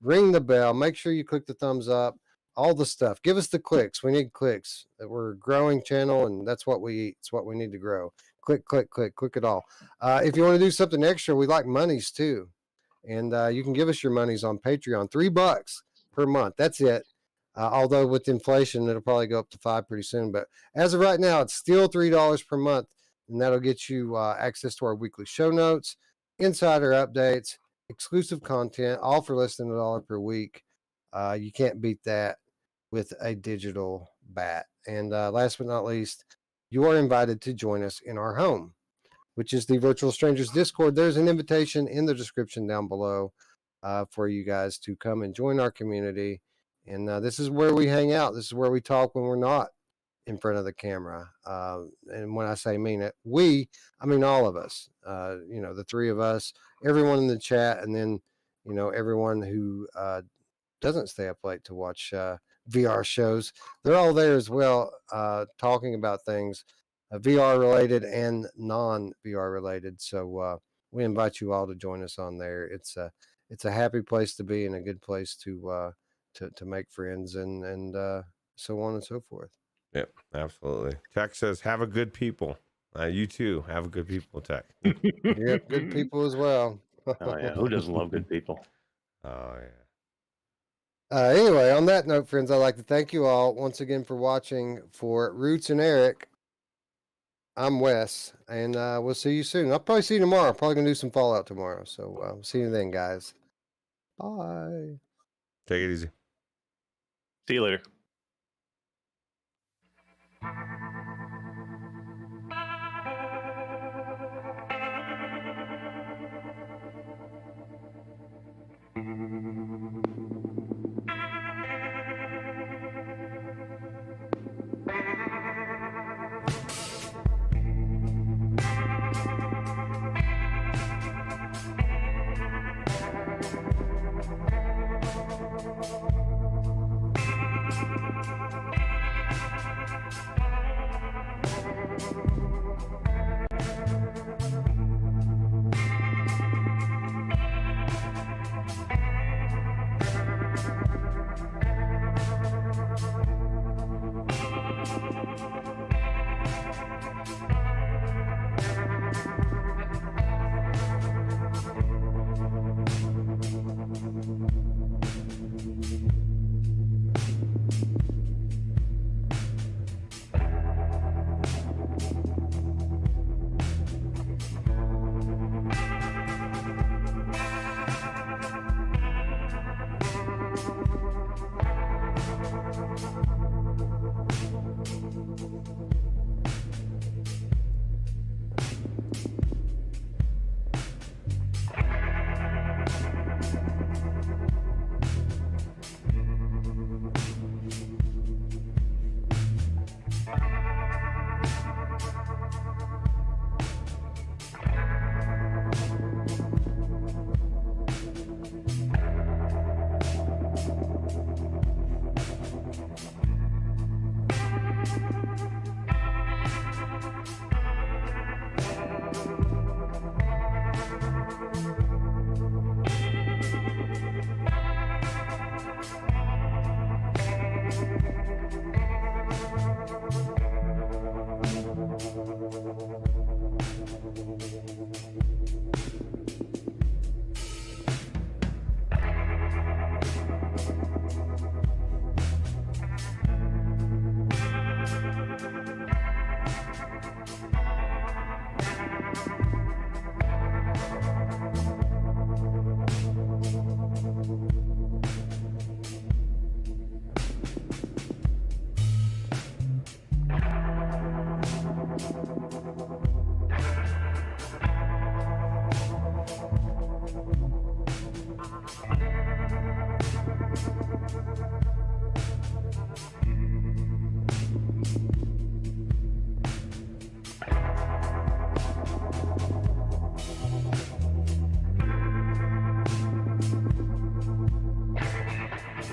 ring the bell, make sure you click the thumbs up, all the stuff. Give us the clicks. We need clicks. We're a growing channel, and that's what we eat. It's what we need to grow. Click it all. If you want to do something extra, we like monies too. And you can give us your monies on Patreon, $3 per month. That's it. Although with inflation, it'll probably go up to $5 pretty soon. But as of right now, it's still $3 per month. And that'll get you access to our weekly show notes, insider updates, exclusive content, all for less than $1 per week. You can't beat that with a digital bat. And last but not least, you are invited to join us in our home, which is the Virtual Strangers Discord. There's an invitation in the description down below for you guys to come and join our community. And this is where we hang out. This is where we talk when we're not in front of the camera. And when I say mean it, I mean all of us, the three of us, everyone in the chat, and then, everyone who doesn't stay up late to watch VR shows. They're all there as well, talking about things VR related and non-VR related. So we invite you all to join us on there. It's a happy place to be and a good place to make friends and so on and so forth. Yep, absolutely. Tech says, have a good people. You too, have a good people, Tech. Yep, good people as well. Oh yeah, who doesn't love good people? Oh yeah. Anyway, on that note, friends, I'd like to thank you all once again for watching. For Ruuts and Eric, I'm Wes, and we'll see you soon. I'll probably see you tomorrow. I'm probably going to do some Fallout tomorrow. So see you then, guys. Bye. Take it easy. See you later.